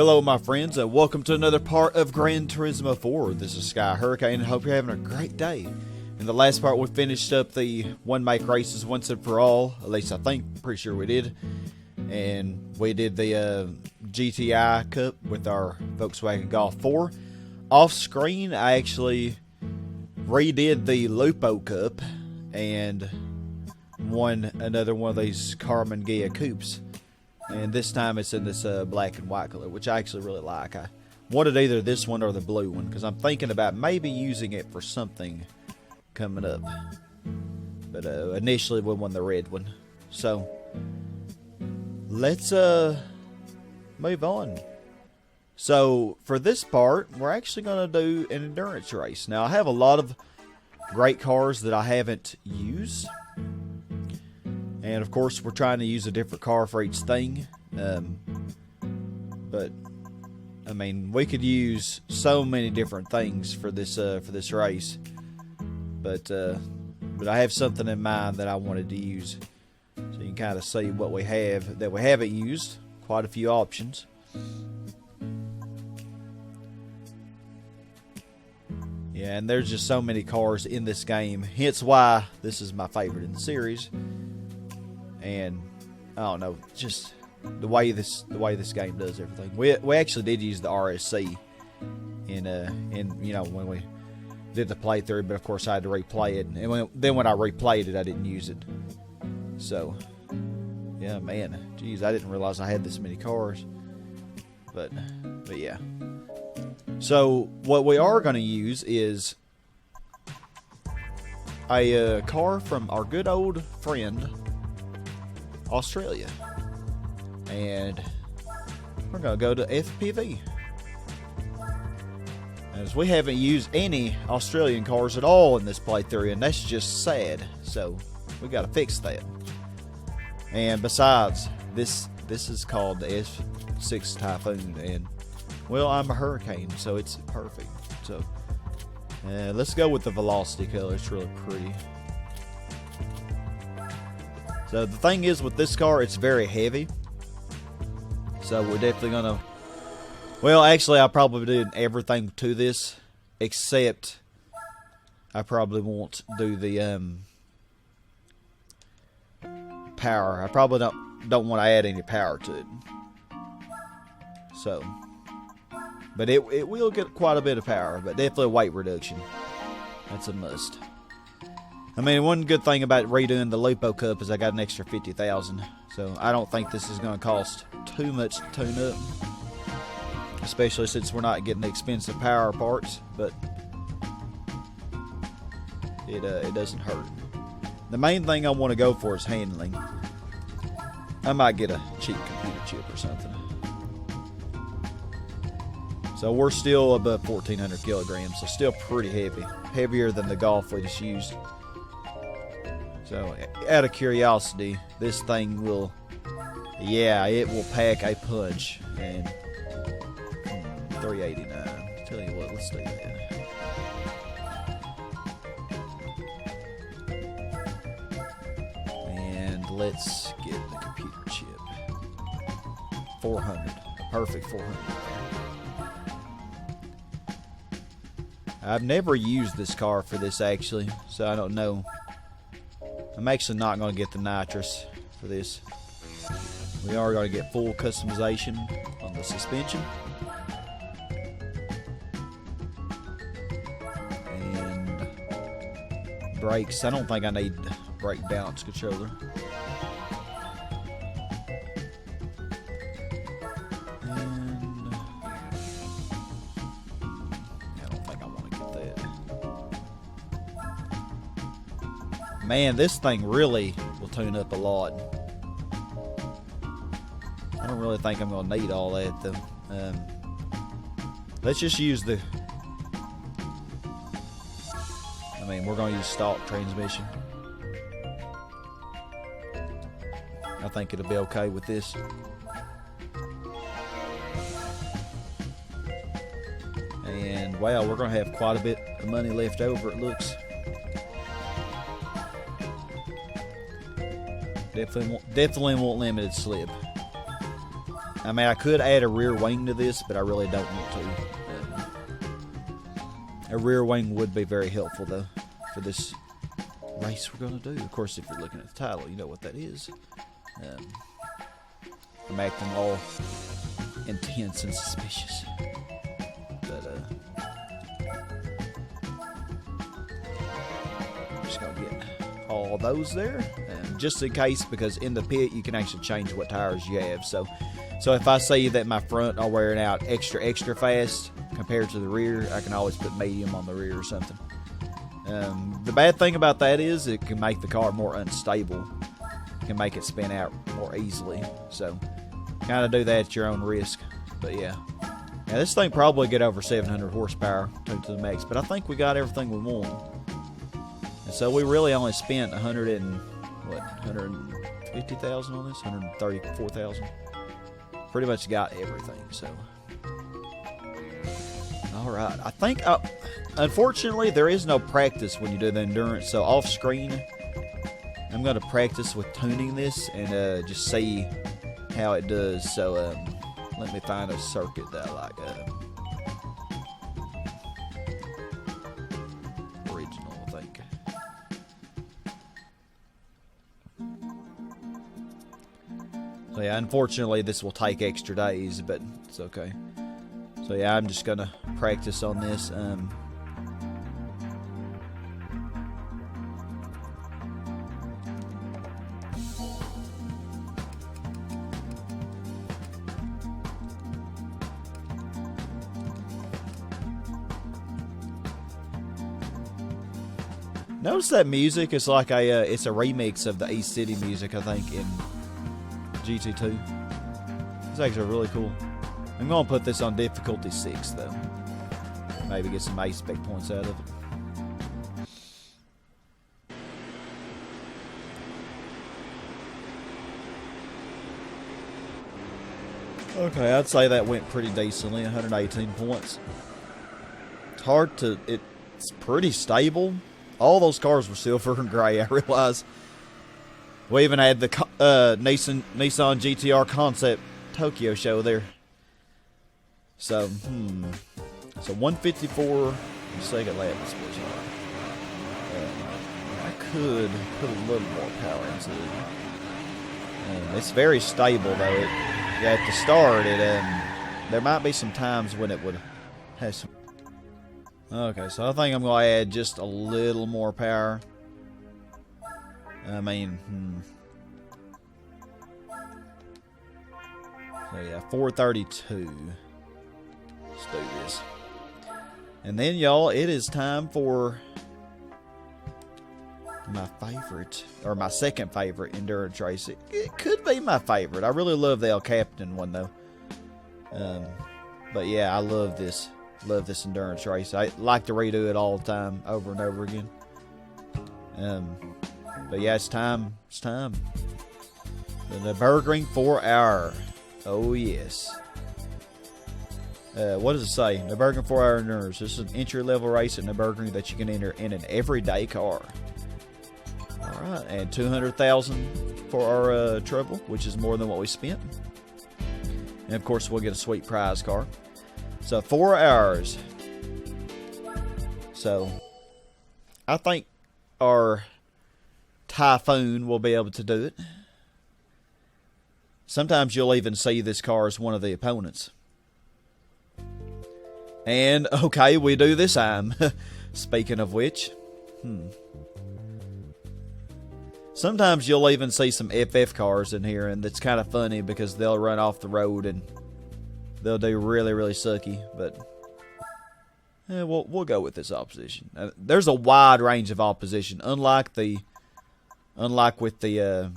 Hello my friends, and welcome to another part of Gran Turismo 4. This is Sky Hurricane, and hope you're having a great day. In the last part we finished up the one-make races once and for all, at least I think, pretty sure we did. And we did the GTI Cup with our Volkswagen Golf 4. Off screen I actually redid the Lupo Cup and won another one of these Tuckerman Gia Coupes. And this time it's in this black and white color, which I actually really like. I wanted either this one or the blue one, because I'm thinking about maybe using it for something coming up. But initially we won the red one. So, let's move on. So, for this part, we're actually going to do an endurance race. Now, I have a lot of great cars that I haven't used. And of course, we're trying to use a different car for each thing. But I mean, we could use so many different things for this race. But I have something in mind that I wanted to use, so you can kind of see what we have that we haven't used. Quite a few options. Yeah, and there's just so many cars in this game. Hence why this is my favorite in the series. And I don't know, just the way this game does everything. We actually did use the RSC in you know, when we did the playthrough, but of course I had to replay it. And then when I replayed it, I didn't use it. So yeah, man, geez, I didn't realize I had this many cars. But yeah. So what we are going to use is a car from our good old friend Australia, and we're gonna go to FPV, as we haven't used any Australian cars at all in this playthrough, and that's just sad. So we got to fix that. And besides, this is called the S6 Typhoon, and well, I'm a Hurricane, so it's perfect. So let's go with the Velocity color. It's really pretty. So the thing is with this car, it's very heavy. So we're definitely gonna, well, actually I'll probably do everything to this, except I probably won't do the power. I probably don't want to add any power to it. So, but it will get quite a bit of power, but definitely a weight reduction. That's a must. I mean, one good thing about redoing the Lupo Cup is I got an extra 50,000, so I don't think this is going to cost too much to tune up, especially since we're not getting the expensive power parts. But it doesn't hurt. The main thing I want to go for is handling. I might get a cheap computer chip or something. So we're still above 1,400 kilograms, so still pretty heavy, heavier than the Golf we just used. So, out of curiosity, this thing will, yeah, it will pack a punch. And 389. Tell you what, let's do that. And let's get the computer chip. 400, a perfect 400. I've never used this car for this actually, so I don't know. I'm actually not going to get the nitrous for this. We are going to get full customization on the suspension. And brakes. I don't think I need brake balance controller. And I don't think I want to get that. Man, this thing really will tune up a lot. I don't really think I'm going to need all that though. Let's just use the, I mean, we're going to use stock transmission. I think it'll be okay with this. And wow, we're going to have quite a bit of money left over, it looks. Definitely want limited slip. I mean, I could add a rear wing to this, but I really don't want to. A rear wing would be very helpful, though, for this race we're going to do. Of course, if you're looking at the title, you know what that is. I'm acting all intense and suspicious. But, just going to get all those there. Just in case, because in the pit, you can actually change what tires you have. So if I say that my front are wearing out extra fast compared to the rear, I can always put medium on the rear or something. The bad thing about that is it can make the car more unstable. It can make it spin out more easily. So kind of do that at your own risk. But yeah, this thing probably get over 700 horsepower to the max. But I think we got everything we want. And so we really only spent 150,000 on this, 134,000. Pretty much got everything. So. Alright, I think, unfortunately, there is no practice when you do the endurance, so off screen, I'm going to practice with tuning this and just see how it does. So, let me find a circuit that I like. Original, I think. So, yeah, unfortunately, this will take extra days, but it's okay. So yeah, I'm just gonna practice on this. Notice that music is like it's a remix of the East City music, I think, in GT2. It's actually really cool. I'm going to put this on difficulty 6, though. Maybe get some A-spec points out of it. Okay, I'd say that went pretty decently, 118 points. It's hard to... It's pretty stable. All those cars were silver and gray, I realize. We even had the Nissan GTR Concept Tokyo show there. So 154 second lap is I could put a little more power into it. It's very stable though. At the start, there might be some times when it would have some. Okay, so I think I'm gonna add just a little more power. I mean, So yeah, 432. Let's do this. And then, y'all, it is time for my favorite, or my second favorite endurance race. It could be my favorite. I really love the El Capitan one, though. But yeah, I love this. Love this endurance race. I like to redo it all the time, over and over again. But yeah, it's time. It's time. The Nuburgring 4-hour. Oh, yes. What does it say? Nuburgring 4-hour endurance. This is an entry-level race at Nuburgring that you can enter in an everyday car. Alright, and 200,000 for our trouble, which is more than what we spent. And of course, we'll get a sweet prize car. So 4 hours. So I think our Typhoon will be able to do it. Sometimes you'll even see this car as one of the opponents. And okay, we do this time. Speaking of which, sometimes you'll even see some FF cars in here, and it's kind of funny because they'll run off the road and they'll do really, really sucky. But we'll go with this opposition. There's a wide range of opposition, unlike with the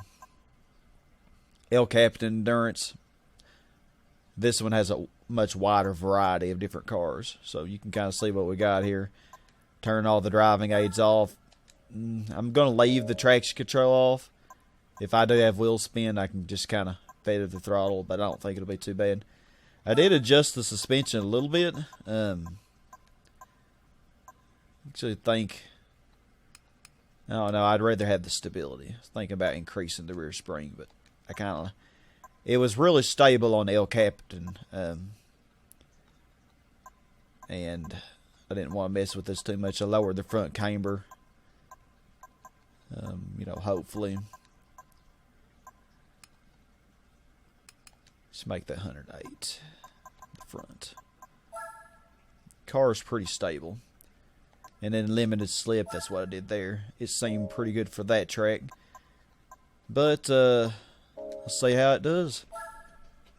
El Capitan Endurance. This one has a much wider variety of different cars, so you can kind of see what we got here. Turn all the driving aids off. I'm going to leave the traction control off. If I do have wheel spin, I can just kind of feather the throttle, but I don't think it'll be too bad. I did adjust the suspension a little bit. Actually think, I don't know, I'd rather have the stability. I was thinking about increasing the rear spring, but I kind of it was really stable on El Capitan, and I didn't want to mess with this too much. I lowered the front camber, hopefully. Let's make that 108 the front. Car's pretty stable. And then limited slip, that's what I did there. It seemed pretty good for that track. But, let's see how it does.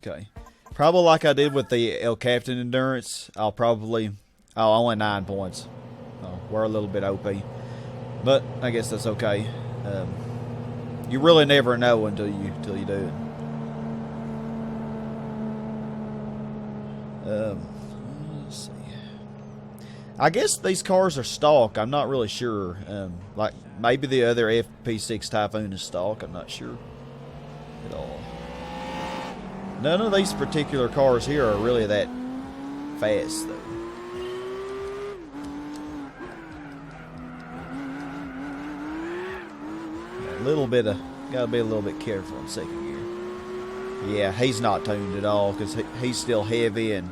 Okay. Probably like I did with the El Capitan Endurance, I went 9 points. Oh, we're a little bit OP. But, I guess that's okay. You really never know until you do it. Let's see. I guess these cars are stock. I'm not really sure. Like maybe the other FP6 Typhoon is stock. I'm not sure at all. None of these particular cars here are really that fast, though. Gotta be a little bit careful in second gear. Yeah, he's not tuned at all because he's still heavy and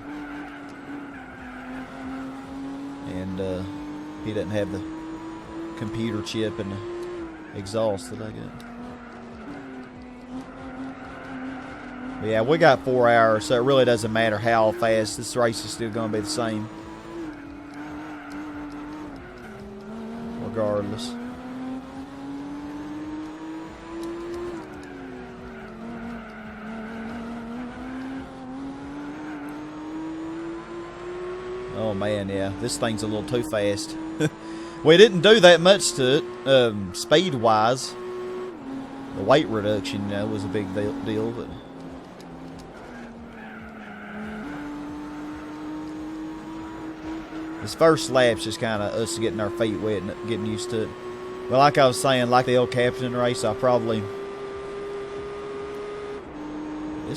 he doesn't have the computer chip and the exhaust that I got. But yeah, we got 4 hours, so it really doesn't matter how fast. This race is still going to be the same, regardless. Oh man, yeah, this thing's a little too fast. We didn't do that much to it, speed-wise. The weight reduction, was a big deal, but this first lap's just kind of us getting our feet wet and getting used to it. But like I was saying, like the El Capitan race, this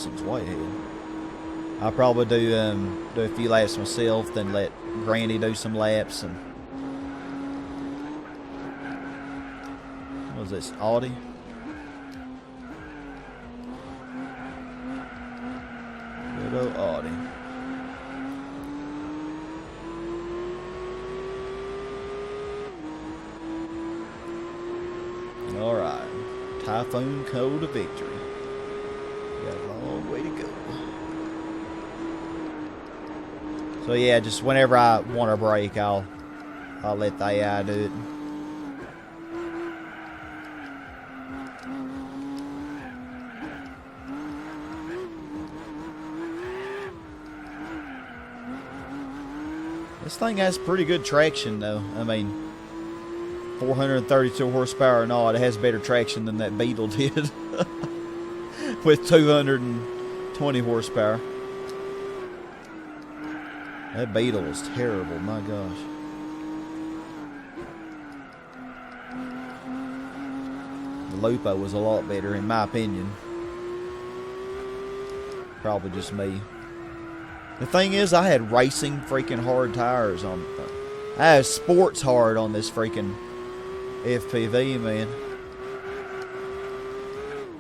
one's way ahead. I'll probably do a few laps myself, then let Granny do some laps. And what was this, Audi? Good old Audi. All right, Typhoon Code of Victory. Got a long way to go. So yeah, just whenever I want a break, I'll let the AI do it. This thing has pretty good traction, though. I mean, 432 horsepower and all, it has better traction than that Beetle did with 220 horsepower. That Beetle was terrible, my gosh. The Lupo was a lot better, in my opinion. Probably just me. The thing is, I had racing freaking hard tires on. I had sports hard on this freaking FPV, man.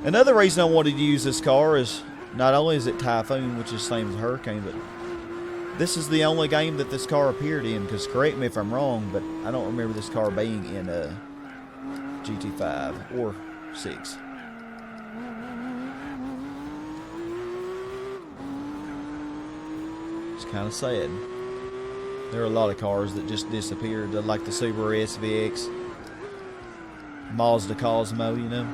Another reason I wanted to use this car is not only is it Typhoon, which is the same as Hurricane, but this is the only game that this car appeared in, because correct me if I'm wrong, but I don't remember this car being in GT5 or 6. It's kind of sad. There are a lot of cars that just disappeared, like the Subaru SVX, Mazda Cosmo, you know.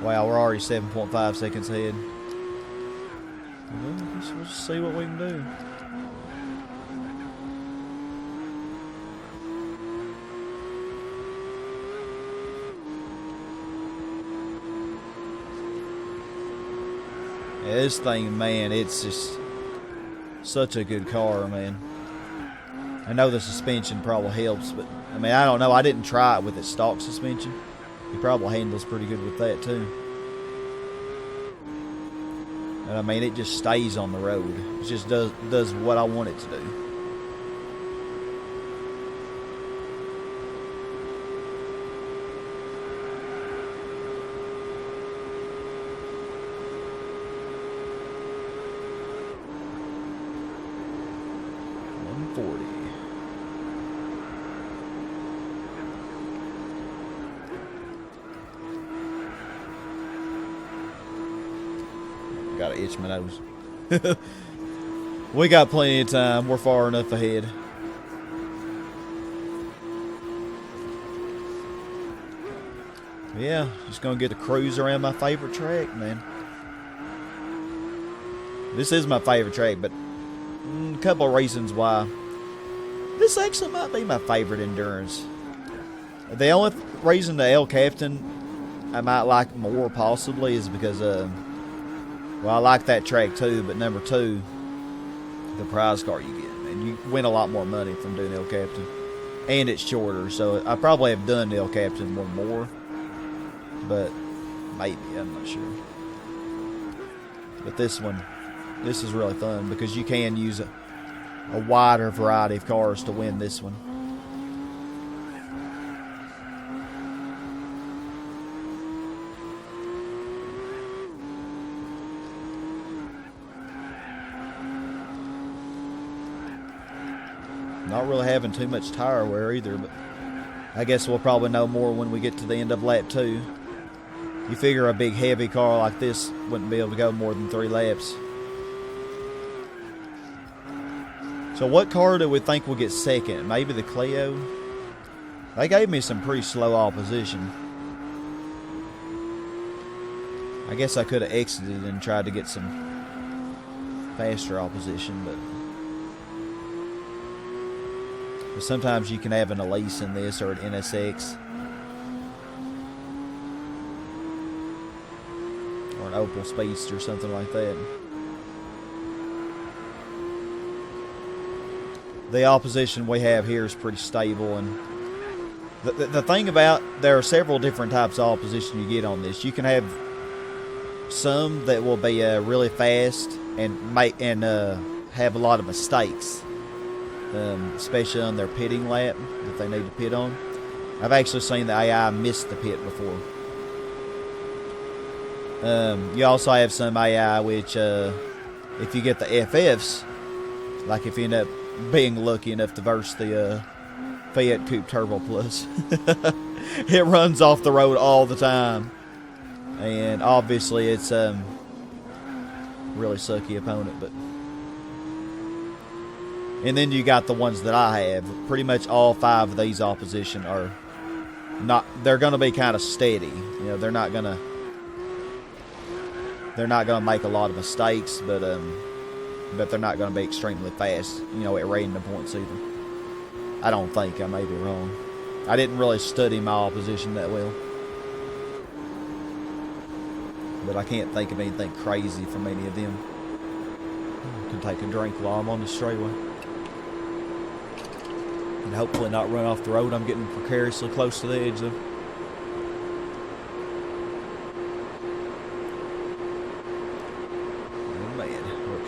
Wow, we're already 7.5 seconds ahead. Well, I guess we'll just see what we can do. Yeah, this thing, man, it's just such a good car, man. I know the suspension probably helps, but I mean, I don't know. I didn't try it with its stock suspension. It probably handles pretty good with that too. And I mean, it just stays on the road. It just does what I want it to do. gotta itch my nose. We got plenty of time. We're far enough ahead. Yeah, just gonna get to cruise around my favorite track, man. This is my favorite track, but a couple of reasons why. This actually might be my favorite endurance. The only reason the El Capitan I might like more possibly is because, well, I like that track too, but number two, the prize car you get, and you win a lot more money from doing El Capitan. And it's shorter, so I probably have done the El Capitan one more. But maybe, I'm not sure. But this one, this is really fun because you can use a wider variety of cars to win this one. Not really having too much tire wear either, but I guess we'll probably know more when we get to the end of lap 2. You figure a big heavy car like this wouldn't be able to go more than 3 laps. So what car do we think will get second? Maybe the Clio? They gave me some pretty slow opposition. I guess I could have exited and tried to get some faster opposition, but sometimes you can have an Elise in this or an NSX. Or an Opel Speedster or something like that. The opposition we have here is pretty stable, and the thing about, there are several different types of opposition you get on this. You can have some that will be really fast and have a lot of mistakes, especially on their pitting lap that they need to pit on. I've actually seen the AI miss the pit before. You also have some AI which, if you get the FFs, like if you end up being lucky enough to verse the Fiat Coupe Turbo Plus, it runs off the road all the time, and obviously it's really sucky opponent. But and then you got the ones that I have. Pretty much all 5 of these opposition are not. They're going to be kind of steady. You know, they're not going to make a lot of mistakes, but they're not going to be extremely fast, you know, at random points either. I don't think. I may be wrong. I didn't really study my opposition that well. But I can't think of anything crazy from any of them. I can take a drink while I'm on the straightaway. And hopefully not run off the road. I'm getting precariously close to the edge though.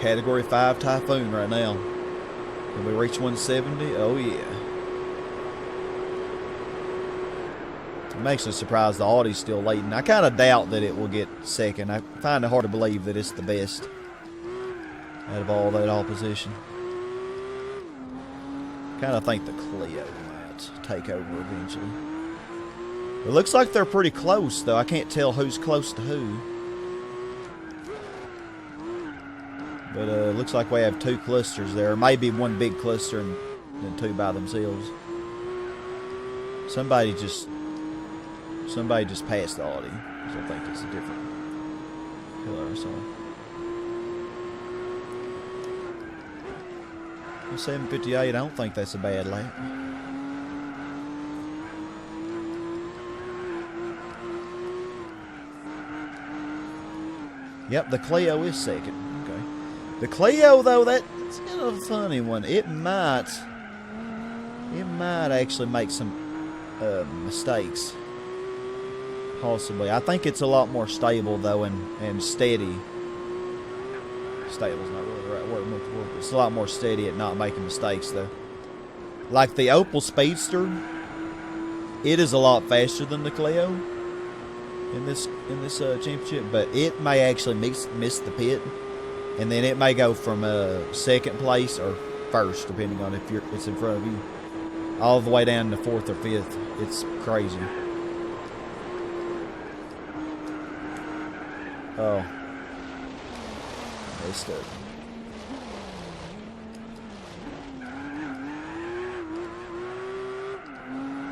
Category 5 Typhoon right now. Can we reach 170? Oh yeah. I'm actually surprised the Audi's still leading. I kind of doubt that it will get second. I find it hard to believe that it's the best out of all that opposition. Kind of think the Clio might take over eventually. It looks like they're pretty close though. I can't tell who's close to who. But it looks like we have 2 clusters there. Maybe one big cluster and then 2 by themselves. Somebody just passed the Audi. So I think it's a different color or something. 758, I don't think that's a bad lap. Yep, the Clio is second. Okay. The Clio, though, that's kind of a funny one. It might actually make some mistakes. Possibly. I think it's a lot more stable, though, and steady. Stable's not really the right word. It's a lot more steady at not making mistakes, though. Like the Opel Speedster, it is a lot faster than the Clio in this championship, but it may actually miss the pit, and then it may go from second place or first, depending on if it's in front of you, all the way down to 4th or 5th. It's crazy. Oh. messed up.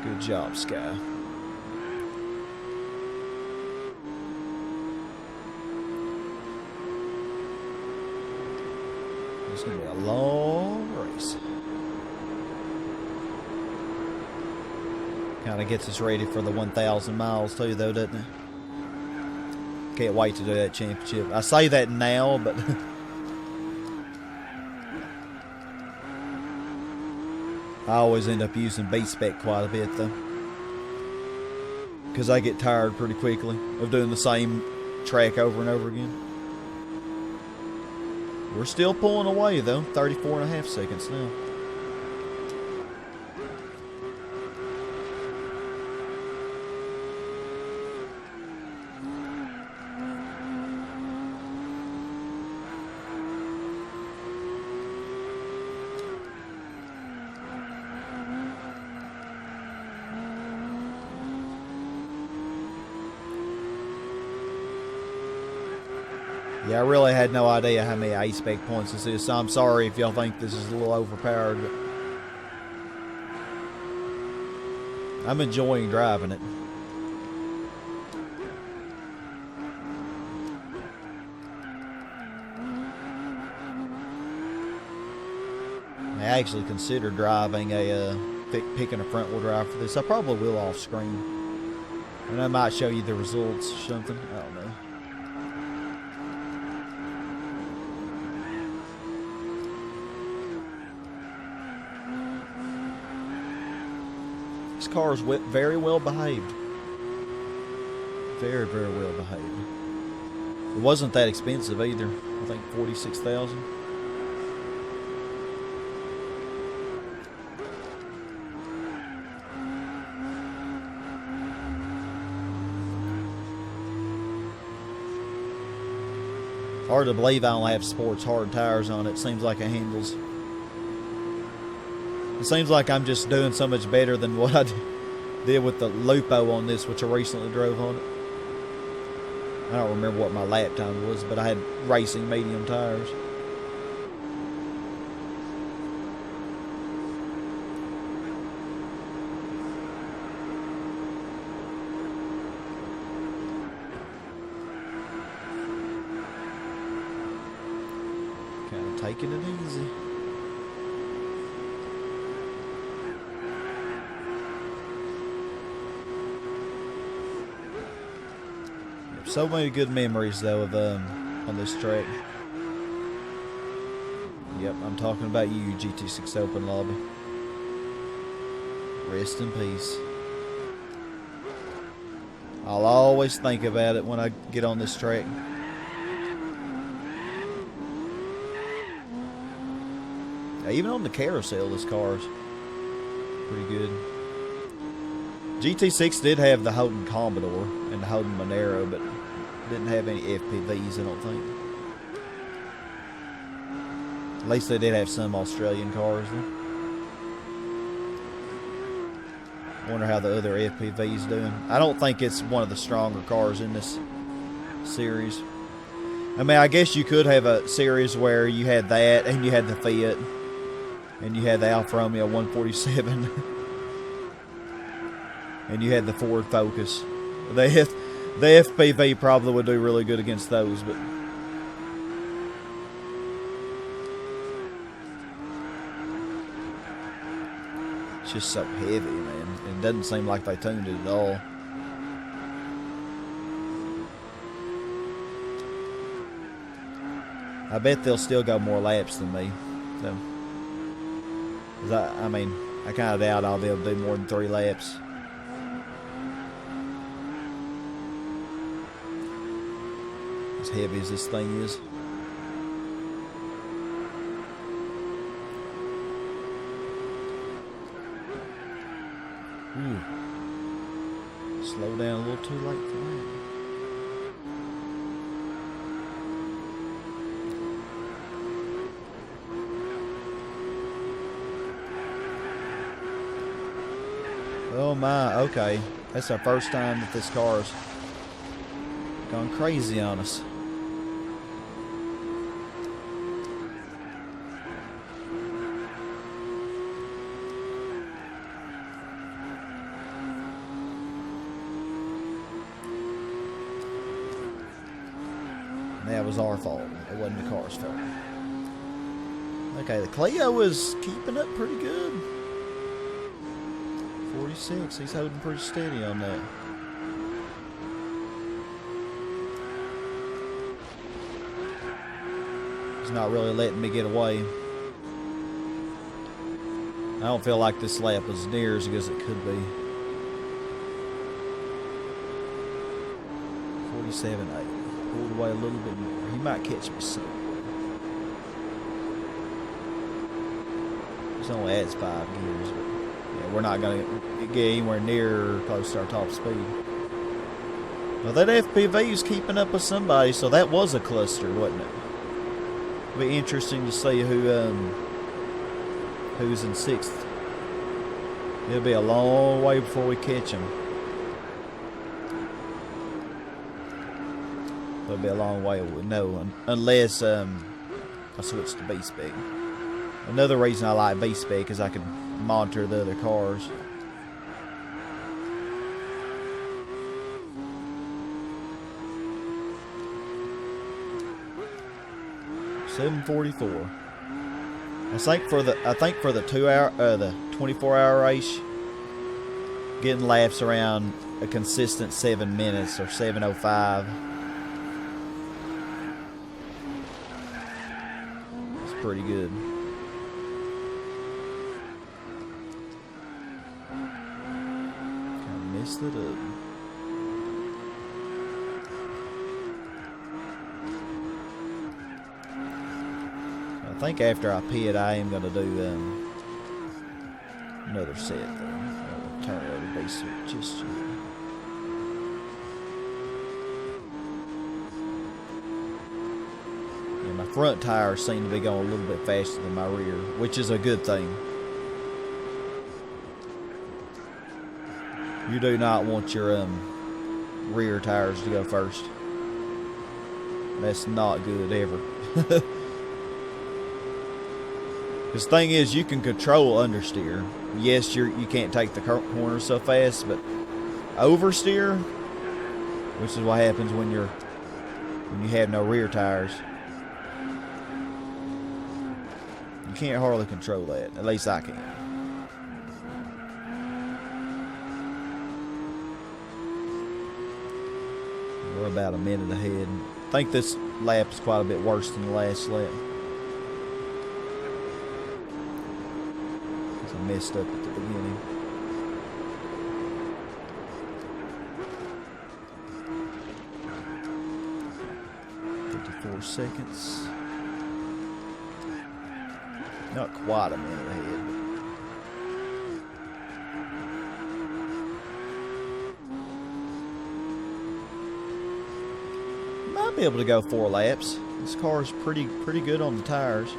Good job, Sky. It's going to be a long race. Kind of gets us ready for the 1,000 miles too, though, doesn't it? Can't wait to do that championship. I say that now, but I always end up using B-Spec quite a bit, though, because I get tired pretty quickly of doing the same track over and over again. We're still pulling away, though. 34.5 seconds now. Yeah, I really had no idea how many A-Spec points this is, so I'm sorry if y'all think this is a little overpowered, but I'm enjoying driving it. I actually considered driving picking a front wheel drive for this. I probably will off screen, and I might show you the results or something. I don't know. This car is very well behaved. Very, very well behaved. It wasn't that expensive either. I think $46,000. Hard to believe I only have sports hard tires on it. Seems like it handles. It seems like I'm just doing so much better than what I did with the Lupo on this, which I recently drove on it. I don't remember what my lap time was, but I had racing medium tires. Kind of taking it easy. So many good memories, though, of on this track. Yep, I'm talking about you, GT6 Open Lobby. Rest in peace. I'll always think about it when I get on this track. Now, even on the carousel, this car's pretty good. GT6 did have the Holden Commodore and the Holden Monero, but didn't have any FPVs, I don't think. At least they did have some Australian cars, though. Wonder how the other FPV's doing. I don't think it's one of the stronger cars in this series. I mean, I guess you could have a series where you had that, and you had the Fiat, and you had the Alfa Romeo 147, and you had the Ford Focus. The FPV probably would do really good against those, but it's just so heavy, man. It doesn't seem like they tuned it at all. I bet they'll still go more laps than me. So, 'cause I mean, I kind of doubt I'll be able to do more than 3 laps. As heavy as this thing is. Ooh. Slow down a little too late for that. Oh my, okay. That's our first time that this car's gone crazy on us. was our fault. It wasn't the car's fault. Okay, the Clio is keeping up pretty good. 46. He's holding pretty steady on that. He's not really letting me get away. I don't feel like this lap was near as good as it could be. 47.8. Pulled away a little bit more. He might catch me somewhere. It only adds 5 gears, but yeah, we're not going to get anywhere near or close to our top speed. Well, that FPV is keeping up with somebody, so that was a cluster, wasn't it? It'll be interesting to see who's in 6th. It'll be a long way before we catch him. It'll be a long way, no, unless I switch to B-Spec. Another reason I like B-Spec is I can monitor the other cars. $7.44. I think for the 24-hour race, getting laps around a consistent 7 minutes or 7:05. It's pretty good. Kind of messed it up. I think after I pit, I am going to do another set, though. I'll turn it over to basic just yet. Yeah, my front tires seem to be going a little bit faster than my rear, which is a good thing. You do not want your rear tires to go first. That's not good ever. Because the thing is, you can control understeer. Yes, you can't take the corner so fast, but oversteer, which is what happens when you have no rear tires. You can't hardly control that. At least I can. We're about a minute ahead. I think this lap is quite a bit worse than the last lap. Messed up at the beginning. $54. Not quite a minute ahead. Might be able to go 4 laps. This car is pretty good on the tires.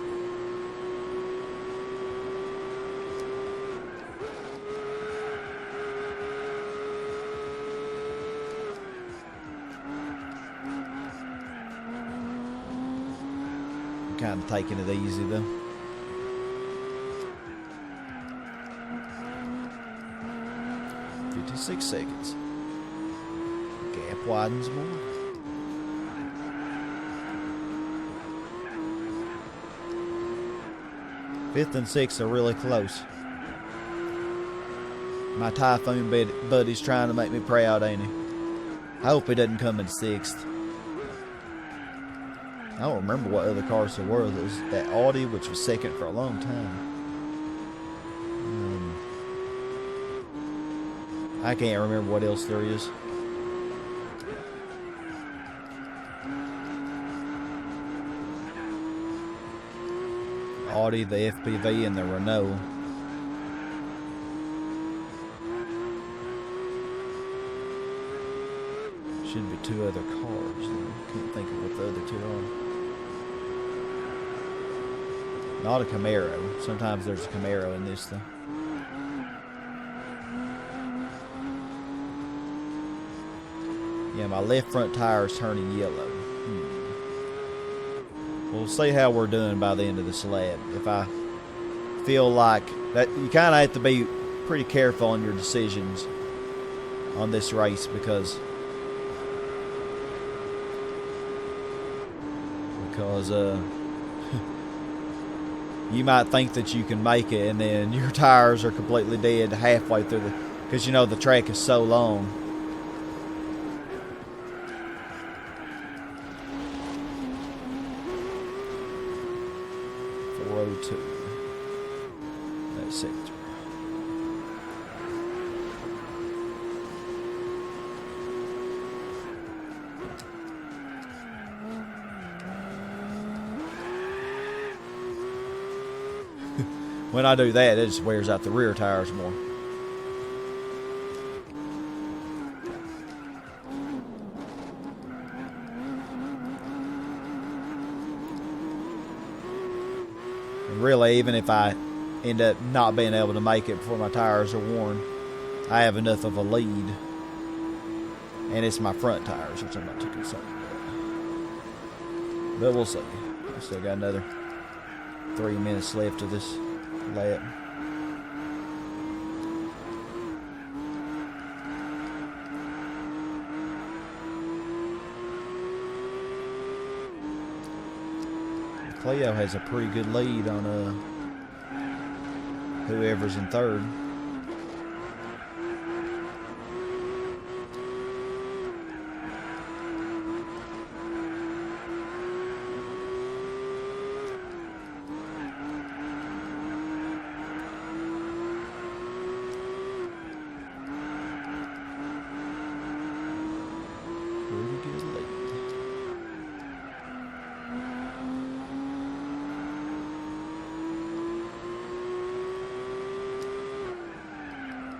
Kind of taking it easy though. $56 seconds. Gap widens more. Fifth and 6th are really close. My Typhoon buddy's trying to make me proud, ain't he? I hope he doesn't come in 6th. I don't remember what other cars there were. There was that Audi, which was 2nd for a long time. I can't remember what else there is. Audi, the FPV, and the Renault. Should be 2 other cars. Though. Can't think of what the other 2 are. Not a Camaro. Sometimes there's a Camaro in this though. Yeah, my left front tire is turning yellow. We'll see how we're doing by the end of this lap. If I feel like that, you kind of have to be pretty careful on your decisions on this race because because you might think that you can make it, and then your tires are completely dead halfway through because you know the track is so long. That sector. When I do that, it just wears out the rear tires more. And really, even if I end up not being able to make it before my tires are worn, I have enough of a lead. And it's my front tires, which I'm not too concerned about. But we'll see. I still got another 3 minutes left of this lap. Cleo has a pretty good lead on whoever's in third.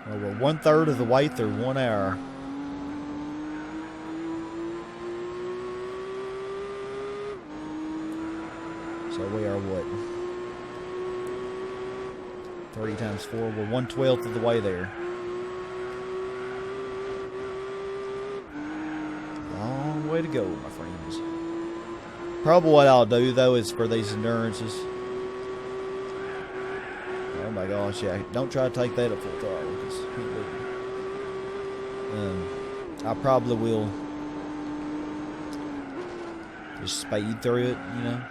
Well, we're 1/3 of the way through 1 hour. So we are what? 3 times 4. We're 1/12 of the way there. Long way to go, my friends. Probably what I'll do though is for these endurances. Oh my gosh, yeah. Don't try to take that at full throttle because I probably will just speed through it, you know,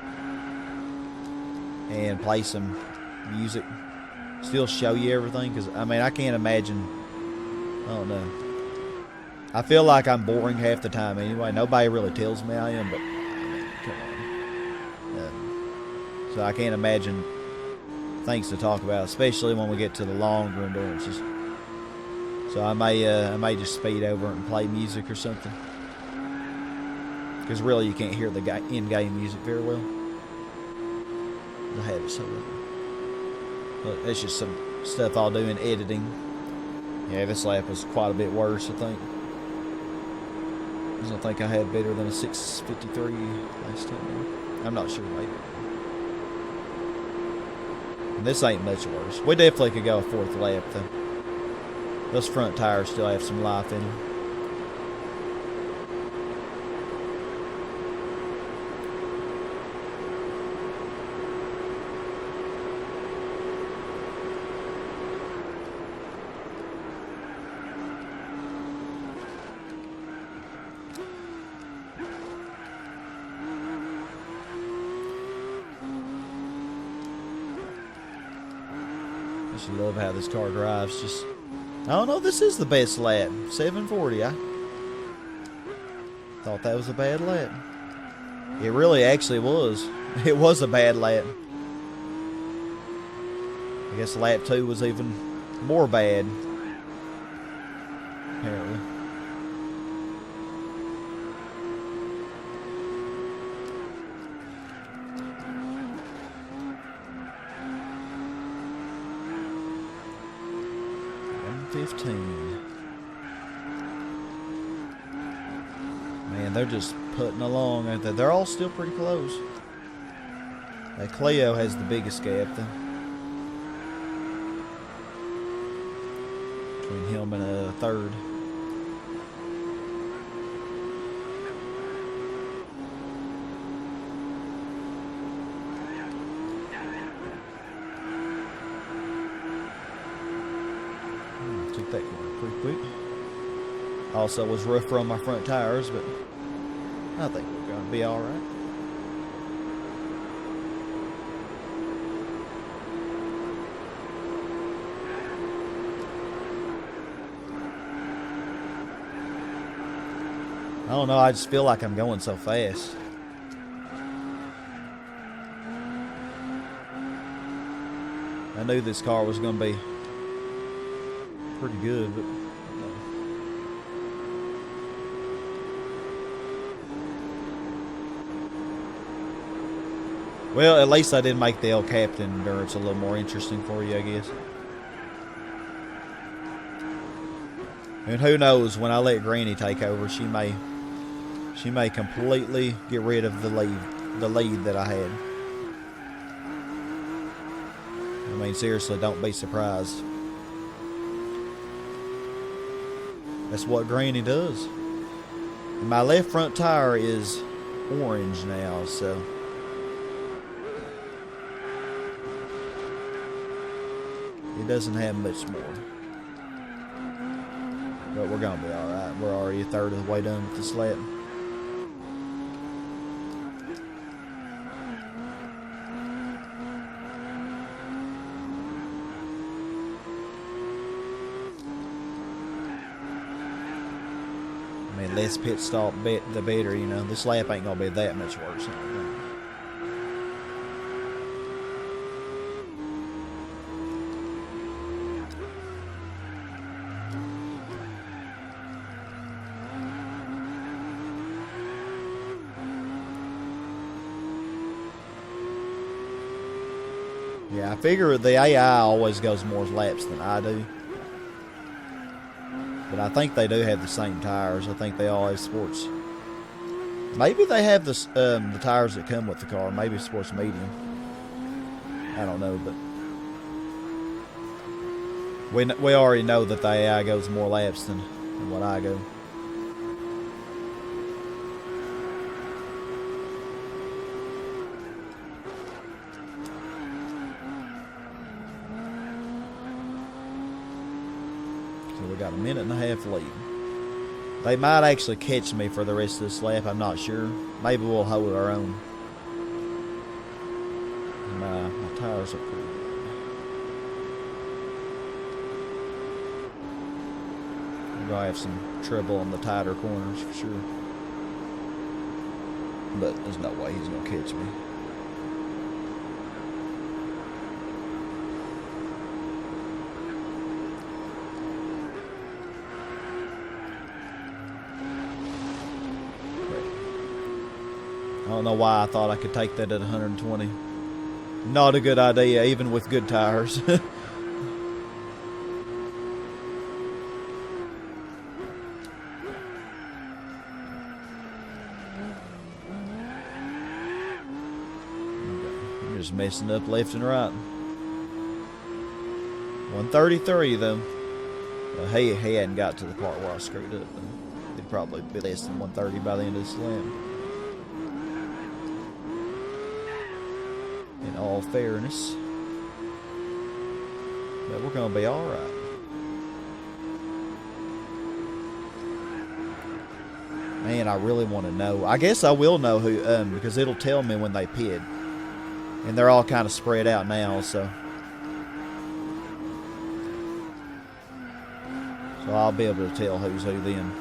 and play some music. Still show you everything because, I mean, I can't imagine. I don't know. I feel like I'm boring half the time anyway. Nobody really tells me I am, but I mean, come on. So I can't imagine things to talk about, especially when we get to the longer endurances. So I may just speed over and play music or something, because really you can't hear the in-game music very well. I have it so well. But it's just some stuff I'll do in editing. Yeah, this lap was quite a bit worse, I think. I don't think I had better than a 6:53 last time. I'm not sure, maybe. This ain't much worse. We definitely could go a 4th lap though. Those front tires still have some life in them. I just love how this car drives. Just, I don't know, this is the best lap. 740. I thought that was a bad lap. It really actually was. It was a bad lap. I guess lap 2 was even more bad, apparently. Man, they're just putting along, aren't they? They're all still pretty close. That Cleo has the biggest gap, though, between him and a third. Took that corner pretty quick. Also was rougher on my front tires, but I think we're going to be all right. I don't know, I just feel like I'm going so fast. I knew this car was going to be pretty good, but no. Well, at least I did make the El Captain endurance a little more interesting for you, I guess. And who knows, when I let Granny take over, she may completely get rid of the lead that I had. I mean, seriously, don't be surprised. That's what Granny does. And my left front tire is orange now, so it doesn't have much more. But we're going to be alright. We're already a third of the way done with this lap. I mean, less pit stop, the better, you know. This lap ain't going to be that much worse. Yeah, I figure the AI always goes more laps than I do. But I think they do have the same tires. I think they all have sports. Maybe they have the tires that come with the car. Maybe sports medium. I don't know, but we already know that the AI goes more laps than what I go. So we got a minute and a half lead. They might actually catch me for the rest of this lap. I'm not sure. Maybe we'll hold our own. My tires are pretty good. We're going to have some trouble on the tighter corners for sure. But there's no way he's going to catch me. I don't know why I thought I could take that at 120. Not a good idea, even with good tires. Okay. I'm just messing up left and right. 133 though. He hadn't got to the part where I screwed up. It'd probably be less than 130 by the end of this lap. In all fairness. But we're going to be alright. Man, I really want to know. I guess I will know who, because it'll tell me when they pit. And they're all kind of spread out now, so. So I'll be able to tell who's who then.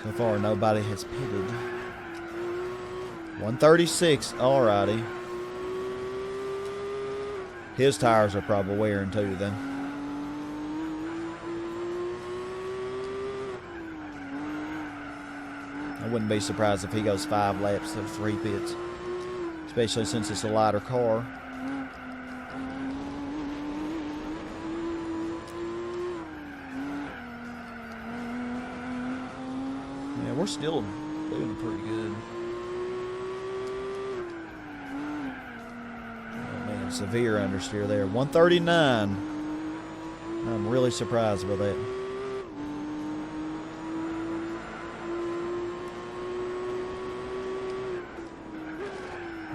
So far, nobody has pitted. 136, alrighty. His tires are probably wearing too, then. I wouldn't be surprised if he goes 5 laps of 3 pits. Especially since it's a lighter car. Yeah, we're still doing pretty good. Oh man, severe understeer there. 139. I'm really surprised by that.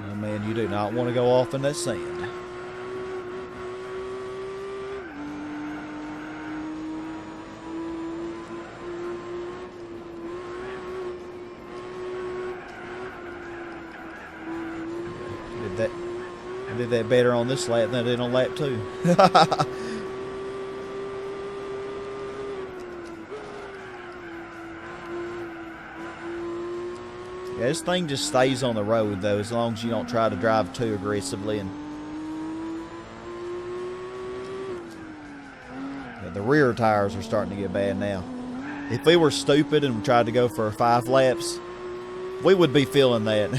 Oh man, you do not want to go off in that sand. Did that better on this lap than I did on lap 2. Yeah, this thing just stays on the road, though, as long as you don't try to drive too aggressively. And yeah, the rear tires are starting to get bad now. If we were stupid and tried to go for 5 laps, we would be feeling that.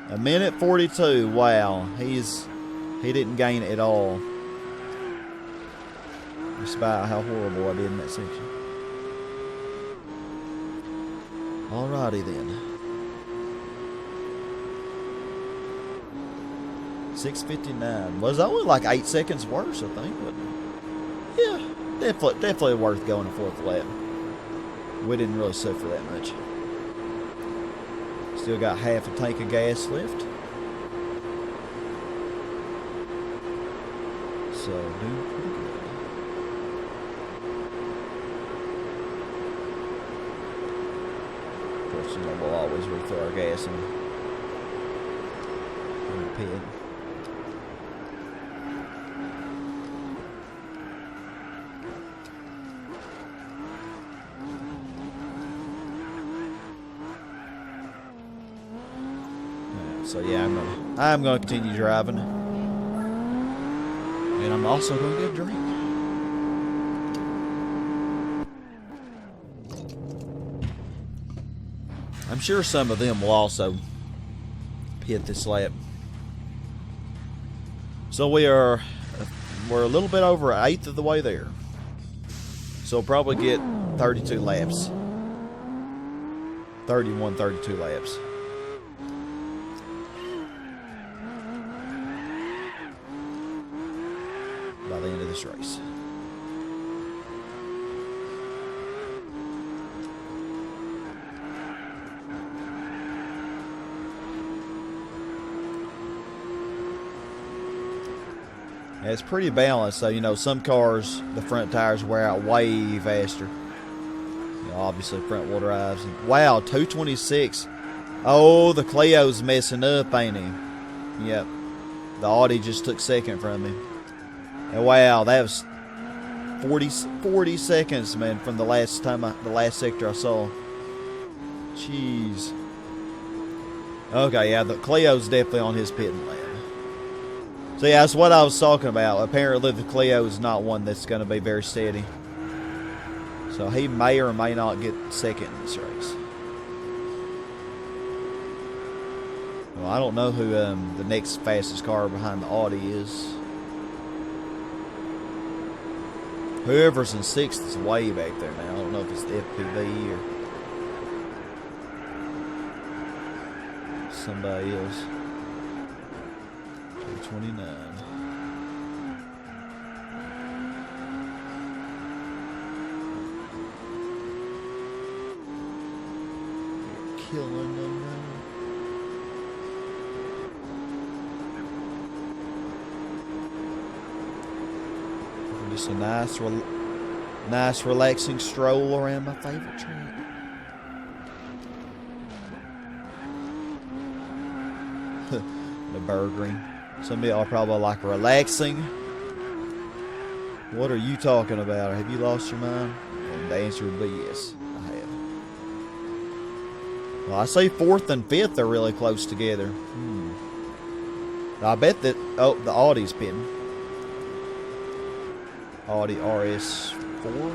1:42. Wow, he didn't gain it at all, despite how horrible I did in that section. Alrighty then. 6:59 was only like 8 seconds worse, I think, but yeah, definitely worth going a 4th lap. We didn't really suffer that much. Still got half a tank of gas left. So, doing pretty good. Of course, you know, we'll always refill our gas in the pit. So yeah, I'm gonna continue driving, and I'm also gonna get a drink. I'm sure some of them will also hit this lap. So we're a little bit over 1/8 of the way there. So we'll probably get 32 laps, 31, 32 laps. By the end of this race. Yeah, it's pretty balanced, so you know some cars, the front tires wear out way faster. You know, obviously front wheel drives. And, wow, 226. Oh, the Clio's messing up, ain't he? Yep. The Audi just took second from him. And wow, that was 40 seconds, man, from the last sector I saw. Jeez. Okay, yeah, the Clio's definitely on his pitting lap. So yeah, that's what I was talking about. Apparently the Clio is not one that's going to be very steady. So he may or may not get second in this race. Well, I don't know who the next fastest car behind the Audi is. Whoever's in 6th is way back there now. I don't know if it's the FPV or somebody else. 229. Killing them now. Just a nice relaxing stroll around my favorite track. Nuburgring. Some of y'all are probably like, relaxing? What are you talking about? Have you lost your mind? And the answer would be yes, I have. Well, I say 4th and 5th are really close together. I bet that, oh, the Audi's pitting. Audi RS4.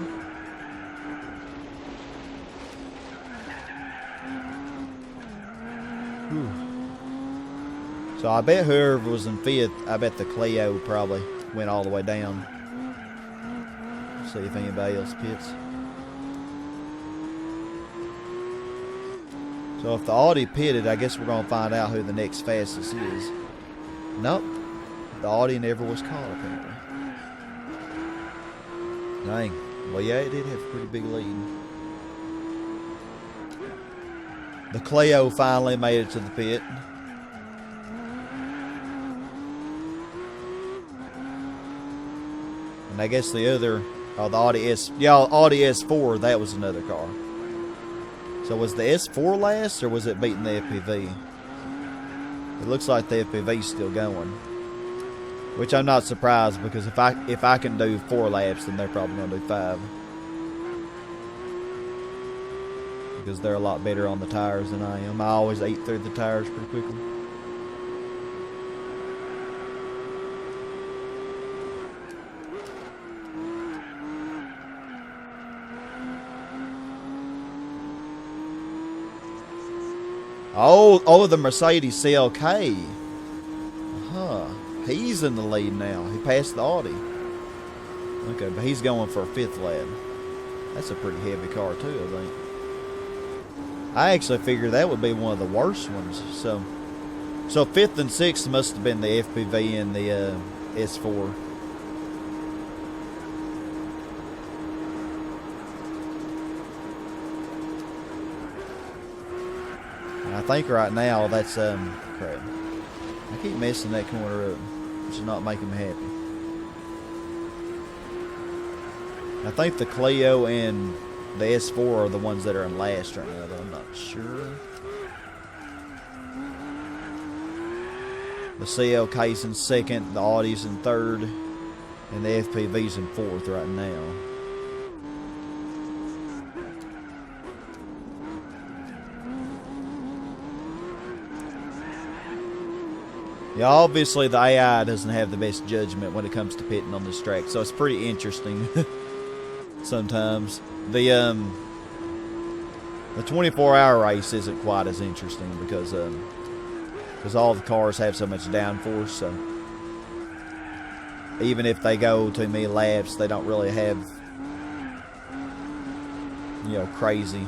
So I bet whoever was in 5th, I bet the Clio probably went all the way down. See if anybody else pits. So if the Audi pitted, I guess we're going to find out who the next fastest is. Nope. The Audi never was caught, apparently. Dang. Well, yeah, it did have a pretty big lead. The Clio finally made it to the pit. And I guess the other, the Audi Audi S4, that was another car. So was the S4 last, or was it beating the FPV? It looks like the FPV's still going, which I'm not surprised, because if I can do 4 laps, then they're probably gonna do 5, because they're a lot better on the tires than I am. I always eat through the tires pretty quickly. Oh, the Mercedes CLK. Huh. He's in the lead now. He passed the Audi. Okay, but he's going for a 5th lap. That's a pretty heavy car too, I think. I actually figured that would be one of the worst ones. So 5th and 6th must have been the FPV and the S4. I think right now that's crap. I keep messing that corner up, which is not making me happy. I think the Clio and the S4 are the ones that are in last right now, though I'm not sure. The CLK's in 2nd, the Audi's in 3rd, and the FPV's in 4th right now. Yeah, obviously the AI doesn't have the best judgment when it comes to pitting on this track, so it's pretty interesting sometimes. The 24-hour race isn't quite as interesting because all the cars have so much downforce, so even if they go too many laps, they don't really have, you know, crazy,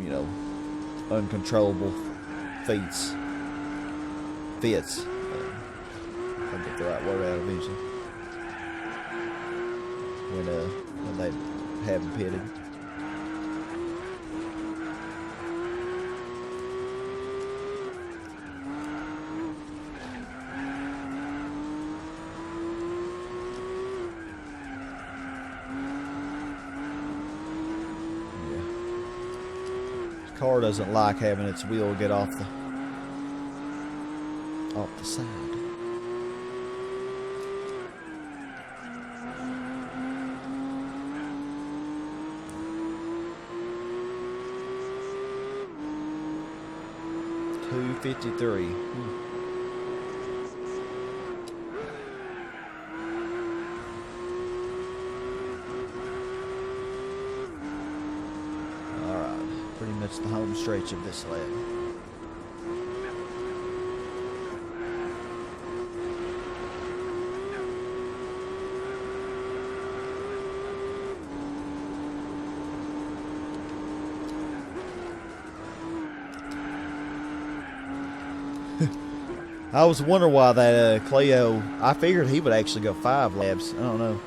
you know, uncontrollable fits. I'll get the right word out eventually. When they have them pitted. Yeah. This car doesn't like having its wheel get off the side. $253. Alright, pretty much the home stretch of this lap. I was wondering why that Clio, I figured he would actually go 5 laps. I don't know.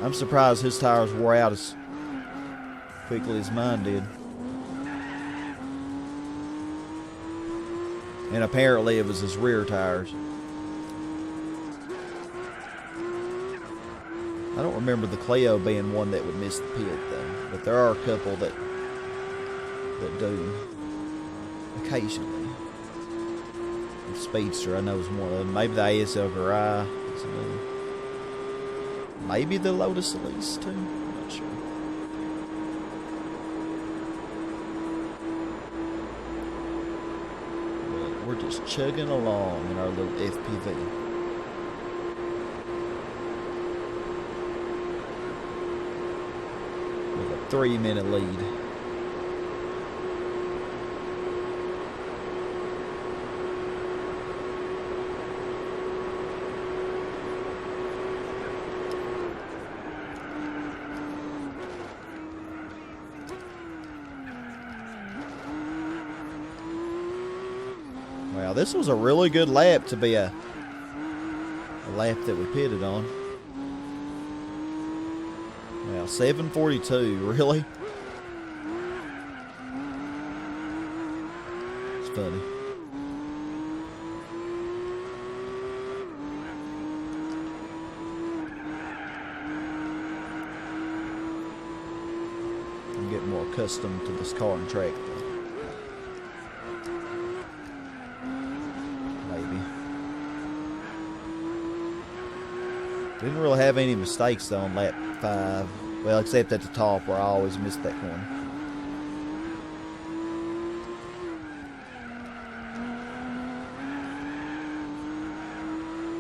I'm surprised his tires wore out as quickly as mine did. And apparently it was his rear tires. I don't remember the Clio being one that would miss the pit though. But there are a couple that do occasionally. Speedster, I know, is one of them. Maybe the ASL Garai is another. Maybe the Lotus Elise too. I'm not sure. But we're just chugging along in our little FPV. With a 3-minute lead. Wow, this was a really good lap to be a lap that we pitted on. Wow, 7:42, really? It's funny. I'm getting more accustomed to this car and track though. Didn't really have any mistakes though on lap 5. Well, except at the top where I always missed that corner.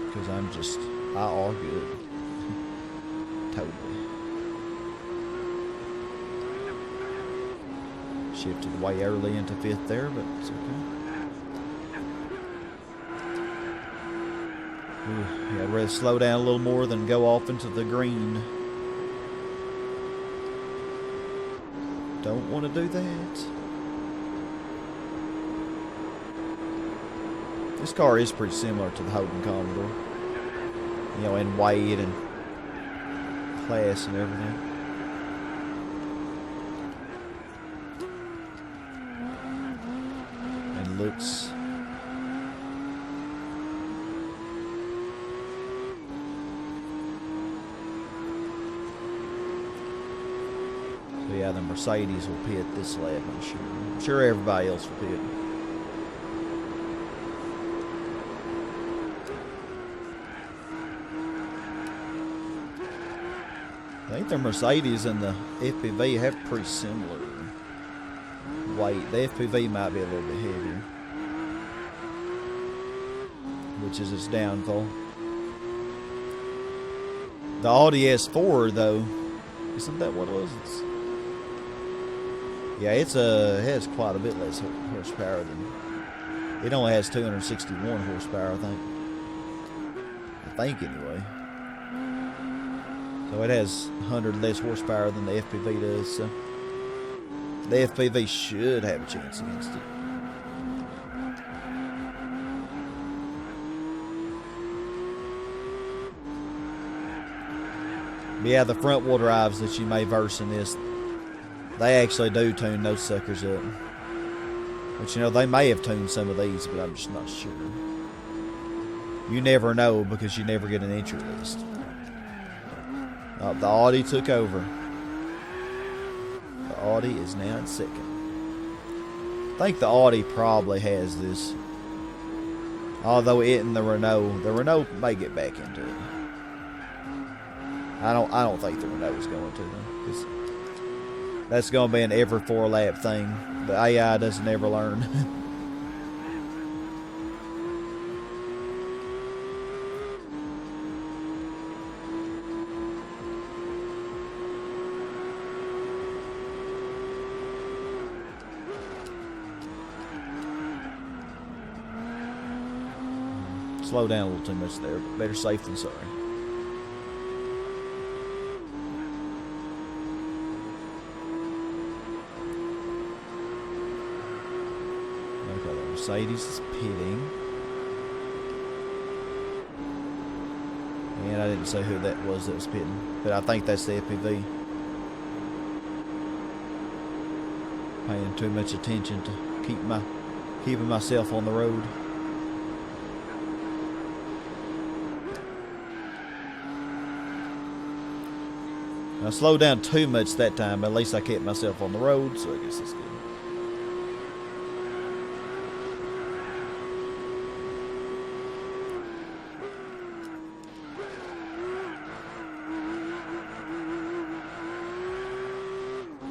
Because I are good. Totally. Shifted way early into 5th there, but it's okay. Ooh, yeah, I'd rather slow down a little more than go off into the green. Don't want to do that. This car is pretty similar to the Holden Commodore. You know, in weight and class and everything. And looks. So yeah, the Mercedes will pit this lap, I'm sure. I'm sure everybody else will pit. I think the Mercedes and the FPV have pretty similar weight. The FPV might be a little bit heavier, which is its downfall. The Audi S4 though, isn't that what it was? It has quite a bit less horsepower than it only has 261 horsepower, I think anyway. So it has 100 less horsepower than the FPV does, so the FPV should have a chance against it. But yeah, the front wheel drives that you may verse in this, they actually do tune those suckers up. But you know, they may have tuned some of these, but I'm just not sure. You never know because you never get an entry list. The Audi took over. The Audi is now in 2nd. I think the Audi probably has this. Although it and the Renault may get back into it. I don't think the Renault is going to though, 'cause that's going to be an every 4-lap thing. The AI doesn't ever learn. Slow down a little too much there, but better safe than sorry. Okay, the Mercedes is pitting. And I didn't say who that was pitting, but I think that's the FPV. Paying too much attention to keeping myself on the road. I slowed down too much that time, but at least I kept myself on the road, so I guess that's good.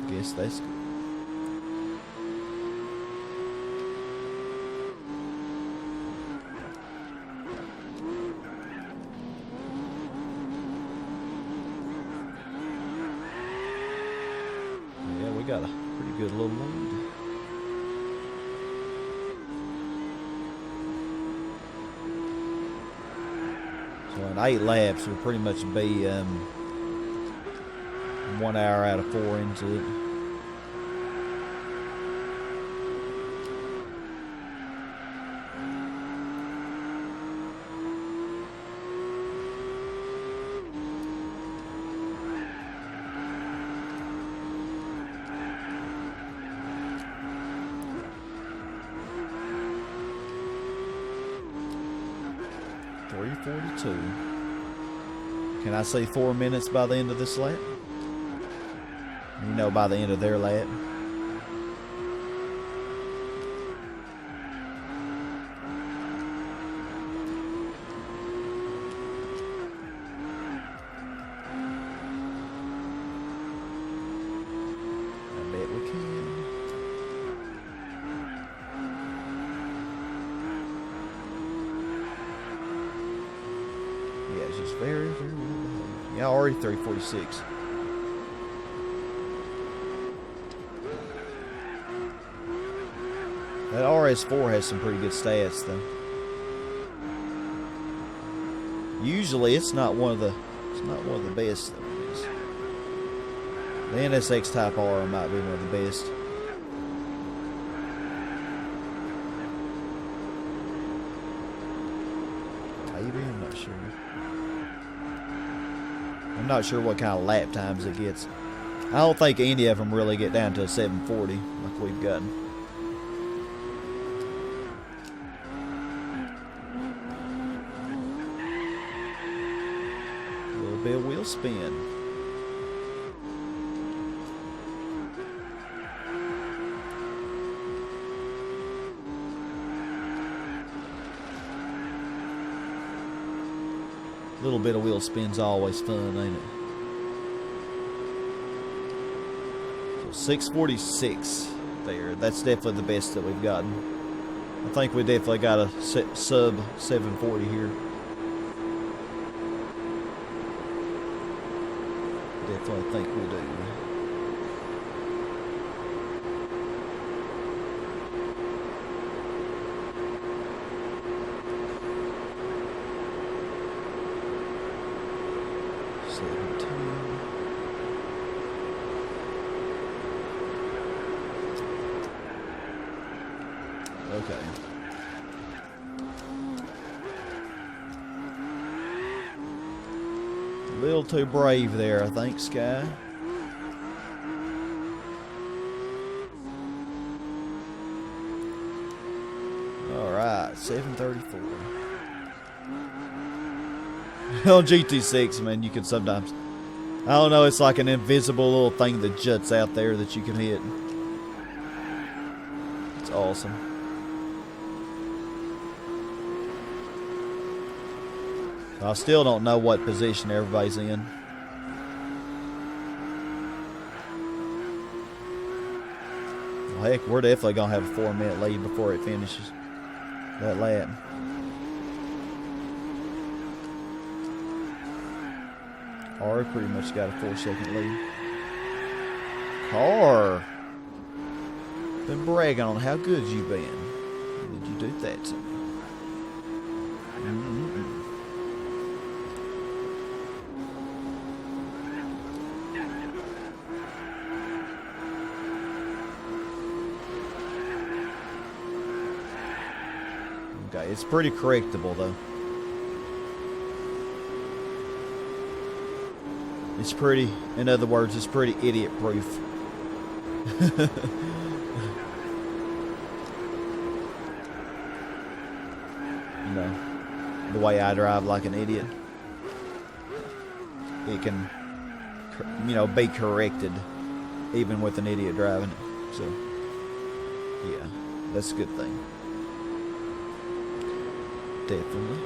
Guess that's good. Got a pretty good little lead. So in 8 laps, we'll pretty much be 1 hour out of 4 into it. Can I say 4 minutes by the end of this lap? You know, by the end of their lap. Very, very well behaved. Yeah, already 346. That RS4 has some pretty good stats, though. Usually, it's not one of the best, though. It is. The NSX Type R might be one of the best. Maybe, I'm not sure. I'm not sure what kind of lap times it gets. I don't think any of them really get down to a 740 like we've gotten. A little bit of wheel spin. A little bit of wheel spin's always fun, ain't it? So 646 there. That's definitely the best that we've gotten. I think we definitely got a sub 740 here. Definitely think we do. Okay. A little too brave there, I think, Sky. Alright, 734. On GT6, man, you can sometimes... I don't know, it's like an invisible little thing that juts out there that you can hit. It's awesome. I still don't know what position everybody's in. Well, heck, we're definitely going to have a 4-minute lead before it finishes that lap. Car pretty much got a 4-second lead. Car! Been bragging on how good you've been. Did you do that to me? Okay, it's pretty correctable though. It's pretty, in other words, it's pretty idiot proof. You know, the way I drive like an idiot. It can, you know, be corrected even with an idiot driving it. So, yeah, that's a good thing. Definitely.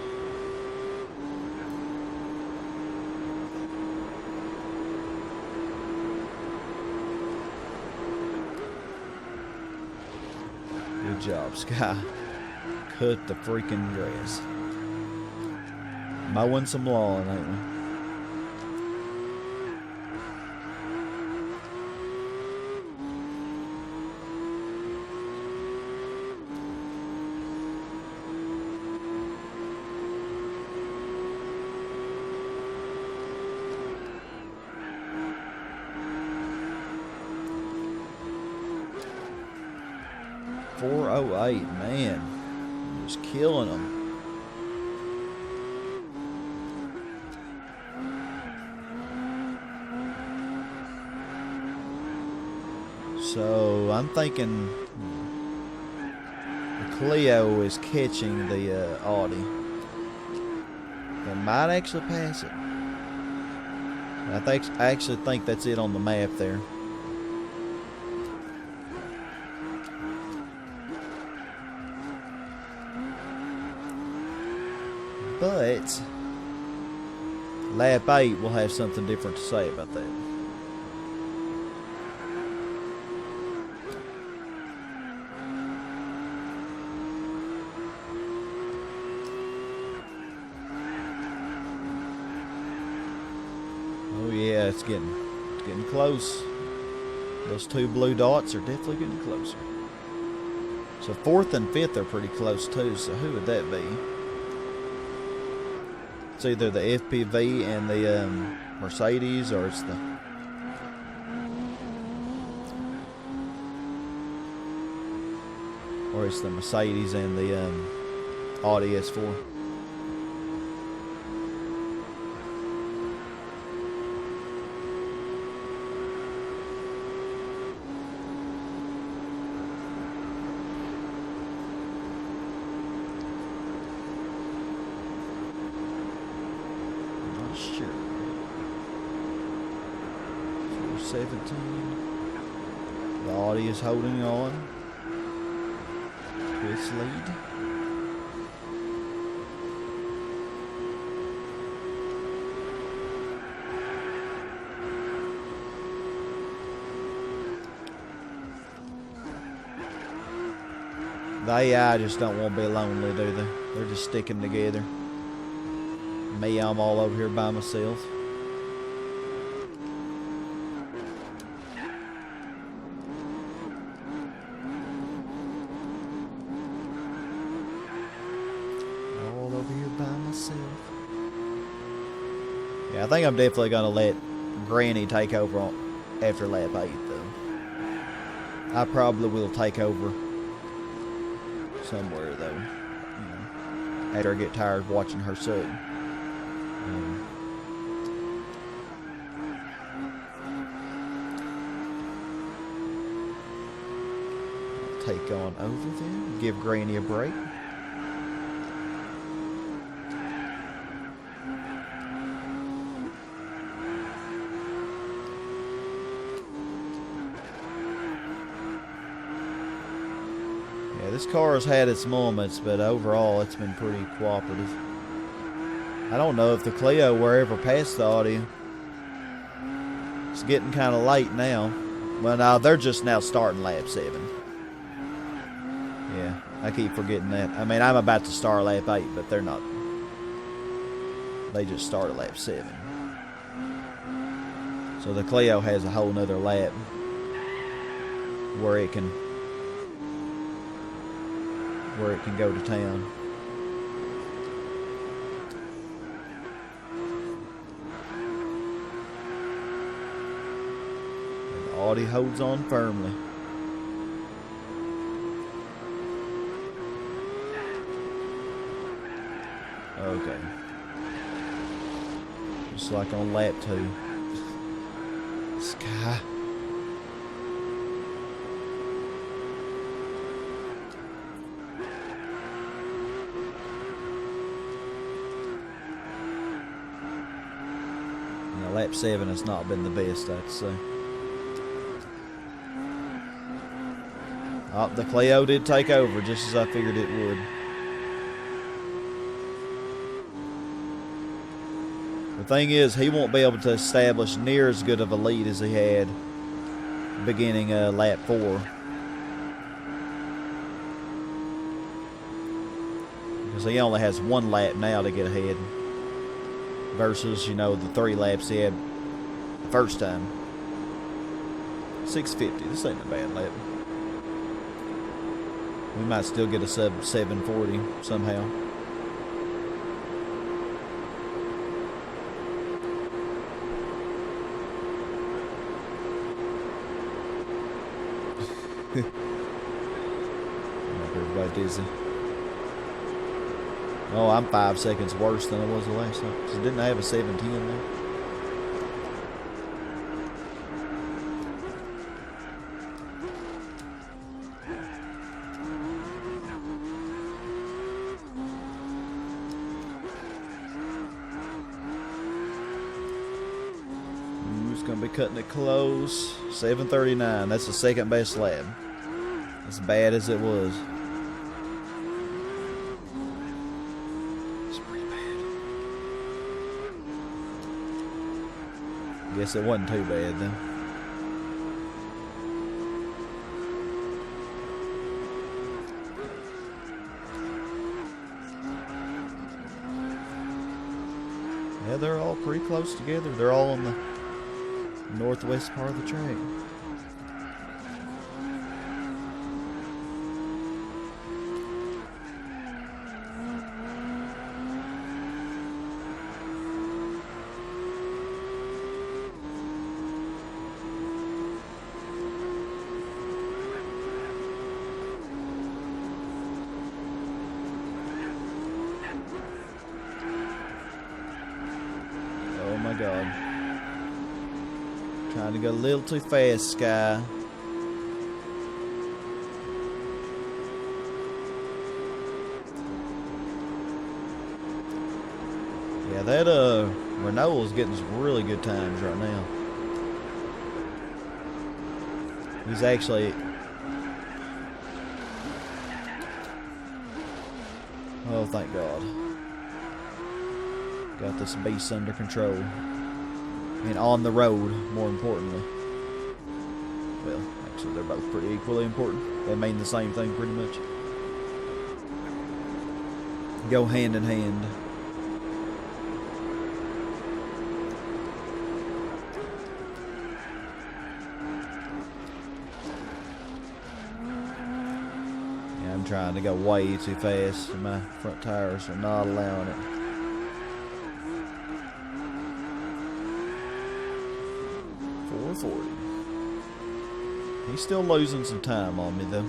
Good job, Sky. Cut the freaking grass. Mowing some lawn, ain't we? 408, man. Just killing them. So I'm thinking the Clio is catching the Audi. It might actually pass it. I actually think that's it on the map there. But lap 8 will have something different to say about that. it's getting close. Those two blue dots are definitely getting closer. So 4th and 5th are pretty close too. So who would that be? It's either the FPV and the Mercedes, or it's the Mercedes and the Audi S4. Not sure. 417. The Audi is holding on to its lead. The AI just don't want to be lonely, do they? They're just sticking together. Me, I'm all over here by myself. All over here by myself. Yeah, I think I'm definitely going to let Granny take over after lap 8, though. I probably will take over somewhere, though, you know, after I get tired of watching her suck. I'll take on over there, give Granny a break. This car has had its moments, but overall it's been pretty cooperative. I don't know if the Clio will ever pass the Audi. It's getting kind of late now. Well, now they're just now starting lap 7. Yeah, I keep forgetting that. I mean, I'm about to start lap 8, but they're not. They just started lap 7. So the Clio has a whole nother lap where it can go to town. And the Audi holds on firmly. Okay. Just like on lap 2. Sky. Lap 7 has not been the best, I'd say. Oh, the Clio did take over, just as I figured it would. The thing is, he won't be able to establish near as good of a lead as he had beginning lap 4. Because he only has 1 lap now to get ahead. Versus, you know, the 3 laps he had the first time. 650. This ain't a bad lap. We might still get a sub 740 somehow. Everybody dizzy. Oh, I'm 5 seconds worse than I was the last time. So didn't I have a 710 there? Who's going to be cutting it close? 7:39. That's the second best lap. As bad as it was. Guess it wasn't too bad then. Yeah, they're all pretty close together. They're all on the northwest part of the track. Oh my God. Trying to go a little too fast, Sky. Yeah, that Renault is getting some really good times right now. He's actually... Oh, thank God. Got this beast under control. And on the road, more importantly. Well, actually, they're both pretty equally important. They mean the same thing, pretty much. Go hand in hand. Yeah, I'm trying to go way too fast, and my front tires are not allowing it. He's still losing some time on me, though.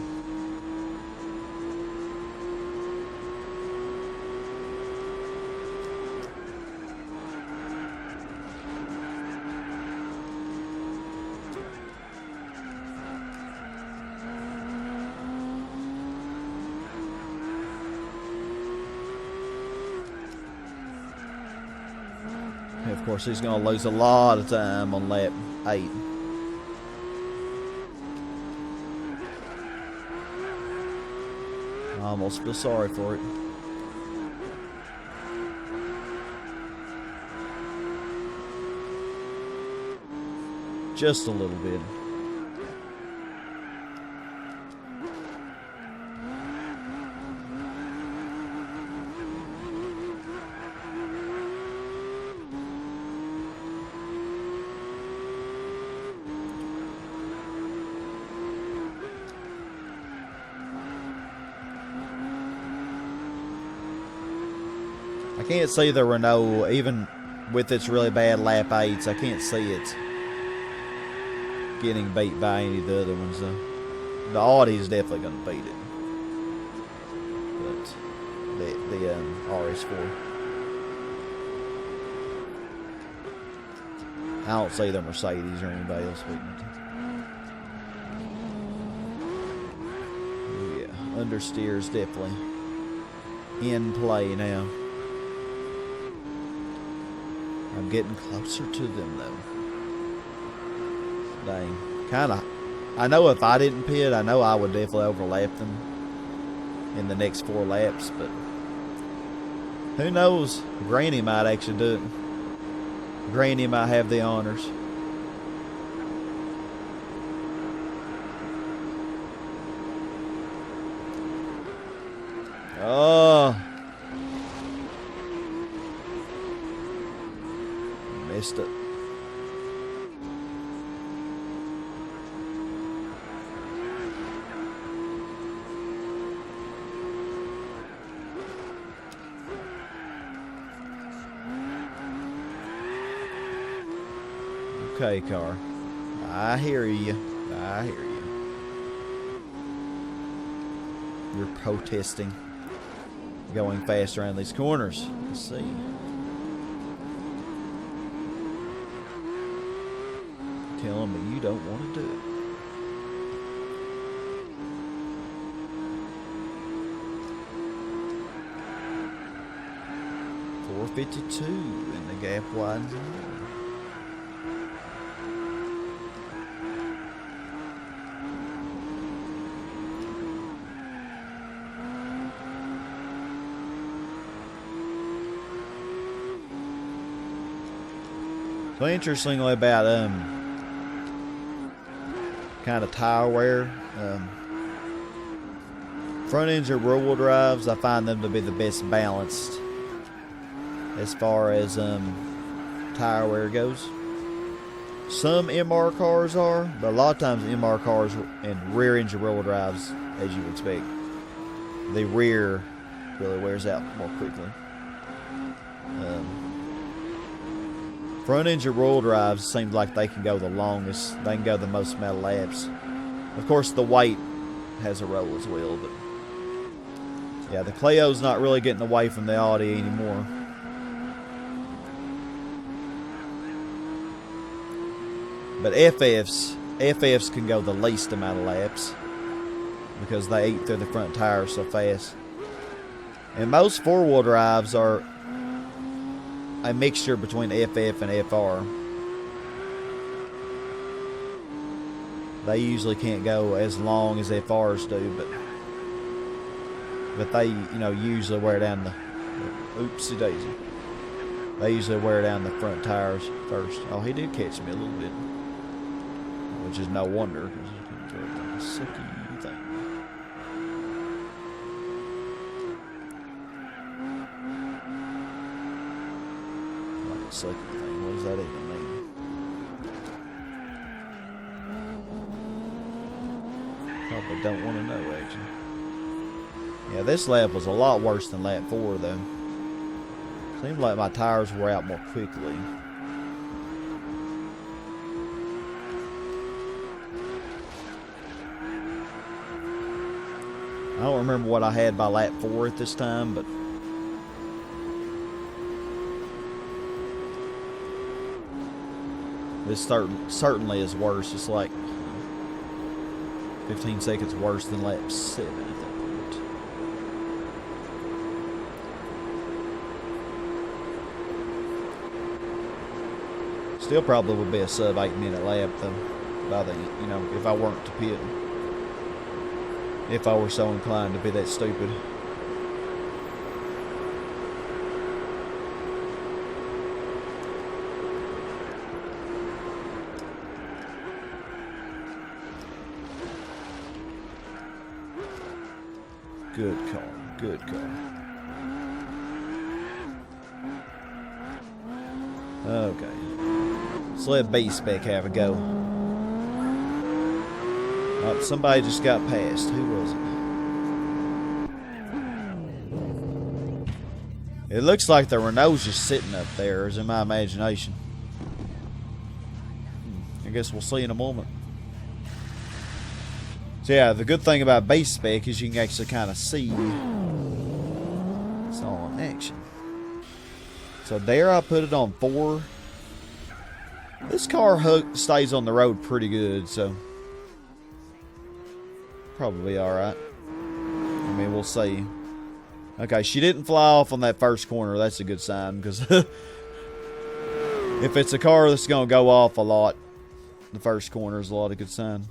And of course, he's going to lose a lot of time on lap 8. I almost feel sorry for it. Just a little bit. I can't see the Renault, even with its really bad lap 8s, I can't see it getting beat by any of the other ones, though. The Audi is definitely going to beat it. But the RS4. I don't see the Mercedes or anybody else beating it. Oh yeah, understeer is definitely in play now. I'm getting closer to them, though. Dang. Kinda. I know if I didn't pit, I know I would definitely overlap them in the next 4 laps, but who knows? Granny might actually do it. Granny might have the honors. Oh. Missed it. Okay, car. I hear you. I hear you. You're protesting. Going fast around these corners. Let's see. Telling me you don't want to do it. .452 and the gap widens more. So interestingly about kind of tire wear, front ends or rear wheel drives, I find them to be the best balanced as far as tire wear goes. Some MR cars are, but a lot of times MR cars and rear engine roll drives, as you would expect, the rear really wears out more quickly. Front engine roll drives seem like they can go the longest. They can go the most amount of laps. Of course, the weight has a role as well, but yeah, the Clio's not really getting away from the Audi anymore. But FFs can go the least amount of laps because they eat through the front tires so fast. And most four-wheel drives are a mixture between FF and FR. They usually can't go as long as FRs do, but they, usually wear down the oopsie daisy. They usually wear down the front tires first. Oh, he did catch me a little bit, which is no wonder because he's going to a sucky thing. Like a sucky thing. What does that even mean? Probably don't want to know, actually. Yeah, this lap was a lot worse than lap 4, though. Seemed like my tires wore out more quickly. I don't remember what I had by lap 4 at this time, but this certainly is worse. It's like 15 seconds worse than lap 7 at that point. Still probably would be a sub 8-minute lap though, by the, if I weren't to pit. If I were so inclined to be that stupid. Good call. Good call. Okay. Let's let B-Spec have a go. Somebody just got passed. Who was it? It looks like the Renault's just sitting up there, is in my imagination. I guess we'll see in a moment. So yeah, the good thing about base spec is you can actually kind of see it's all in action. So there I put it on 4. This car stays on the road pretty good, so probably alright. I mean, we'll see. Okay, she didn't fly off on that first corner. That's a good sign, because if it's a car that's going to go off a lot, the first corner is a lot of good sign.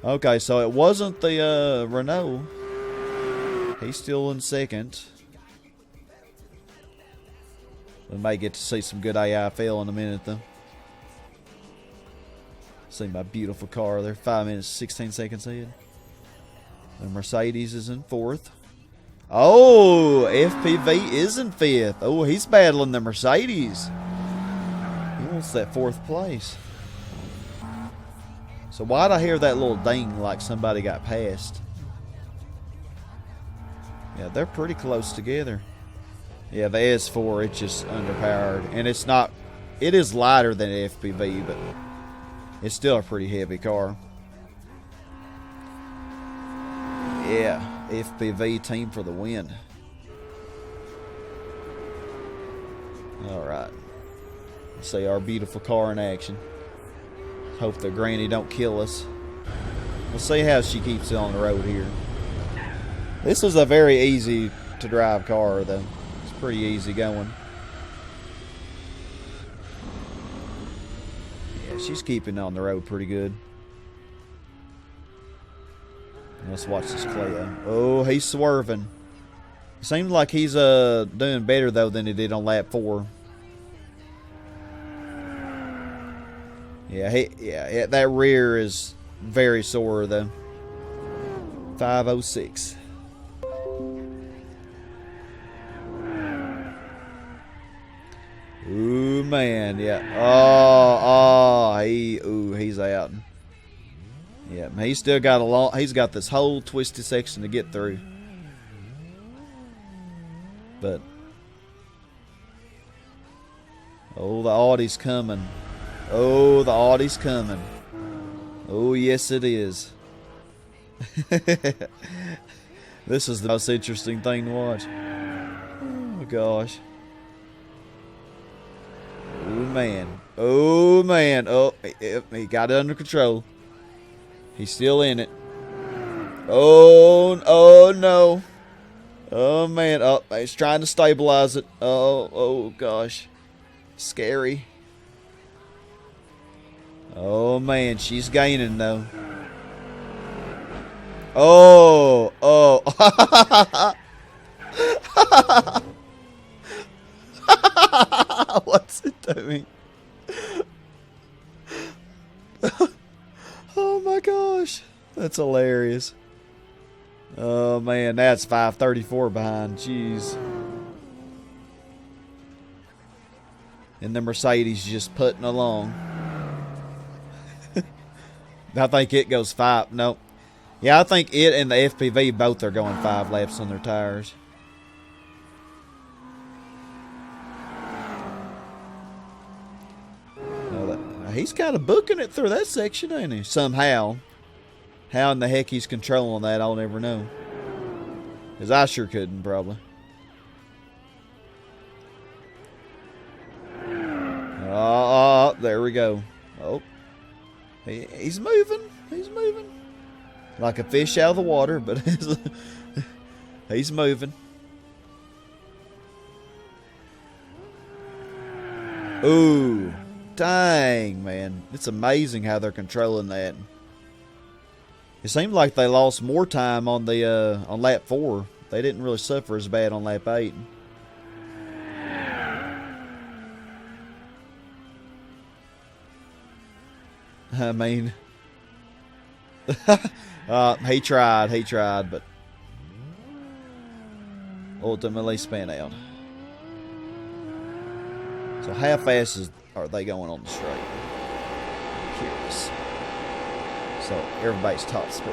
Okay, so it wasn't the Renault. He's still in second. We may get to see some good AIFL in a minute, though. See my beautiful car there. 5 minutes, 16 seconds ahead. The Mercedes is in 4th. Oh, FPV is in 5th. Oh, he's battling the Mercedes. He wants that 4th place. So why'd I hear that little ding like somebody got passed? Yeah, they're pretty close together. Yeah, the S4, it's just underpowered. And it's not, it is lighter than the FPV, but it's still a pretty heavy car. Yeah, FPV team for the win. Alright. Let's see our beautiful car in action. Hope the granny don't kill us. We'll see how she keeps it on the road here. This is a very easy to drive car though. It's pretty easy going. Yeah, she's keeping it on the road pretty good. Let's watch this Clio. Oh, he's swerving. Seems like he's doing better though than he did on lap 4. Yeah, that rear is very sore though. 506. Ooh. Ooh, man, yeah. Oh, he's out. Yeah, man, he's still got he's got this whole twisted section to get through. But, oh, the Audi's coming. Oh, the Audi's coming. Oh, yes, it is. This is the most interesting thing to watch. Oh, my gosh. Oh, man. Oh, man. Oh, he got it under control. He's still in it. Oh, no. Oh, man. Oh, he's trying to stabilize it. Oh, gosh. Scary. Oh, man. She's gaining, though. Oh. What's it doing? Oh, my gosh. That's hilarious. Oh, man, that's 534 behind. Jeez. And the Mercedes just putting along. I think it goes 5. Nope. Yeah, I think it and the FPV both are going 5 laps on their tires. He's kind of booking it through that section, ain't he? Somehow. How in the heck he's controlling that, I'll never know. Because I sure couldn't, probably. Oh, there we go. Oh. He's moving. He's moving. Like a fish out of the water, but he's moving. Ooh. Dang, man. It's amazing how they're controlling that. It seemed like they lost more time on the on lap 4. They didn't really suffer as bad on lap 8. I mean, he tried, but ultimately spun out. So how fast are they going on the straight? I'm curious. So everybody's top speed.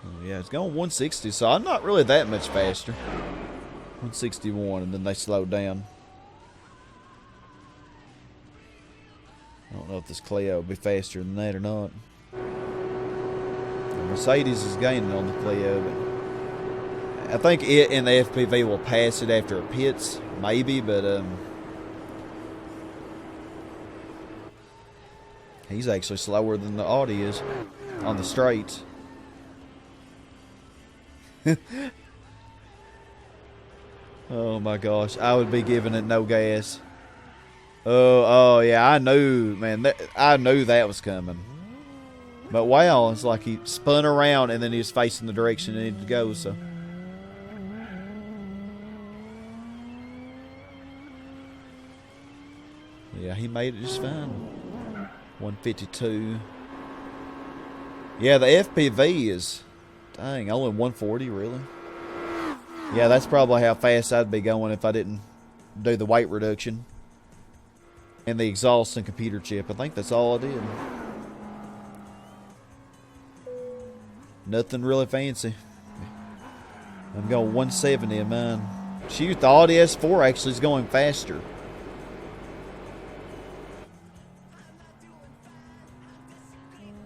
Oh, yeah, it's going 160, so I'm not really that much faster. 161, and then they slowed down. I don't know if this Clio will be faster than that or not. The Mercedes is gaining on the Clio, but I think it and the FPV will pass it after it pits, maybe, but he's actually slower than the Audi is on the straights. Oh my gosh, I would be giving it no gas. Oh yeah, I knew, man. I knew that was coming. But wow, it's like he spun around and then he was facing the direction he needed to go. So yeah, he made it just fine. 152. Yeah, the FPV is, dang, only 140, really? Yeah, that's probably how fast I'd be going if I didn't do the weight reduction and the exhaust and computer chip. I think that's all I did. Nothing really fancy. I'm going 170 in mine. Shoot, the Audi S4 actually is going faster.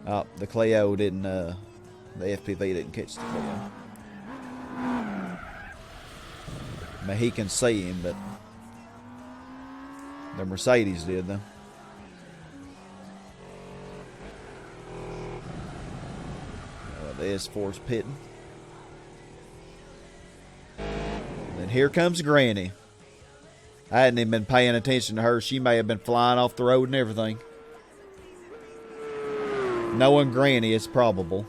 Oh, the Clio didn't, the FPV didn't catch the Clio. I mean, he can see him, but the Mercedes did, though. The S4's pitting. And then here comes Granny. I hadn't even been paying attention to her. She may have been flying off the road and everything. Knowing Granny, it's probable.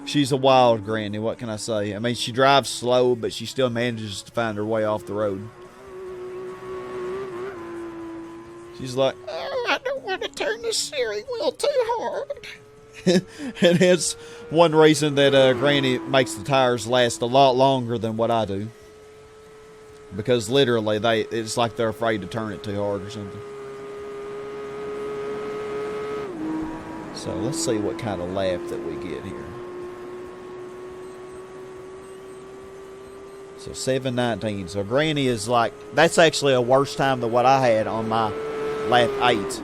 She's a wild Granny, what can I say? I mean, she drives slow, but she still manages to find her way off the road. She's like, oh, I don't want to turn the steering wheel too hard. And it's one reason that Granny makes the tires last a lot longer than what I do. Because literally, it's like they're afraid to turn it too hard or something. So let's see what kind of lap that we get here. So 7:19. So Granny is like, that's actually a worse time than what I had on my lap 8.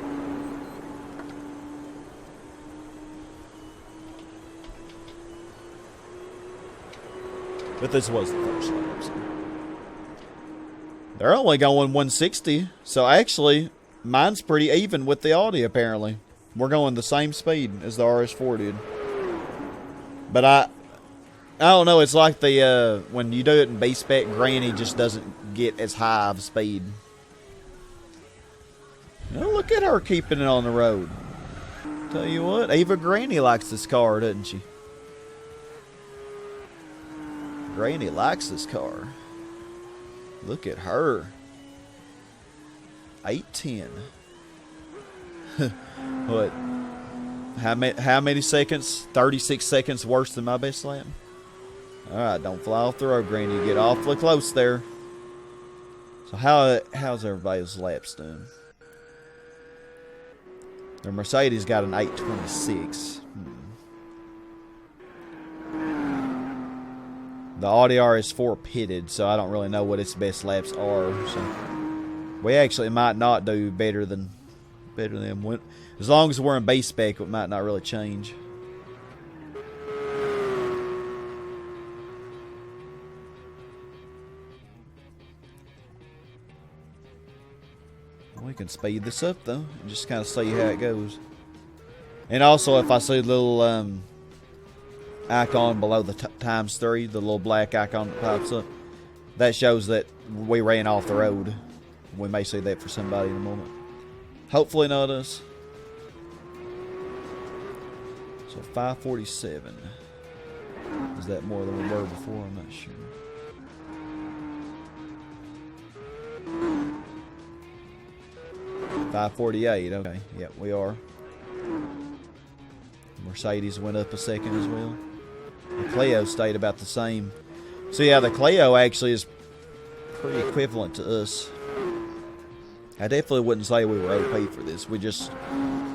But this was the first lap. So. They're only going 160. So actually, mine's pretty even with the Audi apparently. We're going the same speed as the RS4 did. But I don't know, it's like the when you do it in B-Spec, Granny just doesn't get as high of speed. Now look at her keeping it on the road. Tell you what, Eva Granny likes this car, doesn't she? Granny likes this car. Look at her. 810. What? How many seconds? 36 seconds worse than my best lap? Alright, don't fly off the road, Granny. You get awfully close there. So how's everybody's laps doing? The Mercedes got an 826. The Audi RS4 pitted, so I don't really know what its best laps are. So we actually might not do better than them. As long as we're in base spec, it might not really change. We can speed this up though, and just kind of see how it goes. And also, if I see the little icon below the ×3, the little black icon that pops up, that shows that we ran off the road. We may see that for somebody in a moment. Hopefully not us. So 547. Is that more than we were before? I'm not sure. $548. Okay, yep, we are. Mercedes went up a second as well. The Clio stayed about the same. So yeah, the Clio actually is pretty equivalent to us. I definitely wouldn't say we were OP for this. We're just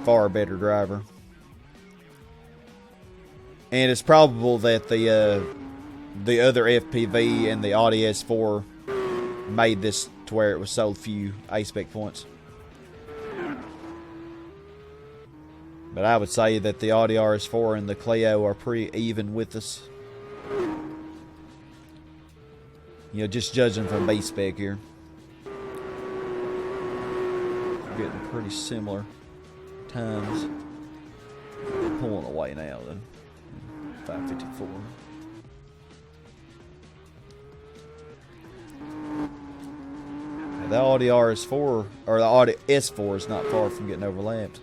far better driver. And it's probable that the other FPV and the Audi S4 made this to where it was so few A-Spec points. But I would say that the Audi RS4 and the Clio are pretty even with us. You know, just judging from base spec here. We're getting pretty similar times. Pulling away now then. 554. Now the Audi RS4 or the Audi S4 is not far from getting overlapped.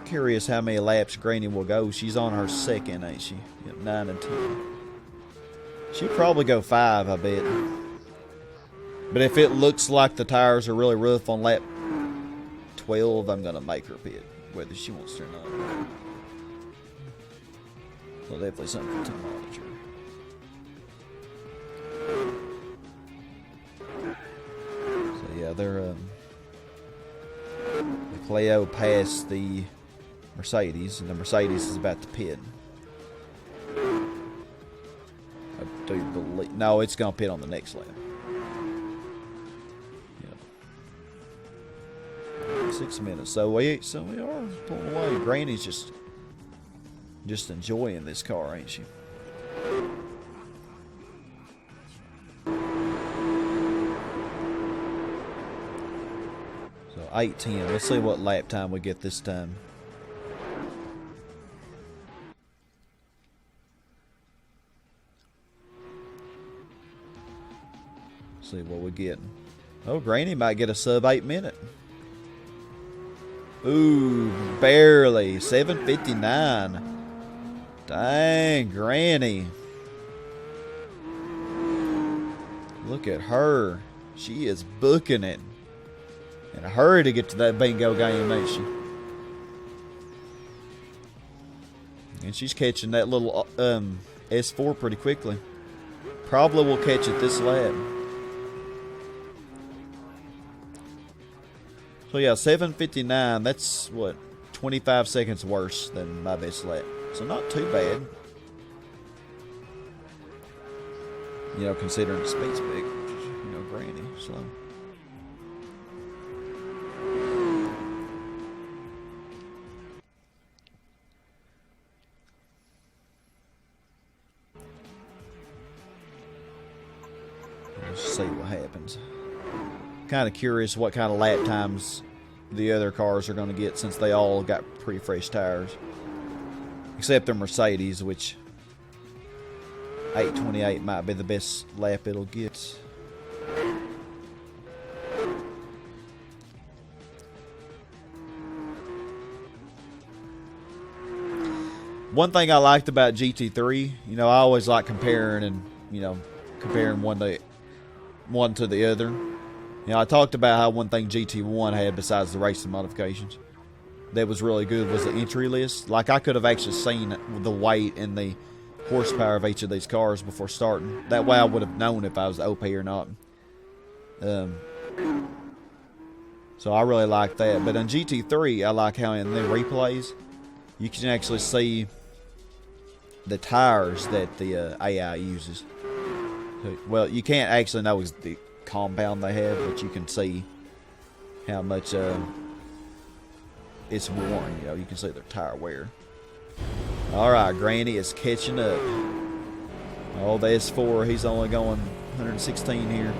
Curious how many laps Granny will go. She's on her second, ain't she? Yep, 9 and 10. She'll probably go 5, I bet. But if it looks like the tires are really rough on lap 12, I'm going to make her pit, whether she wants to or not. So definitely something to monitor. So yeah, they're the Clio passed the Mercedes, and the Mercedes is about to pit. I do believe. No, it's going to pit on the next lap. Yeah. 6 minutes. So we are pulling away. Granny's just enjoying this car, ain't she? So 8:10. Let's see what lap time we get this time. See what we're getting. Oh, Granny might get a sub 8 minute. Ooh, barely. 7:59. Dang, Granny. Look at her. She is booking it. In a hurry to get to that bingo game, ain't she? And she's catching that little S4 pretty quickly. Probably will catch it this lap. So yeah, 7:59. That's what, 25 seconds worse than my best lap. So not too bad. You know, considering the speed's big, you know, granny. So. Let's see what happens. Kind of curious what kind of lap times the other cars are going to get, since they all got pretty fresh tires, except the Mercedes, which 8:28 might be the best lap it'll get. One thing I liked about GT3, you know, I always like comparing and, you know, comparing one to the other. You know, I talked about how one thing GT1 had, besides the racing modifications, that was really good, was the entry list. Like, I could have actually seen the weight and the horsepower of each of these cars before starting. That way I would have known if I was OP or not. So I really like that. But on GT3, I like how in the replays, you can actually see the tires that the AI uses. Well, you can't actually know the compound they have, but you can see how much it's worn. You know, you can see their tire wear. Alright, Granny is catching up. Oh, the S4, he's only going 116 here.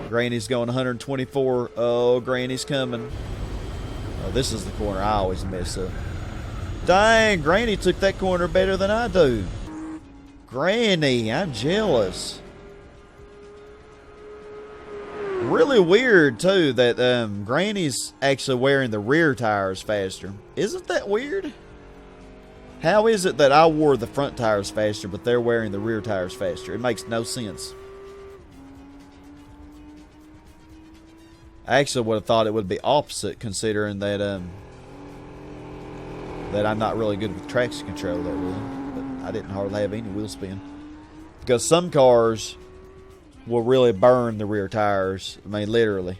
Granny's going 124. Oh, Granny's coming. Oh, this is the corner I always mess up. Dang, Granny took that corner better than I do. Granny, I'm jealous. Really weird, too, that Granny's actually wearing the rear tires faster. Isn't that weird? How is it that I wore the front tires faster, but they're wearing the rear tires faster? It makes no sense. I actually would have thought it would be opposite, considering that that I'm not really good with traction control that well. But I didn't hardly have any wheel spin. Because some cars will really burn the rear tires. I mean, literally.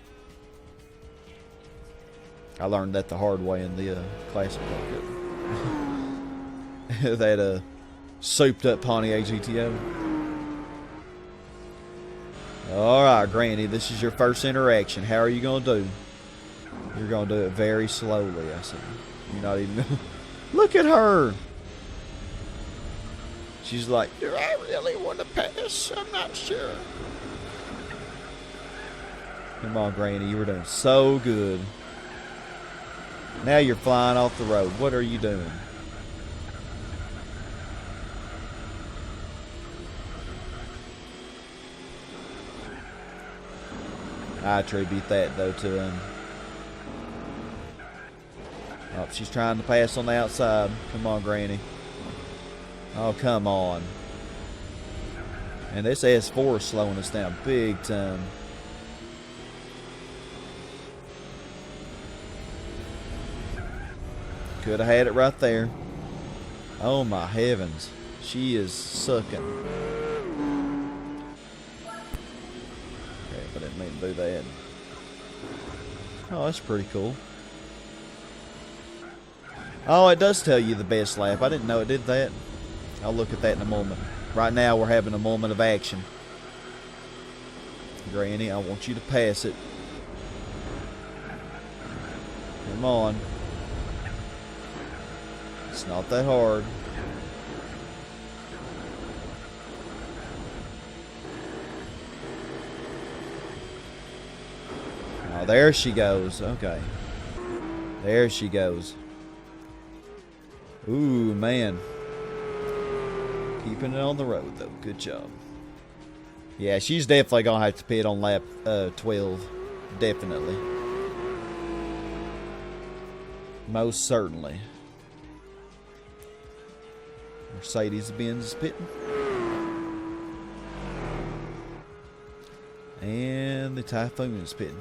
I learned that the hard way in the classic Cup. That souped up Pontiac GTO. Alright, Granny, this is your first interaction. How are you going to do? You're going to do it very slowly, I see. You're not even going to... Look at her! She's like, do I really want to pass? I'm not sure. Come on, Granny, you were doing so good. Now you're flying off the road. What are you doing? I attribute that, though, to him. Oh, she's trying to pass on the outside. Come on, Granny. Oh, come on. And this S4 is slowing us down big time. Could have had it right there. Oh, my heavens. She is sucking. I didn't mean to do that. Oh, that's pretty cool. Oh, it does tell you the best lap. I didn't know it did that. I'll look at that in a moment. Right now, we're having a moment of action. Granny, I want you to pass it. Come on. It's not that hard. Oh, there she goes. Okay. There she goes. Ooh, man. Keeping it on the road, though. Good job. Yeah, she's definitely going to have to pit on lap 12. Definitely. Most certainly. Mercedes-Benz is pitting. And the Typhoon is pitting.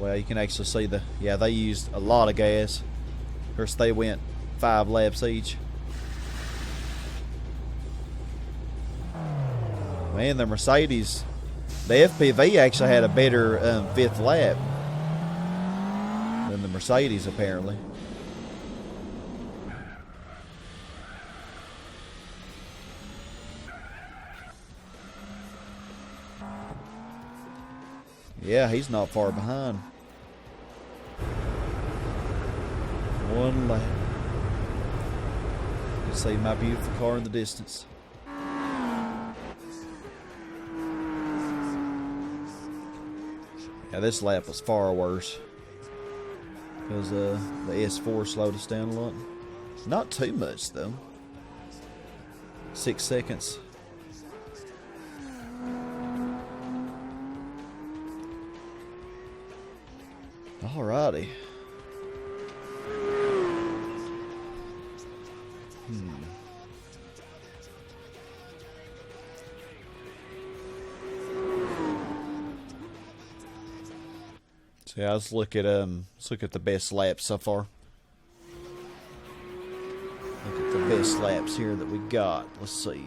Well, you can actually see they used a lot of gas. Of course, they went 5 laps each. Man, the Mercedes, the FPV actually had a better 5th lap than the Mercedes, apparently. Yeah, he's not far behind. 1 lap. You can see my beautiful car in the distance. Yeah, this lap was far worse because the S4 slowed us down a lot. Not too much though. 6 seconds. Alrighty. So yeah, let's look at the best laps so far. Look at the best laps here that we got. Let's see.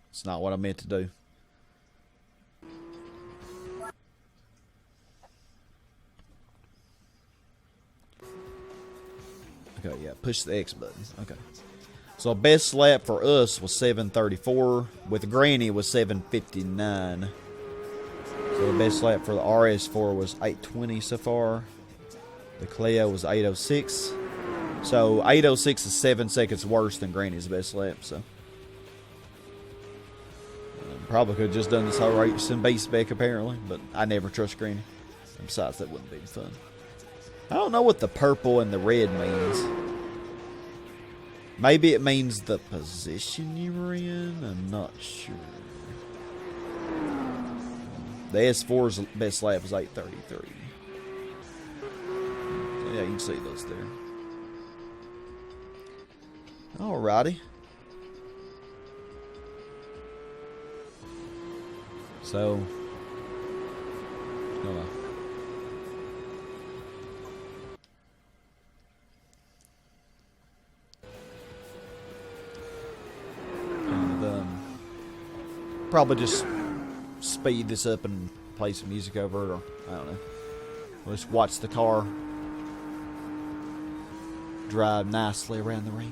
It's not what I meant to do. Okay, yeah, push the X button. Okay. So best lap for us was 7:34. With Granny was 7:59. So the best lap for the RS4 was 8:20 so far. The Clio was 8:06. So 8:06 is 7 seconds worse than Granny's best lap. So probably could have just done this whole race in B spec apparently, but I never trust Granny. And besides, that wouldn't be fun. I don't know what the purple and the red means. Maybe it means the position you were in. I'm not sure. The S4's best lap was 8:33. So yeah, you can see those there. Alrighty. So, probably just speed this up and play some music over it, or I don't know. We'll just watch the car drive nicely around the ring.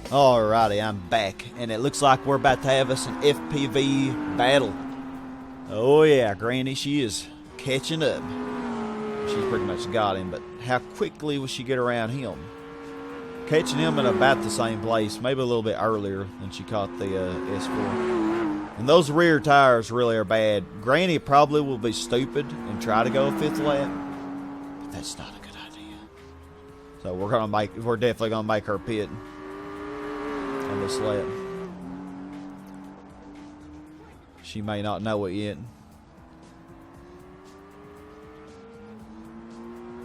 Alrighty, I'm back, and it looks like we're about to have us an FPV battle. Oh yeah, Granny, she is catching up. She's pretty much got him, but how quickly will she get around him? Catching him in about the same place, maybe a little bit earlier than she caught the S4. And those rear tires really are bad. Granny probably will be stupid and try to go a fifth lap, but that's not a good idea. So we're definitely gonna make her pit on this lap. She may not know it yet.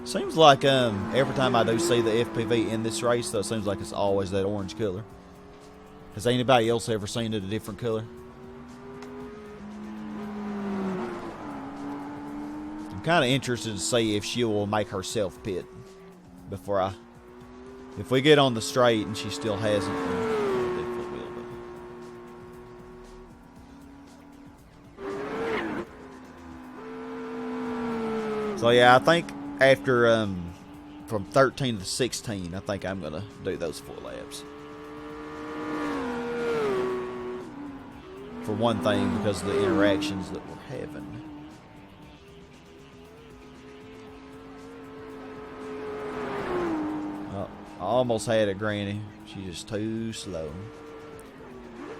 Seems like every time I do see the FPV in this race, though, it seems like it's always that orange color. Has anybody else ever seen it a different color? I'm kind of interested to see if she will make herself pit before if we get on the straight and she still hasn't. So yeah, I think after from 13 to 16, I think I'm gonna do those 4 laps. For one thing, because of the interactions that we're having. Oh, I almost had it, Granny. She's just too slow.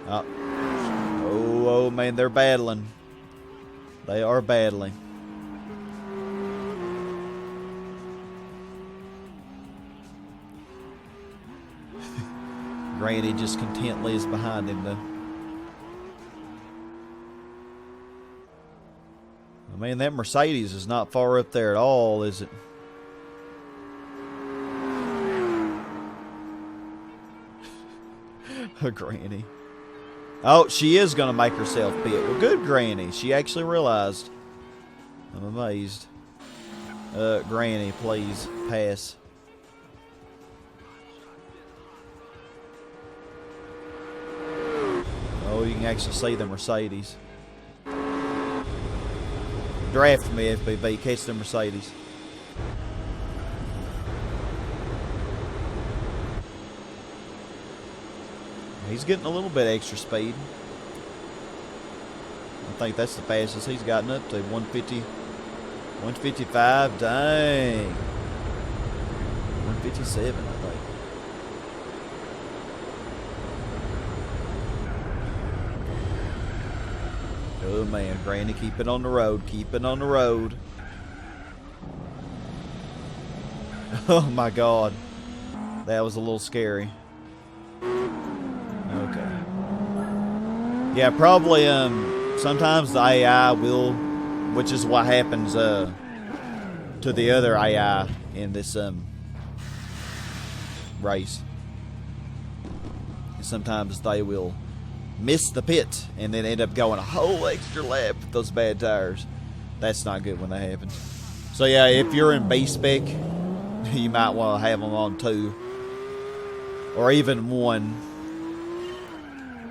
Oh man, they're battling. They are battling. Granny just contently is behind him, though. I mean, that Mercedes is not far up there at all, is it? Granny. Oh, she is going to make herself pit. Well, good, Granny. She actually realized. I'm amazed. Granny, please, pass. Oh, you can actually see the Mercedes. Draft me, FPV. Catch the Mercedes. He's getting a little bit extra speed. I think that's the fastest he's gotten up to. 150, 155. Dang. 157, I think. Oh man, Granny, keep it on the road. Keep it on the road. Oh my God. That was a little scary. Okay. Yeah, probably sometimes the AI will, which is what happens to the other AI in this race. Sometimes they will miss the pit and then end up going a whole extra lap with those bad tires. That's not good when that happens. So yeah, if you're in B spec, you might want to have them on 2 or even 1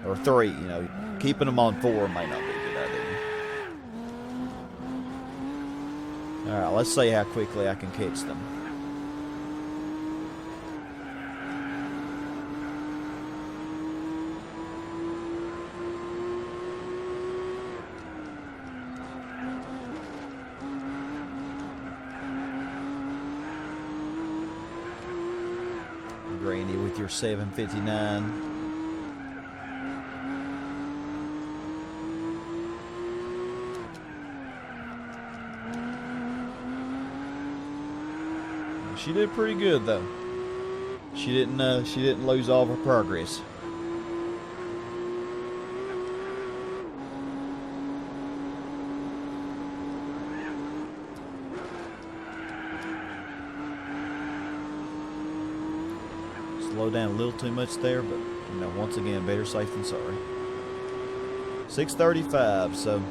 or 3. You know, keeping them on 4 might not be a good idea. All right, let's see how quickly I can catch them. Granny with your 759. She did pretty good though. She didn't lose all of her progress. Slow down a little too much there, but you know, once again, better safe than sorry. 635, so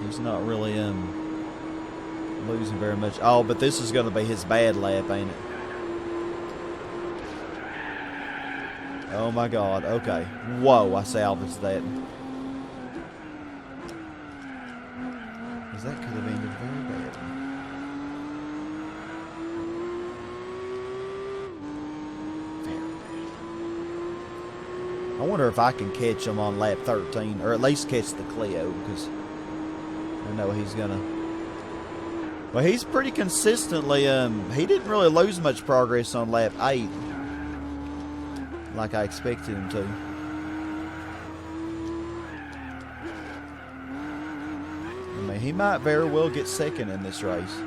he's not really losing very much. Oh, but this is going to be his bad lap, ain't it? Oh my God. Okay. Whoa, I salvaged that. Because that could have ended very badly. Very bad. I wonder if I can catch him on lap 13, or at least catch the Clio, because I know he's gonna. Well, he's pretty consistently. He didn't really lose much progress on lap 8, like I expected him to. I mean, he might very well get second in this race.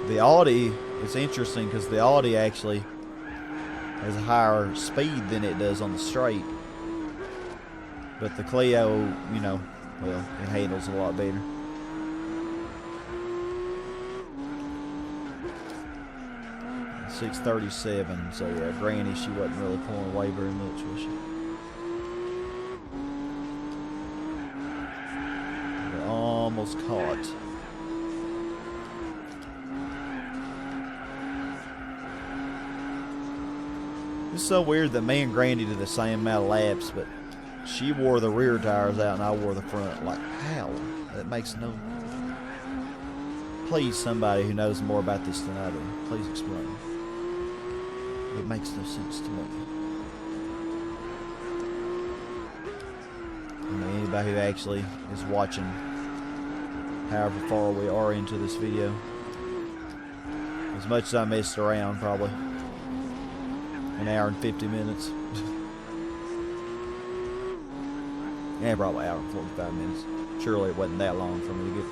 The Audi is interesting because the Audi actually has a higher speed than it does on the straight. But the Clio, you know, well, it handles a lot better. .637, so yeah, Granny, she wasn't really pulling away very much, was she? We're almost caught. It's so weird that me and Granny did the same amount of laps, but she wore the rear tires out and I wore the front. Like, how? That makes no... Please, somebody who knows more about this than I do, please explain. It makes no sense to me. I mean, anybody who actually is watching, however far we are into this video, as much as I messed around, probably an hour and 50 minutes. Yeah, probably an hour and 45 minutes. Surely it wasn't that long for me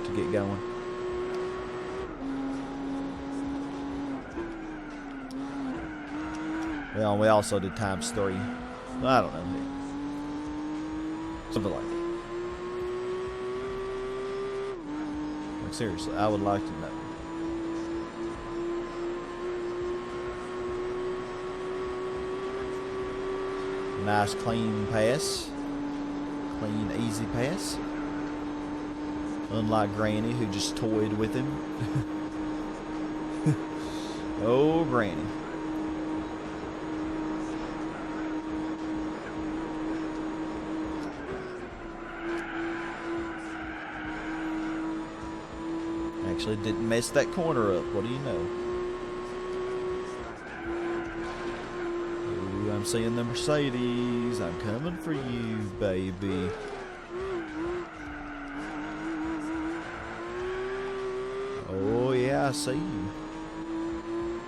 to get going. Well, we also did times 3. I don't know. Something like that. Like, seriously, I would like to know. Nice clean pass. Clean, easy pass. Unlike Granny, who just toyed with him. Oh, Granny. Actually didn't mess that corner up. What do you know? Ooh, I'm seeing the Mercedes. I'm coming for you, baby. Oh yeah, I see you.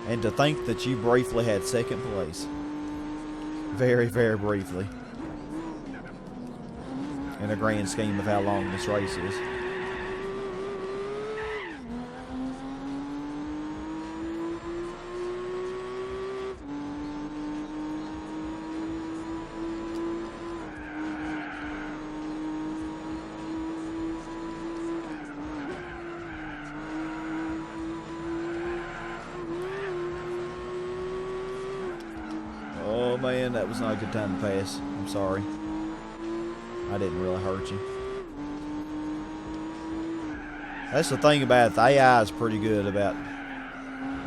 And to think that you briefly had second place. Very, very briefly. In a grand scheme of how long this race is. Oh man, that was not a good time to pass. I'm sorry. I didn't really hurt you. That's the thing about it. The AI is pretty good about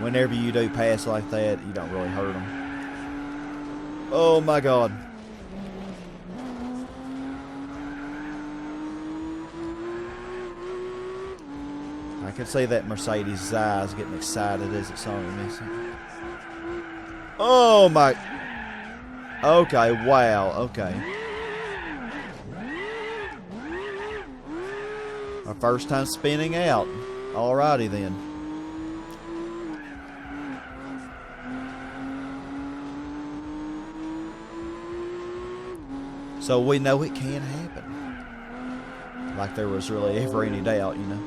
whenever you do pass like that, you don't really hurt them. Oh my God. I could see that Mercedes' eyes getting excited as it saw me missing. Oh my... Okay, wow, okay. Our first time spinning out. Alrighty then. So we know it can happen. Like there was really ever any doubt, you know.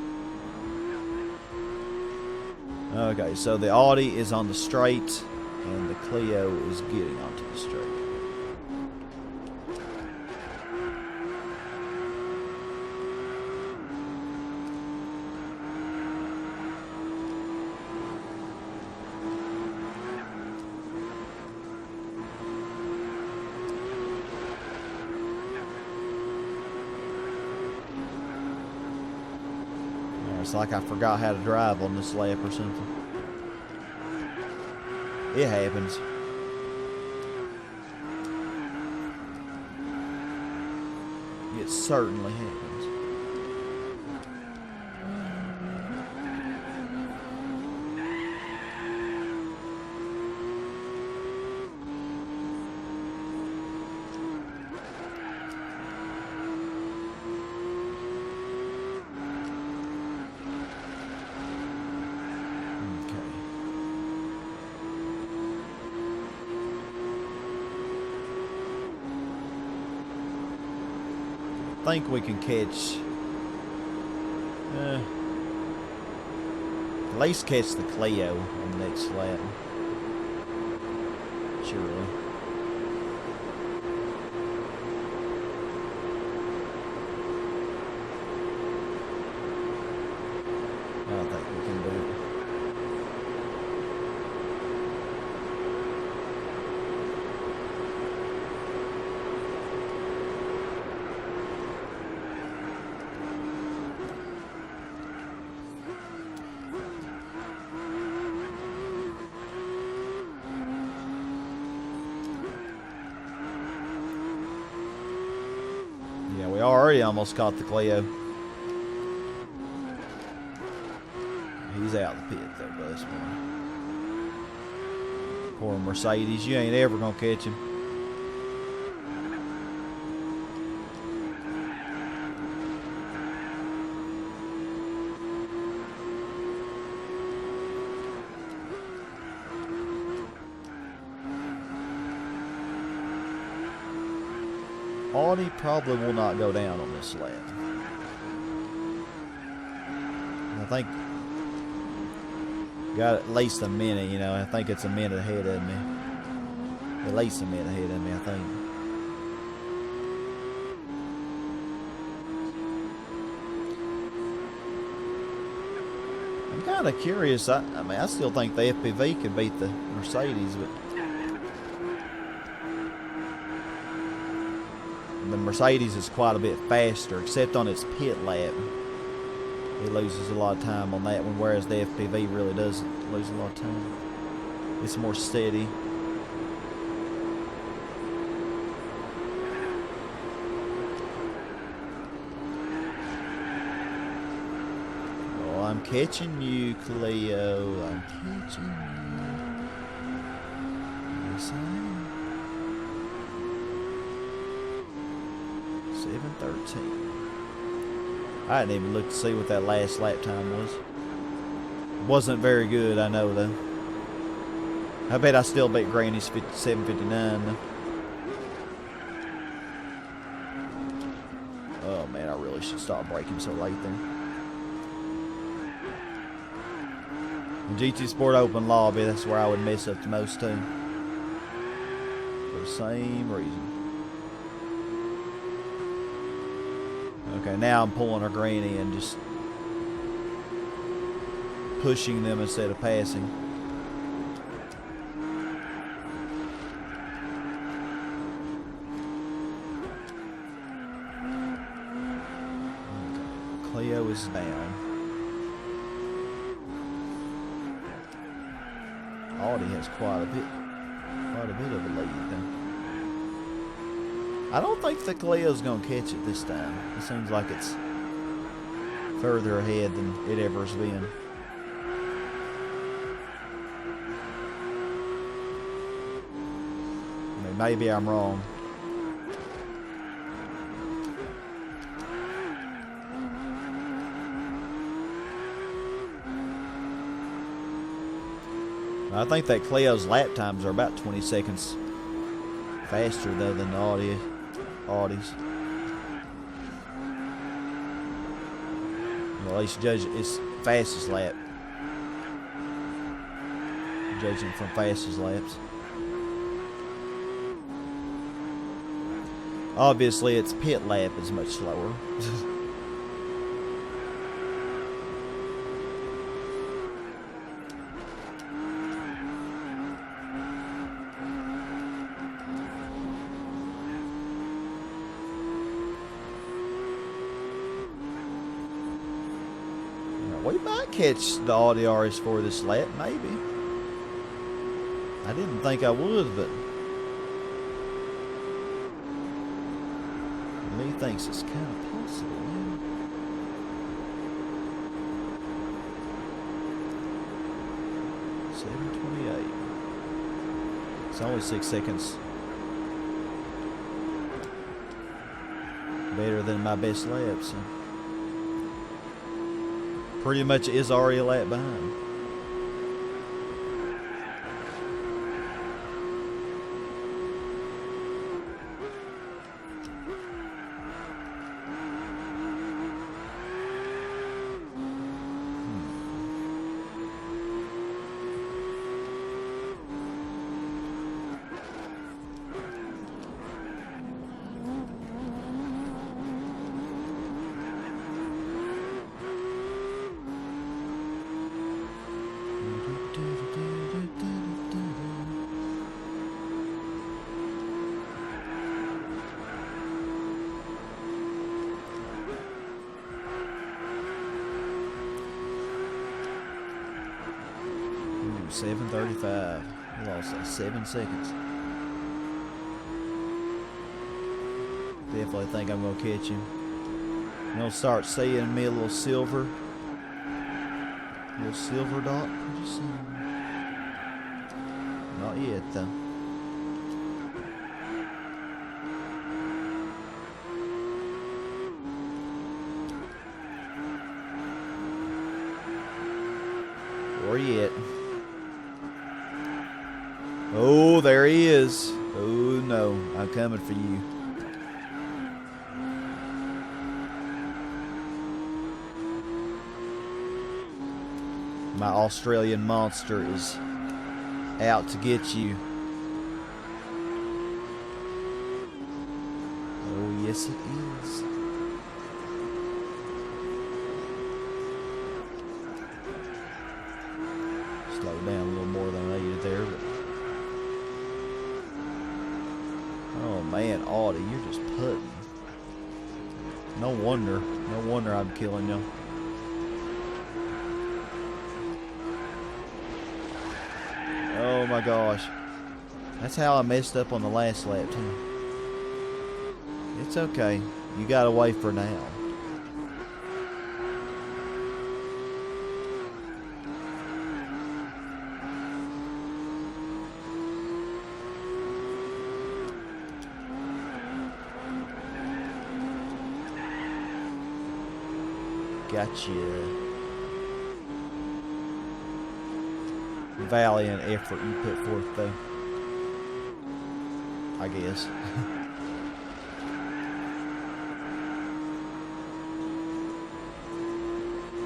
Okay, so the Audi is on the straight and the Clio is getting onto the straight. It's like I forgot how to drive on this lap or something. It happens. It certainly happens. think we can catch. At least catch the Clio on the next lap. Surely. I think we can do it. Yeah, we already almost caught the Clio. He's out of the pit though, bless me. Poor Mercedes, you ain't ever gonna catch him. Audi probably will not go down on this lap. I think got at least a minute, you know. I think it's a minute ahead of me. At least a minute ahead of me, I think. I'm kind of curious. I mean, I still think the FPV could beat the Mercedes, but the Mercedes is quite a bit faster, except on its pit lap. It loses a lot of time on that one, whereas the FPV really doesn't lose a lot of time. It's more steady. Oh, I'm catching you, Cleo. I'm catching you. Yes, I am. 7:13. I didn't even look to see what that last lap time was. Wasn't very good, I know though. I bet I still beat Granny's 7:59. Oh man, I really should stop braking so late there. In GT Sport Open Lobby, that's where I would mess up the most too. For the same reason. Okay, now I'm pulling a Granny and just pushing them instead of passing. Okay, Cleo is down. Audi has quite a bit of a lead now. I don't think the Clio's gonna catch it this time. It seems like it's further ahead than it ever has been. I mean, maybe I'm wrong. I think that Clio's lap times are about 20 seconds faster though than the Audis. Well, at least judge its fastest lap. Judging from fastest laps. Obviously, its pit lap is much slower. We might catch the Audi RS4 this lap, maybe. I didn't think I would, but Lee thinks it's kind of possible. Yeah. $7:28. It's only 6 seconds better than my best lap, so pretty much is already a lap behind. 7:35. We lost like 7 seconds. Definitely think I'm gonna catch him. You'll start seeing me a little silver dot. Not yet though. Or yet. Oh, there he is. Oh no, I'm coming for you. My Australian monster is out to get you. Oh, yes it is. Slow down a little more than I needed there. But... oh man, Audie, you're just putting. No wonder I'm killing you. Oh my gosh. That's how I messed up on the last lap too. It's okay. You got away for now. Gotcha. Valiant effort you put forth though, I guess.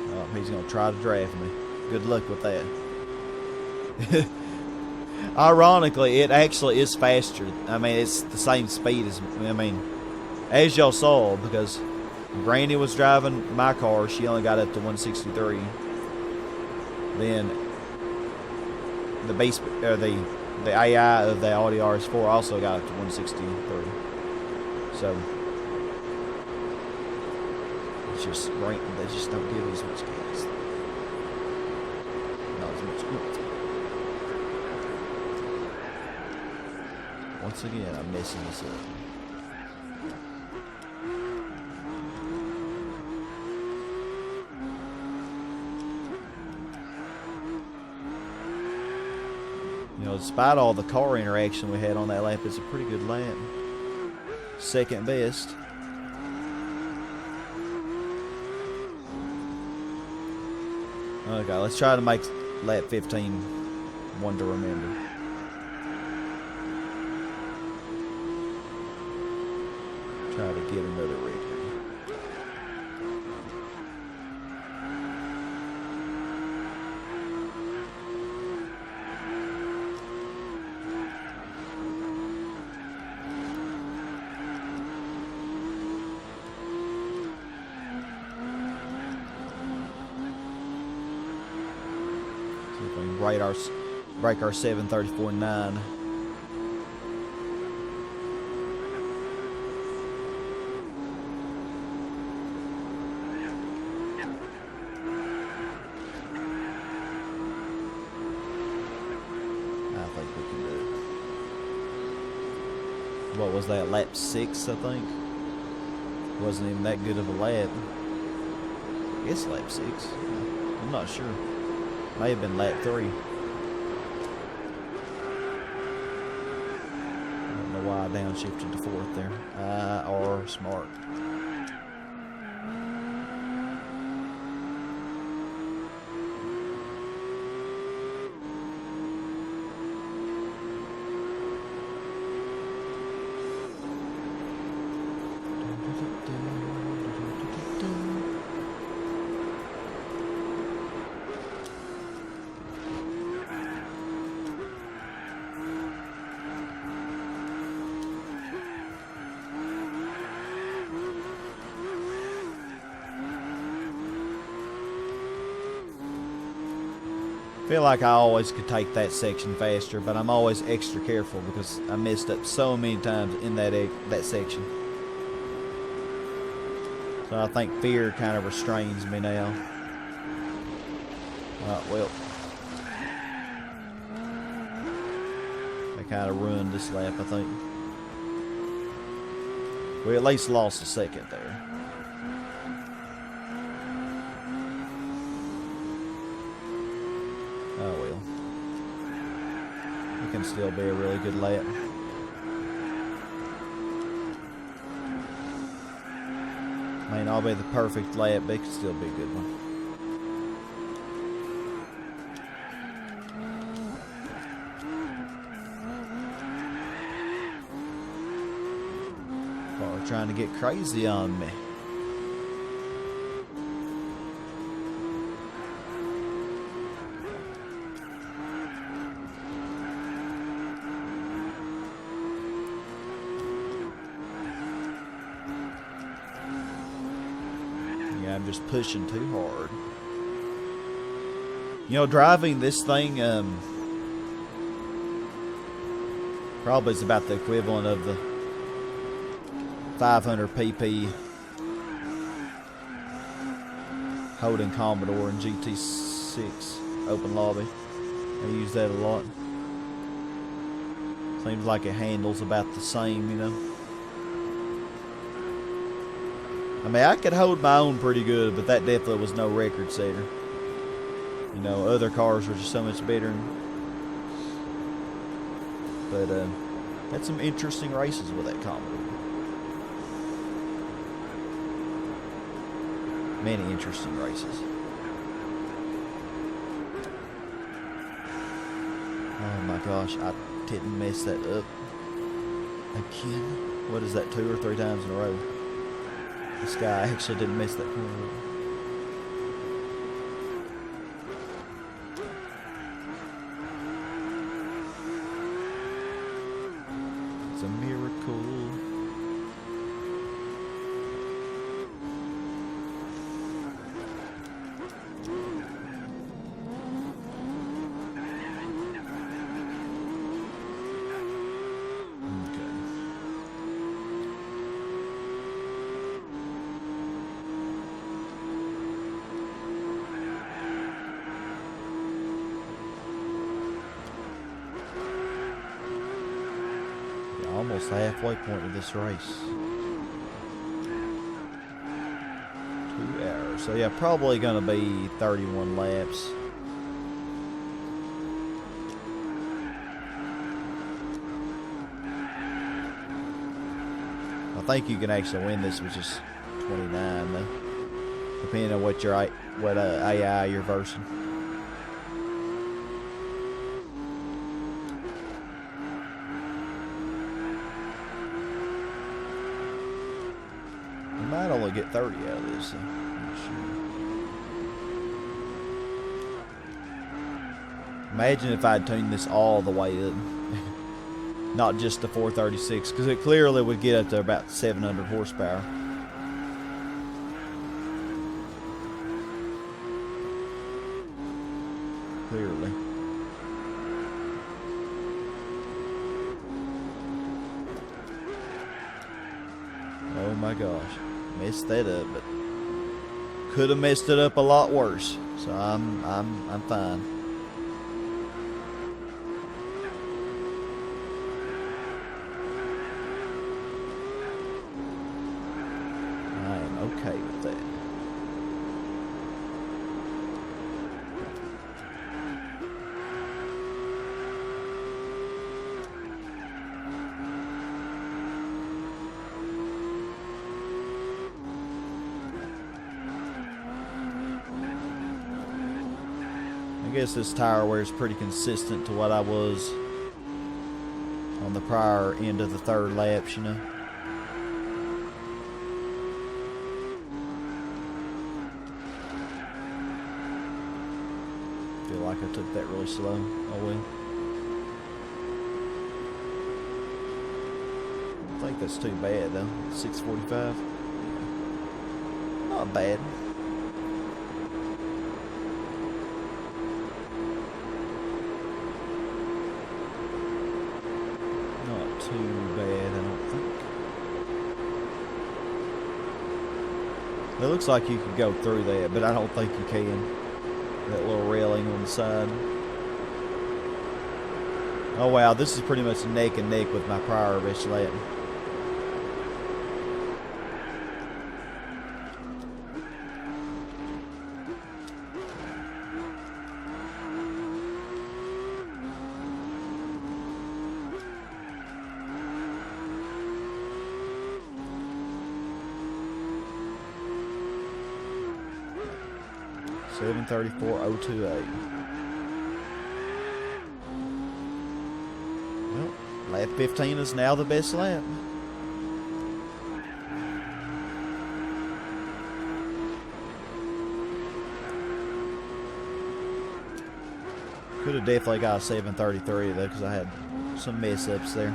Oh, he's gonna try to draft me. Good luck with that. Ironically, it actually is faster. I mean, it's the same speed as y'all saw, because Granny was driving my car, she only got up to 163. Then the base, or the AI of the Audi RS4 also got up to 163. So it's just right. They just don't give as much gas. Not as much oomph. Once again, I'm messing this up. You know, despite all the car interaction we had on that lap, it's a pretty good lap. Second best. Okay, let's try to make lap 15 one to remember. Try to get another record. Break our 7:34.9. I think we can do it. What was that, lap 6, I think? Wasn't even that good of a lap. I guess lap 6. I'm not sure. May have been lap 3. I don't know why I downshifted to 4th there. Or smart. I feel like I always could take that section faster, but I'm always extra careful because I messed up so many times in that section. So I think fear kind of restrains me now. Well, They kind of ruined this lap, I think. We at least lost a second there. Oh well. It can still be a really good lap. May not be the perfect lap, but it can still be a good one. Car trying to get crazy on me. I'm just pushing too hard. You know, driving this thing probably is about the equivalent of the 500 pp Holden Commodore and GT6 open lobby. I use that a lot. Seems like it handles about the same, you know. I mean, I could hold my own pretty good, but that definitely was no record setter. You know, other cars were just so much better. But had some interesting races with that Commodore. Many interesting races. Oh my gosh, I didn't mess that up again. What is that, 2 or 3 times in a row? This guy actually didn't miss that corner. It's a miracle. Almost the halfway point of this race. 2 hours. So yeah, probably going to be 31 laps. I think you can actually win this with just 29 though, depending on what AI you're versing. Might only get 30 out of this, so I'm not sure. Imagine if I'd tuned this all the way up. Not just the 436, because it clearly would get up to about 700 horsepower. Clearly. Oh my gosh. Messed that up, but could have messed it up a lot worse. So I'm fine. I am okay with that. I guess this tire wear is pretty consistent to what I was on the prior end of the 3rd laps, you know. Feel like I took that really slow. Oh well. I don't think that's too bad though. 6:45. Not bad. Too bad, I don't think. It looks like you could go through that, but I don't think you can. That little railing on the side. Oh wow, this is pretty much neck and neck with my prior best lap. $7:34.028. Well, lap 15 is now the best lap. Could have definitely got a 7:33 though, because I had some mess ups there.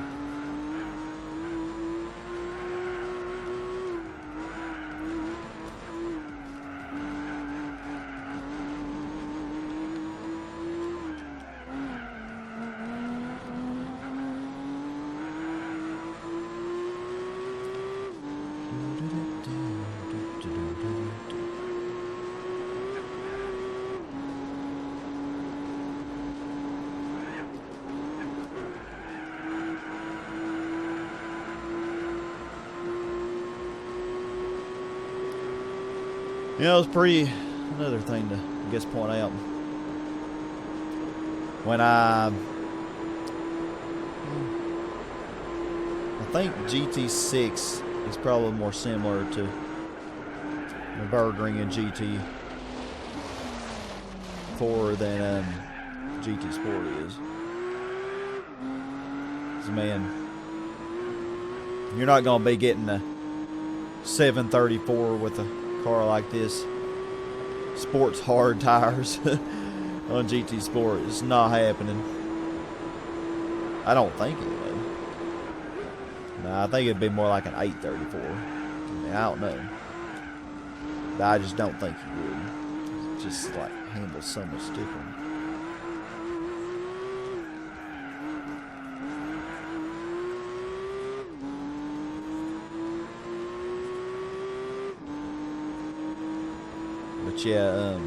You know, it's pretty, another thing to, I guess, point out. When I think GT6 is probably more similar to Nuburgring and GT4 than GT Sport is. 'Cause, man, you're not going to be getting a 734 with a car like this. Sports hard tires on GT Sport. It's not happening. I don't think it would. No, I think it'd be more like an 834. I mean, I don't know. But I just don't think you would. It just like handles so much different. But yeah,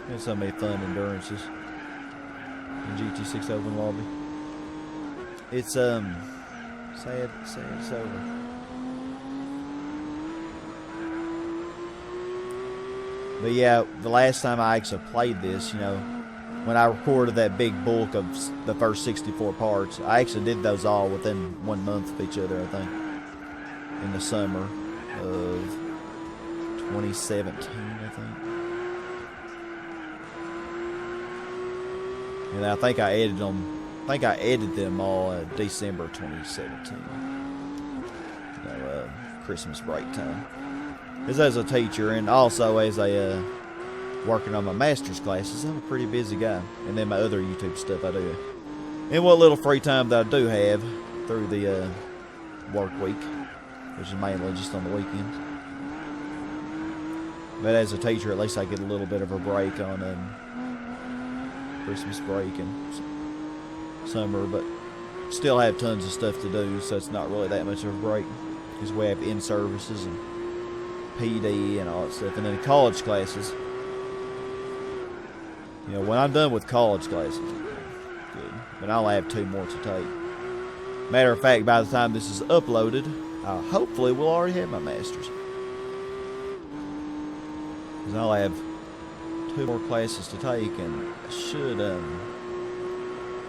there's so many fun endurances in GT6 Open Lobby. It's sad it's over. But yeah, the last time I actually played this, you know, when I recorded that big bulk of the first 64 parts, I actually did those all within 1 month of each other, I think, in the summer of 2017, I think. And I think I edited them all December 2017. You know, Christmas break time. Because as a teacher and also as a working on my master's classes, I'm a pretty busy guy. And then my other YouTube stuff I do. And what little free time that I do have through the work week, which is mainly just on the weekends. But as a teacher, at least I get a little bit of a break on Christmas break and summer, but still have tons of stuff to do, so it's not really that much of a break because we have in-services and PD and all that stuff. And then college classes, you know, when I'm done with college classes, good, but I only have 2 more to take. Matter of fact, by the time this is uploaded, hopefully we'll already have my master's, because I'll have 2 more classes to take, and I should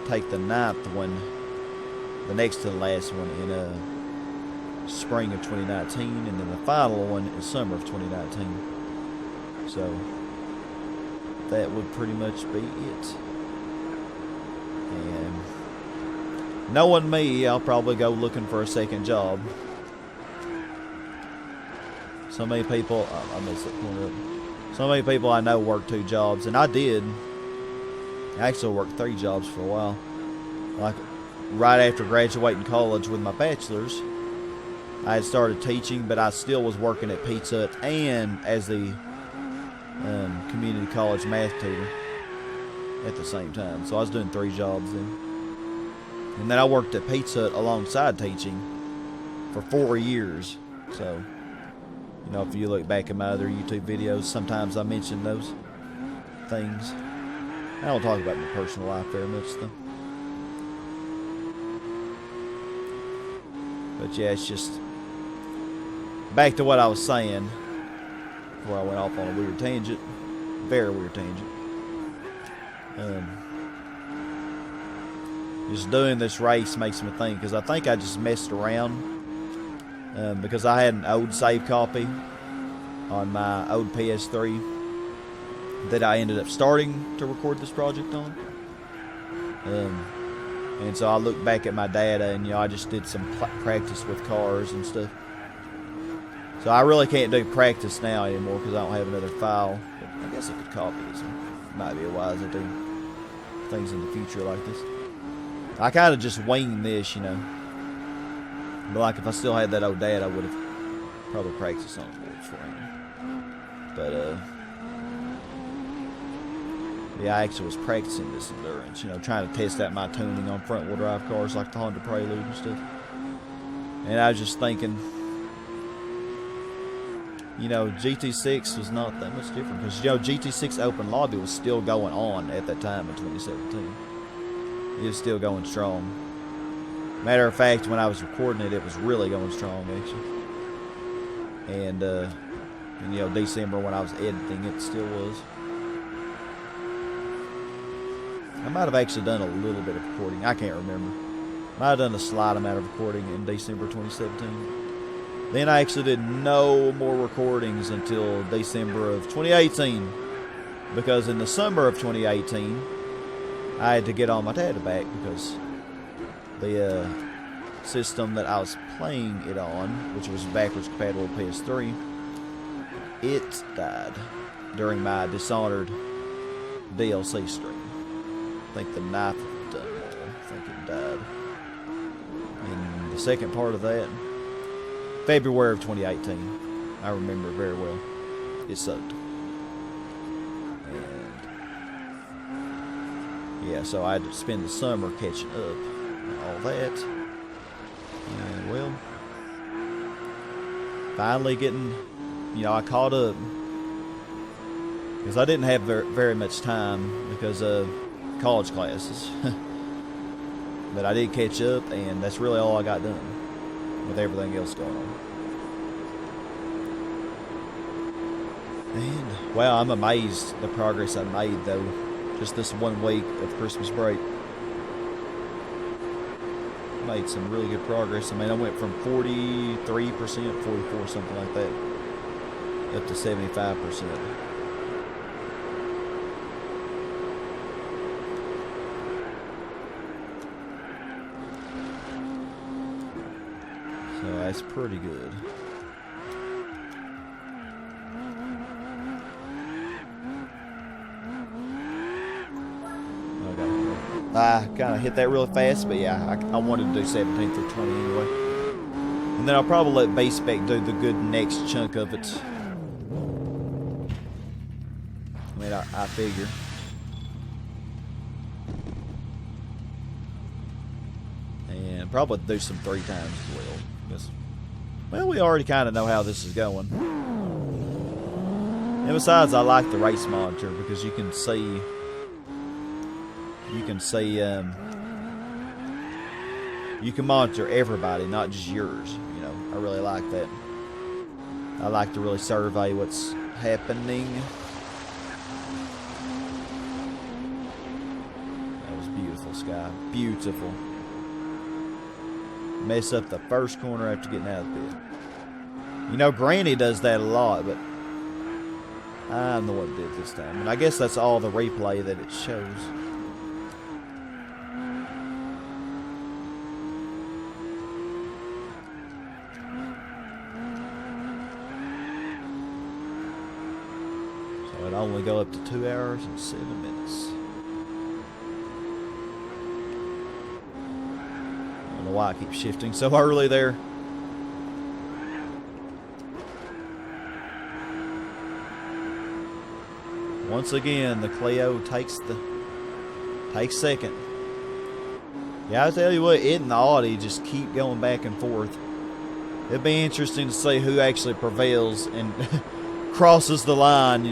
take the 9th one, the next to the last one, in spring of 2019, and then the final one is summer of 2019. So that would pretty much be it. And knowing me, I'll probably go looking for a second job. So many people, I messed that one up. So many people I know work 2 jobs, and I did. I actually worked 3 jobs for a while. Like right after graduating college with my bachelor's, I had started teaching, but I still was working at Pizza Hut and as the community college math tutor at the same time. So I was doing 3 jobs then. And then I worked at Pizza Hut alongside teaching for 4 years. So, you know, if you look back at my other YouTube videos, sometimes I mention those things. I don't talk about my personal life very much, though. But yeah, it's just back to what I was saying before I went off on a weird tangent. Very weird tangent. Just doing this race makes me think, because I think I just messed around because I had an old save copy on my old PS3 that I ended up starting to record this project on. And so I looked back at my data, and I just did some practice with cars and stuff. So I really can't do practice now anymore because I don't have another file. But I guess I could copy this. It might be wise to do things in the future like this. I kind of just winged this, But like if I still had that old data, I would have probably practiced on it for him. But yeah, I actually was practicing this endurance, trying to test out my tuning on front-wheel drive cars like the Honda Prelude and stuff. And I was just thinking, GT6 was not that much different because, GT6 Open Lobby was still going on at that time in 2017. It was still going strong. Matter of fact, when I was recording it, it was really going strong, actually. And December when I was editing it, still was. I might have actually done a little bit of recording. I can't remember. Might have done a slight amount of recording in December 2017. Then I actually did no more recordings until December of 2018. Because in the summer of 2018, I had to get all my data back because the system that I was playing it on, which was backwards compatible with PS3, it died during my Dishonored DLC stream. I think the knife had done more. I think it died. And the second part of that, February of 2018, I remember it very well. It sucked. Yeah, so I had to spend the summer catching up and all that. And, well, finally getting, I caught up. Because I didn't have very much time because of college classes. But I did catch up, and that's really all I got done with everything else going on. And, wow, I'm amazed the progress I made, though. Just this 1 week of Christmas break. Made some really good progress. I mean, I went from 43%, 44, something like that, up to 75%. So that's pretty good. I kind of hit that really fast, but yeah, I wanted to do 17 through 20 anyway. And then I'll probably let Base Spec do the good next chunk of it. I mean, I figure. And probably do some 3 times as well. Because, well, we already kind of know how this is going. And besides, I like the race monitor because you can see... you can monitor everybody, not just yours. I really like that. I like to really survey what's happening. That was beautiful, Sky. Beautiful. Mess up the first corner after getting out of the pit. Granny does that a lot, but I'm the one that did it this time. And I guess that's all the replay that it shows. It only go up to 2 hours and 7 minutes. I don't know why I keep shifting so early there. Once again, the Clio takes second. Yeah, I tell you what, it and the Audi just keep going back and forth. It'd be interesting to see who actually prevails and crosses the line,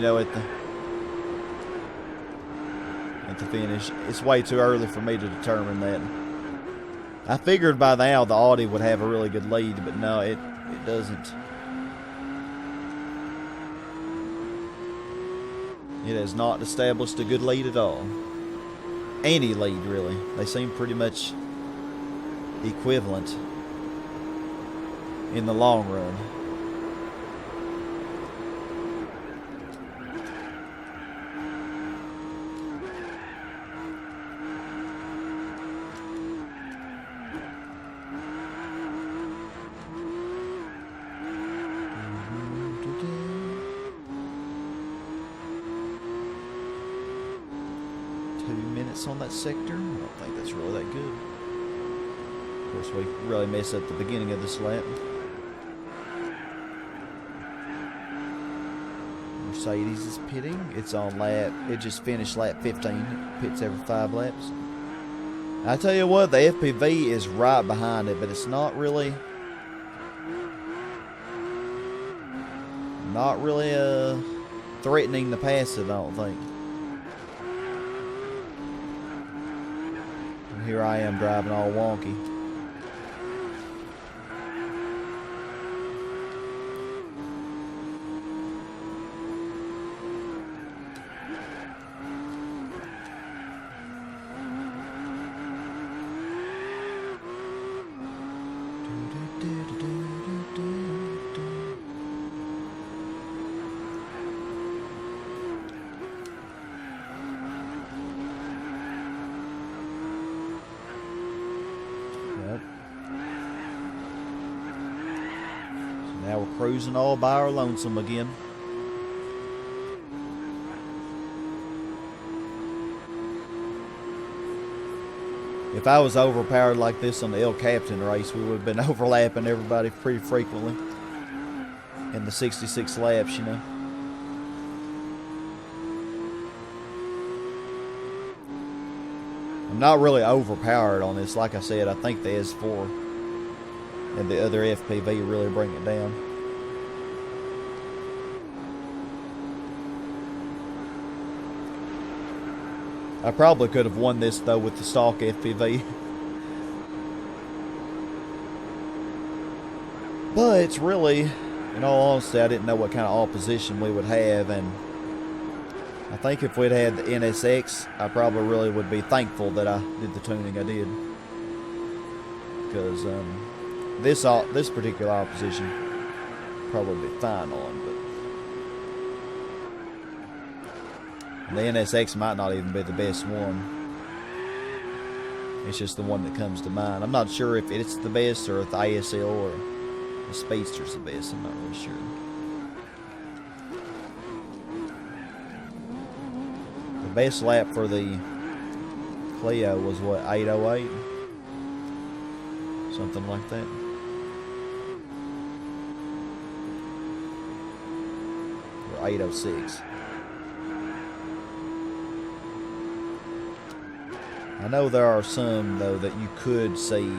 at at the finish. It's way too early for me to determine that. I figured by now the Audi would have a really good lead, but no, it doesn't. It has not established a good lead at all. Any lead, really. They seem pretty much equivalent in the long run. On that sector. I don't think that's really that good. Of course, we really messed up the beginning of this lap. Mercedes is pitting. It's on lap. It just finished lap 15. It pits every 5 laps. I tell you what, the FPV is right behind it, but it's not really threatening to pass it, I don't think. Here I am driving all wonky. Now we're cruising all by our lonesome again. If I was overpowered like this on the El Capitan race, we would have been overlapping everybody pretty frequently in the 66 laps, you know. I'm not really overpowered on this. Like I said, I think the S4 and the other FPV really bring it down. I probably could have won this though with the stock FPV. But it's really, in all honesty, I didn't know what kind of opposition we would have, and I think if we'd had the NSX, I probably really would be thankful that I did the tuning I did. Because this particular opposition probably be fine on, but the NSX might not even be the best one. It's just the one that comes to mind. I'm not sure if it's the best or if the ASL or the Speedster's the best. I'm not really sure. The best lap for the Clio was what, 808? Something like that. Or 806. I know there are some, though, that you could see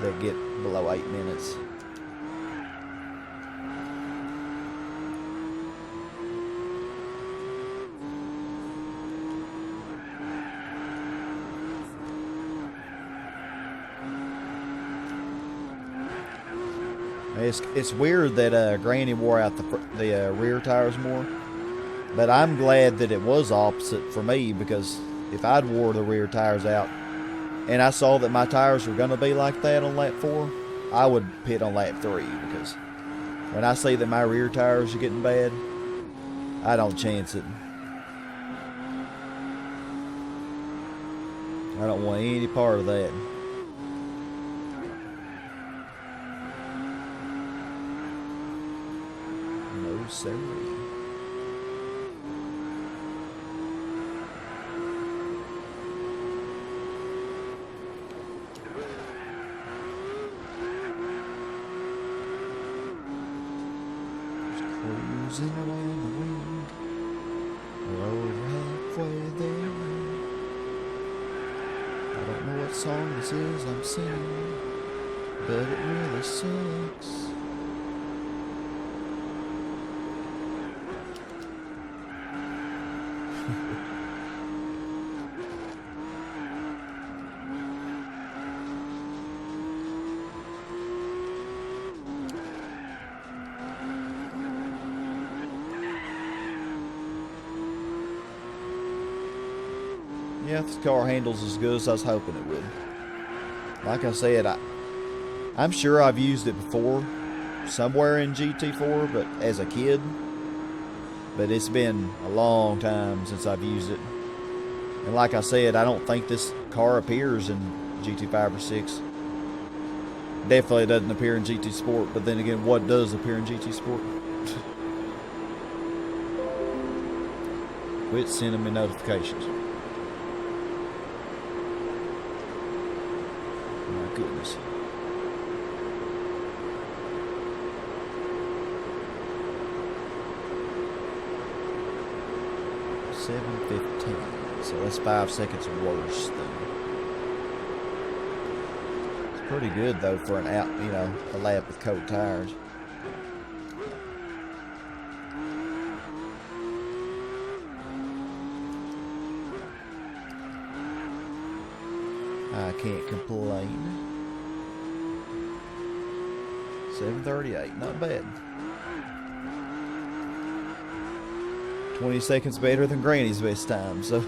that get below 8 minutes. It's weird that Granny wore out the rear tires more, but I'm glad that it was opposite for me, because if I'd wore the rear tires out and I saw that my tires were going to be like that on lap 4, I would pit on lap 3, because when I see that my rear tires are getting bad, I don't chance it. I don't want any part of that. No, sir. Cruising around the wind, we're over halfway there. I don't know what song this is I'm singing, but it really sucks. Yeah, this car handles as good as I was hoping it would. Like I said, I'm sure I've used it before, somewhere in GT4, but as a kid. But it's been a long time since I've used it. And like I said, I don't think this car appears in GT5 or 6. Definitely doesn't appear in GT Sport, but then again, what does appear in GT Sport? Quit sending me notifications. My goodness. $7:15. So that's 5 seconds worse than. It's pretty good though for an out, a lap with cold tires. I can't complain. 7:38, not bad. 20 seconds better than Granny's best time, so.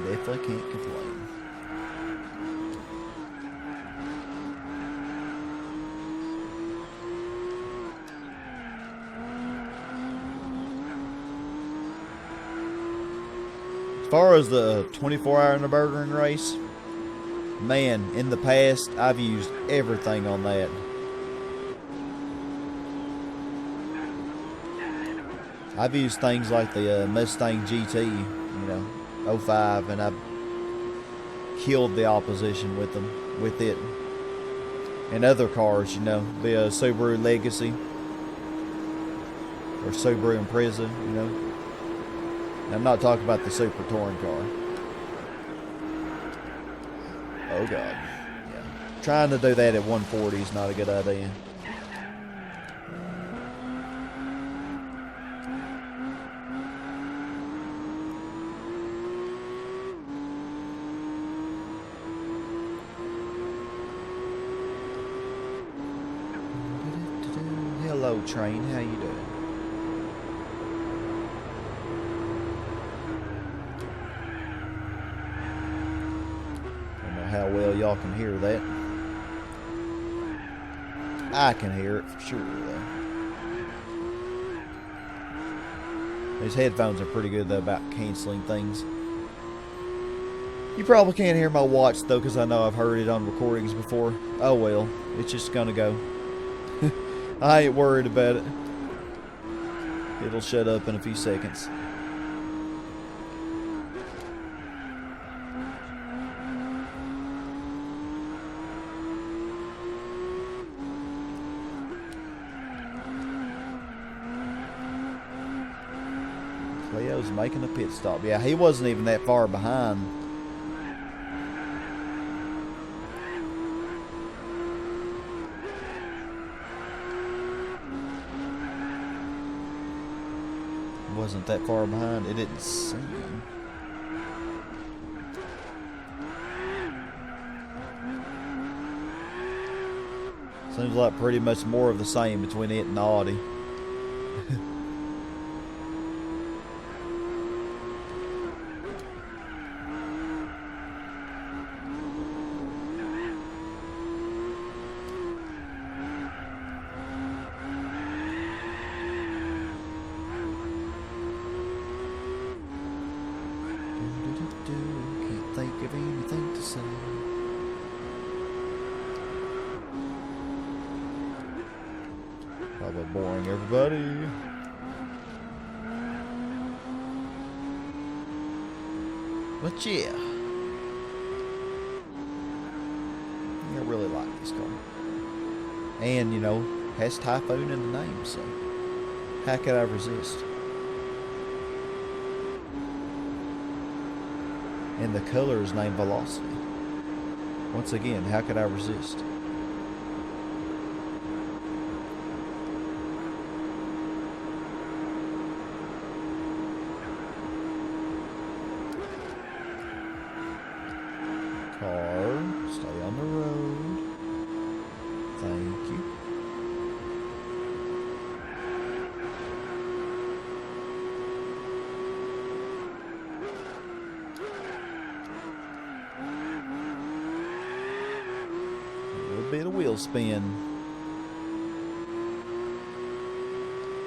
Definitely can't complain. As far as the 24-hour Nuburgring race, man, in the past, I've used everything on that. I've used things like the Mustang GT, 05, and I've killed the opposition with it. And other cars, the Subaru Legacy or Subaru Impreza, I'm not talking about the Super Touring car. Oh God, yeah. Trying to do that at 140 is not a good idea. Hello, train. How you doing? Don't know how well y'all can hear that. I can hear it for sure, though. These headphones are pretty good, though, about canceling things. You probably can't hear my watch, though, because I know I've heard it on recordings before. Oh, well. It's just gonna go. I ain't worried about it. It'll shut up in a few seconds. Cleo's making a pit stop. Yeah, he wasn't even that far behind. Wasn't that far behind. It didn't seem. Seems like pretty much more of the same between it and the Audi. Can't think of anything to say. Probably boring everybody. But yeah. I really like this car. And, has Typhoon in the name, so how could I resist? And the color is named Velocity. Once again, how could I resist? bit of wheel spin.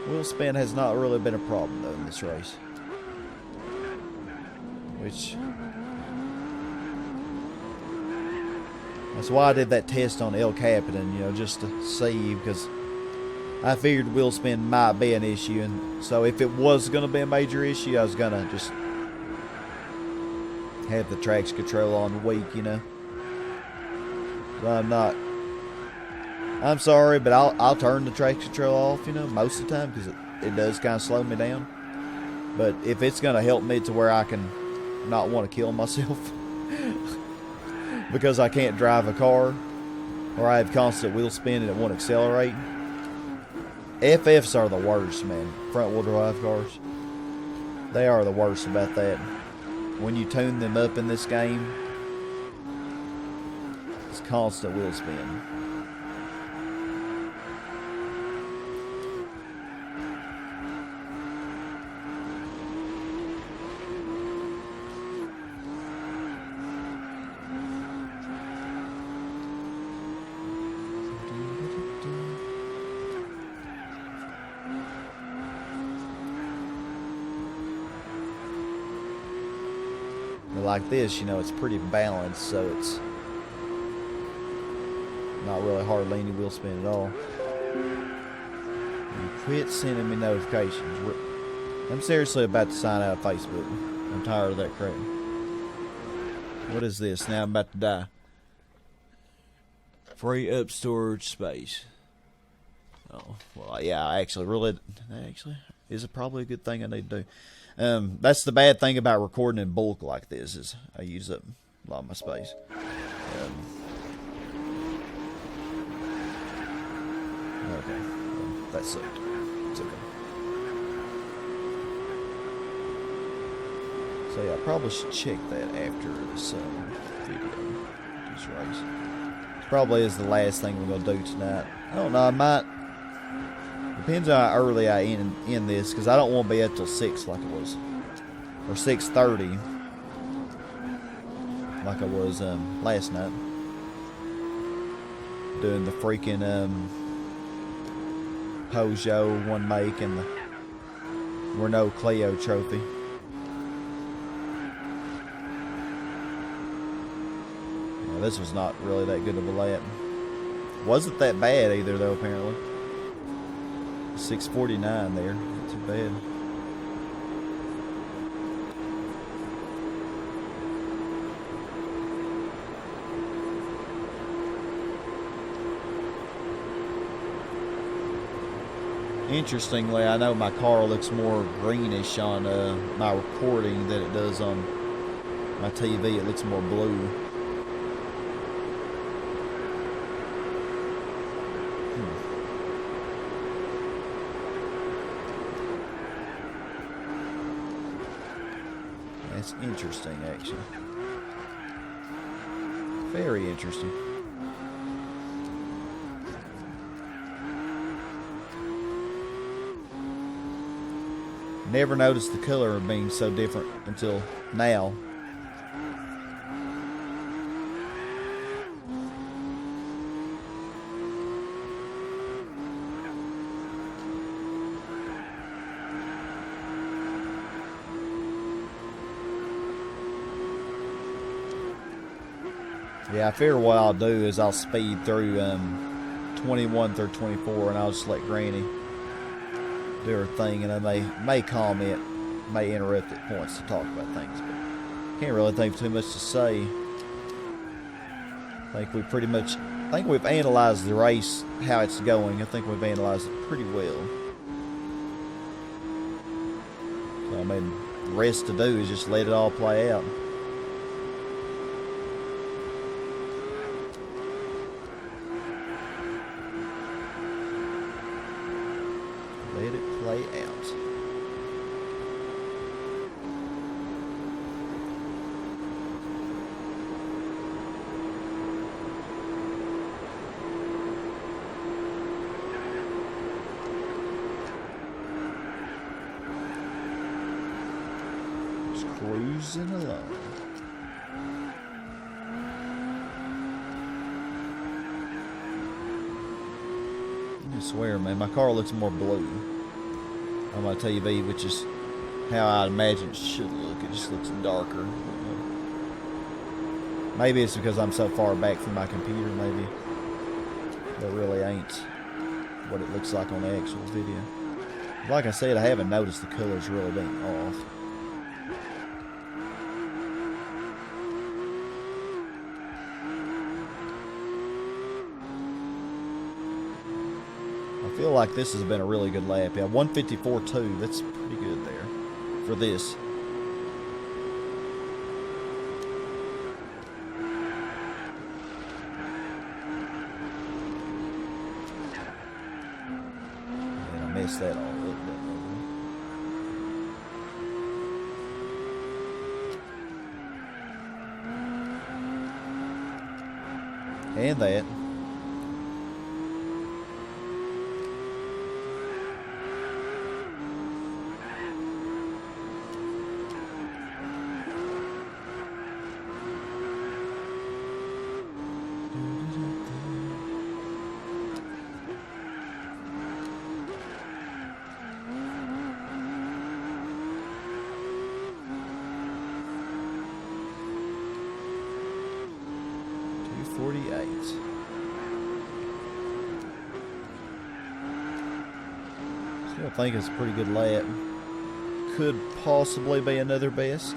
Wheel spin has not really been a problem though in this race. Which, that's why I did that test on El Capitan, you know, just to see, because I figured wheel spin might be an issue, and so if it was going to be a major issue, I was going to just have the traction control on weak, you know. But I'm sorry, but I'll turn the traction control off, you know, most of the time, because it does kind of slow me down. But if it's going to help me to where I can not want to kill myself because I can't drive a car, or I have constant wheel spin and it won't accelerate. FFs are the worst, man. Front wheel drive cars. They are the worst about that. When you tune them up in this game, it's constant wheel spin. Like this, you know, it's pretty balanced, so it's not really hardly any wheel spin at all. You quit sending me notifications. I'm seriously about to sign out of Facebook. I'm tired of that crap. What is this? Now I'm about to die. Free up storage space. Oh, well, yeah, actually, is it probably a good thing I need to do. That's the bad thing about recording in bulk like this, is I use up a lot of my space. Okay, well, that sucked. It's okay. So yeah, I probably should check that after this video, this race. This probably is the last thing we're gonna do tonight. I don't know, I might. Depends on how early I end this, because I don't want to be up till 6 like it was, or 6:30 like I was last night, doing the freaking Peugeot one make and the Renault Clio trophy. Well, this was not really that good of a lap. Wasn't that bad either though, apparently. 6:49 there, not too bad. Interestingly, I know my car looks more greenish on my recording than it does on my TV. It looks more blue. That's interesting, actually. Very interesting. Never noticed the color being so different until now. Yeah, I figure what I'll do is I'll speed through 21 through 24, and I'll just let Granny do her thing, and I may comment, may interrupt at points to talk about things, but can't really think of too much to say. I think we've analyzed the race, how it's going. I think we've analyzed it pretty well. So, I mean, the rest to do is just let it all play out. Let it play out. Just cruising along. swear, man, my car looks more blue on my TV, which is how I imagine it should look. It just looks darker. Maybe it's because I'm so far back from my computer, maybe. That really ain't what it looks like on the actual video. Like I said, I haven't noticed the colors really being off. I feel like this has been a really good lap. Yeah, 154.2. That's pretty good there for this. And I messed that all up. And that. Still think it's a pretty good lap. Could possibly be another best.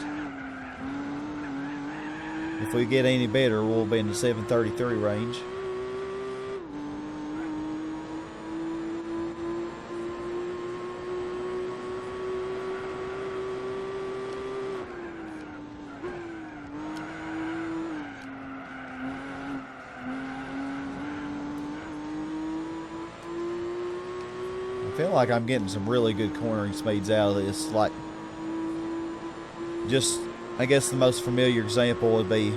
If we get any better, we'll be in the 733 range. I feel like I'm getting some really good cornering speeds out of this. Like, just, I guess the most familiar example would be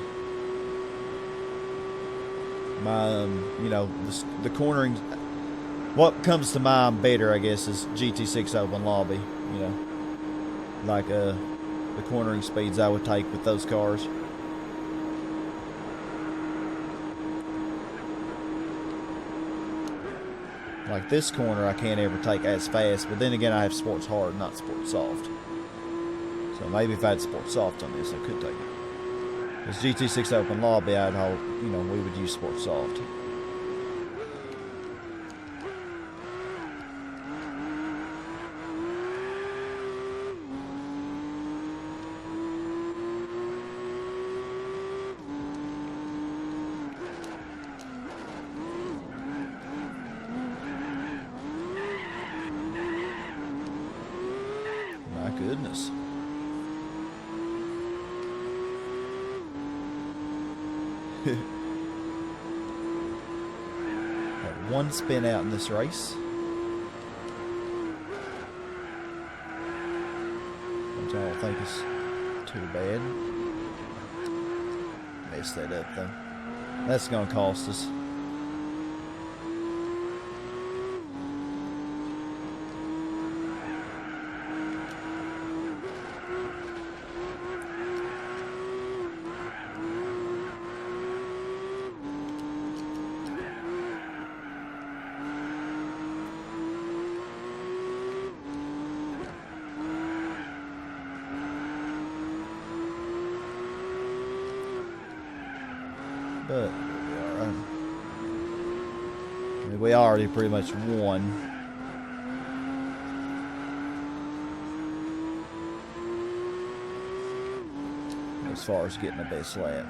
my, you know, the cornering. What comes to mind better, I guess, is GT6 Open Lobby. You know, like the cornering speeds I would take with those cars. Like this corner I can't ever take as fast, but then again I have Sports Hard, not Sports Soft. So maybe if I had Sports Soft on this, I could take it. Because GT6 Open Lobby, I'd hope, you know, we would use Sports Soft. Goodness. Got one spin out in this race. Which I don't think is too bad. Messed that up though. That's gonna cost us. But we already pretty much won. As far as getting the best lap.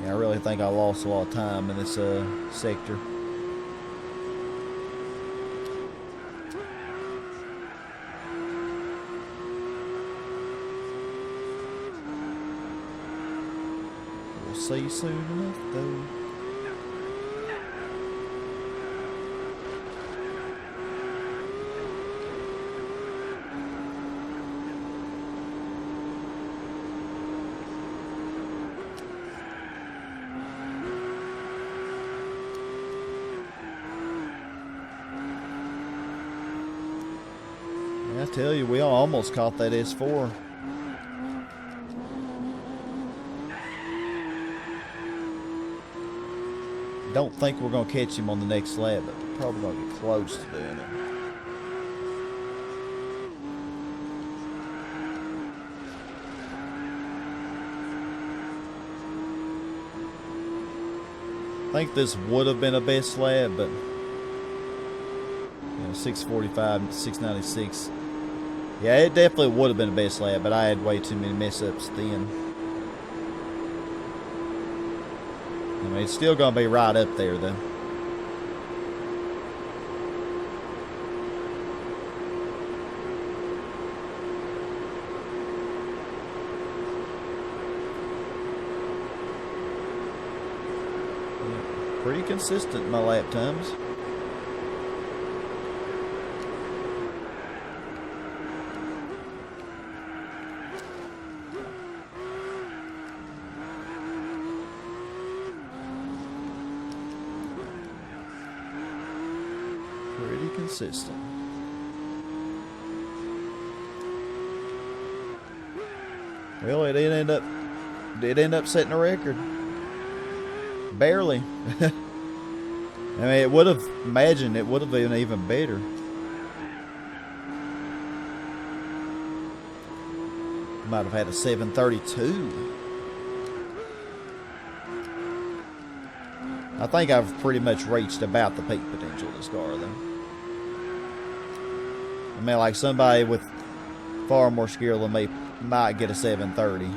Yeah, I really think I lost a lot of time in this sector. See you soon enough, though. I tell you, we almost caught that S4. don't think we're going to catch him on the next lap, but we're probably going to get close to doing it. I think this would have been a best lap, but 645, 696. Yeah, it definitely would have been a best lap, but I had way too many mess ups then. I mean, it's still going to be right up there, though. Yeah, pretty consistent in my lap times. Pretty consistent. Well, it did end up setting a record. Barely. I mean, it would have imagined it would have been even better. Might have had a 732. I think I've pretty much reached about the peak potential of this car, though. I mean, like somebody with far more skill than me might get a 730.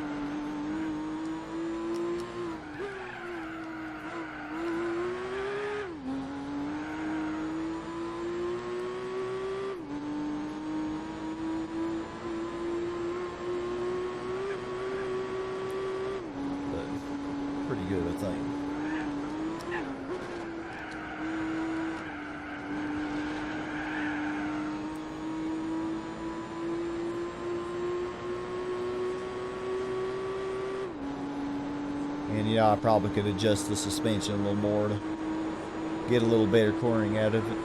But pretty good, I think. And I probably could adjust the suspension a little more to get a little better cornering out of it.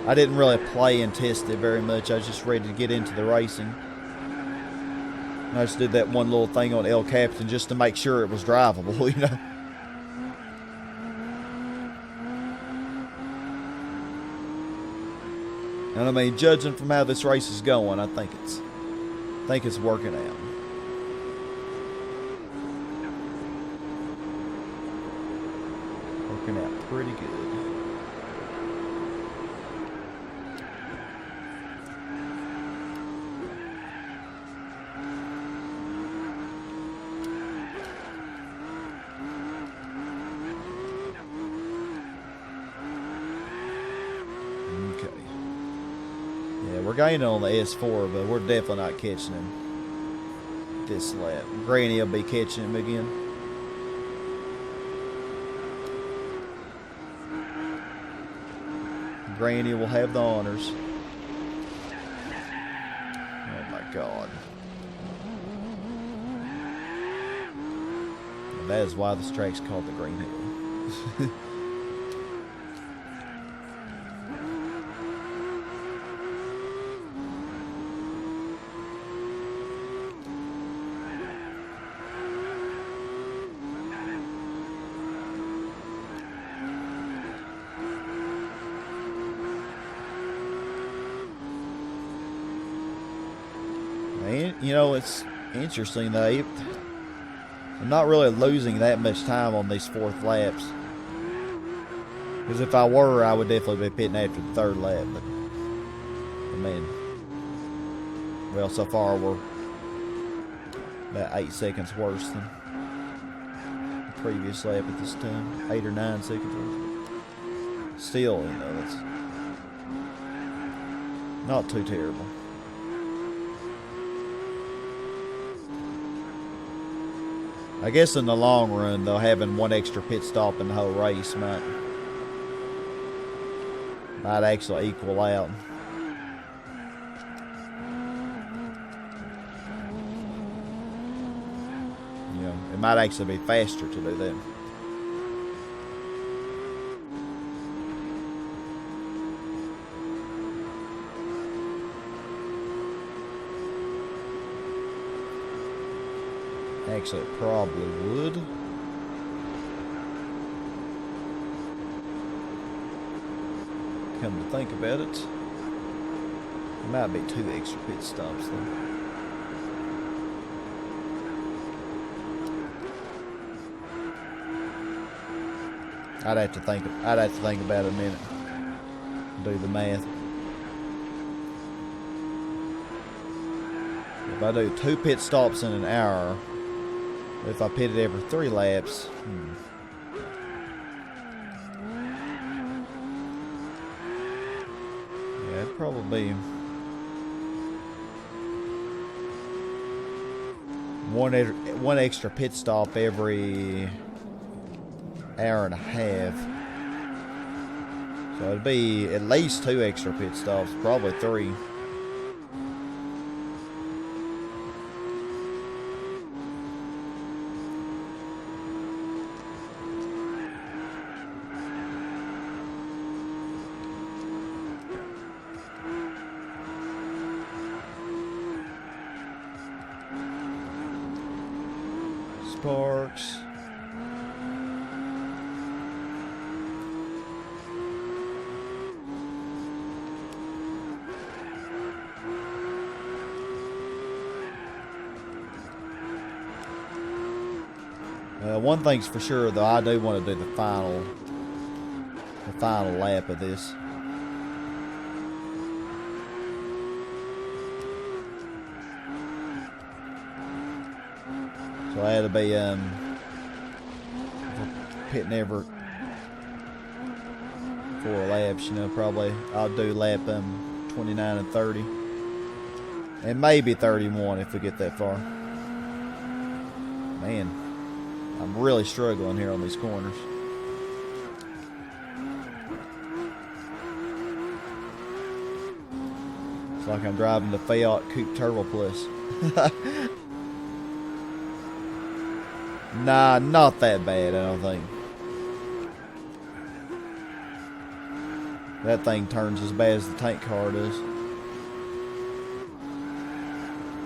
I didn't really play and test it very much. I was just ready to get into the racing. I just did that one little thing on El Capitan just to make sure it was drivable, And I mean, judging from how this race is going, I think it's working out. Working out pretty good. Okay. Yeah, we're gaining on the S4, but we're definitely not catching him this lap. Granny will be catching him again. Granny will have the honors. Oh my God. And that is why this track's called the Green Hill. It's interesting though. I'm not really losing that much time on these fourth laps. Because if I were, I would definitely be pitting after the third lap. But, I mean, well, so far we're about 8 seconds worse than the previous lap at this time. 8 or 9 seconds worse. Still, that's not too terrible. I guess in the long run, though, having one extra pit stop in the whole race might actually equal out. It might actually be faster to do that. Actually, it probably would. Come to think about it. There might be 2 extra pit stops though. I'd have to think about it a minute. Do the math. If I do 2 pit stops in an hour, if I pitted every 3 laps, yeah, it'd probably be one extra pit stop every hour and a half. So it'd be at least 2 extra pit stops, probably 3. Sparks. One thing's for sure, though, I do want to do the final lap of this. So I had to be pitting every 4 laps, you know, probably I'll do lap 29 and 30. And maybe 31 if we get that far. Man, I'm really struggling here on these corners. It's like I'm driving the Fiat Coupe Turbo Plus. Nah, not that bad, I don't think. That thing turns as bad as the tank car does.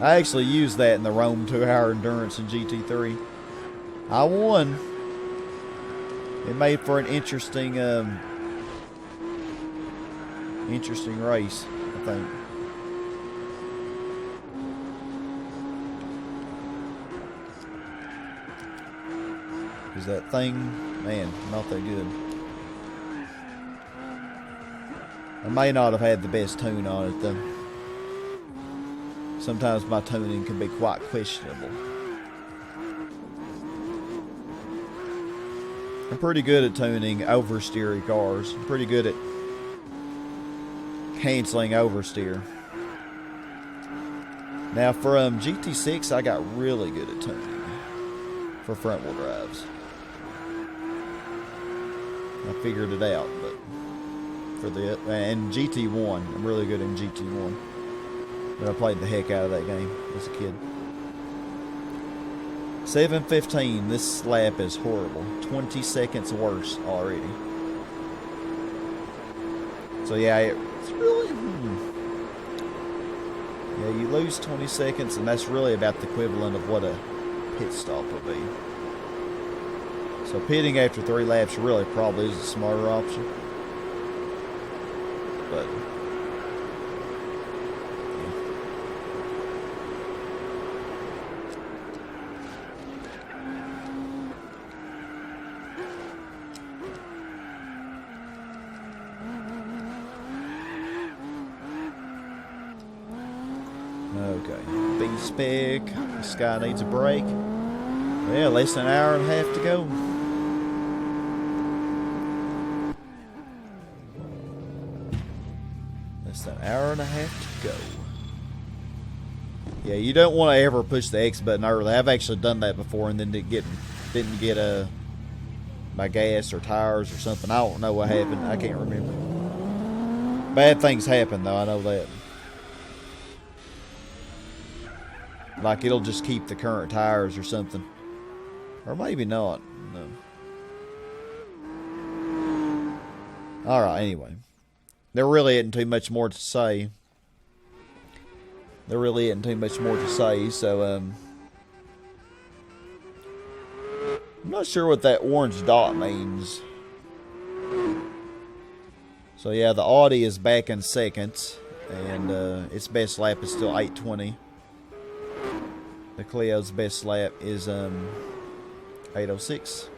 I actually used that in the Rome 2-hour endurance in GT3. I won. It made for an interesting race, I think. Because that thing, man, not that good. I may not have had the best tune on it, though. Sometimes my tuning can be quite questionable. I'm pretty good at tuning oversteery cars. I'm pretty good at canceling oversteer. Now for GT6, I got really good at tuning for front wheel drives. I figured it out, but and GT1, I'm really good in GT1. But I played the heck out of that game as a kid. 7:15. This lap is horrible. 20 seconds worse already. So yeah, it's really... Yeah, you lose 20 seconds, and that's really about the equivalent of what a pit stop would be. So pitting after 3 laps really probably is a smarter option. But... Okay, B-Spec. This guy needs a break. Yeah, less than an hour and a half to go. Less than an hour and a half to go. Yeah, you don't want to ever push the X button early. I've actually done that before and then didn't get my gas or tires or something. I don't know what happened. I can't remember. Bad things happen though, I know that. Like it'll just keep the current tires or something. Or maybe not. No. Alright, anyway. There really isn't too much more to say. So, I'm not sure what that orange dot means. So yeah, the Audi is back in second, and its best lap is still 8:20. The Clio's best lap is 8:06.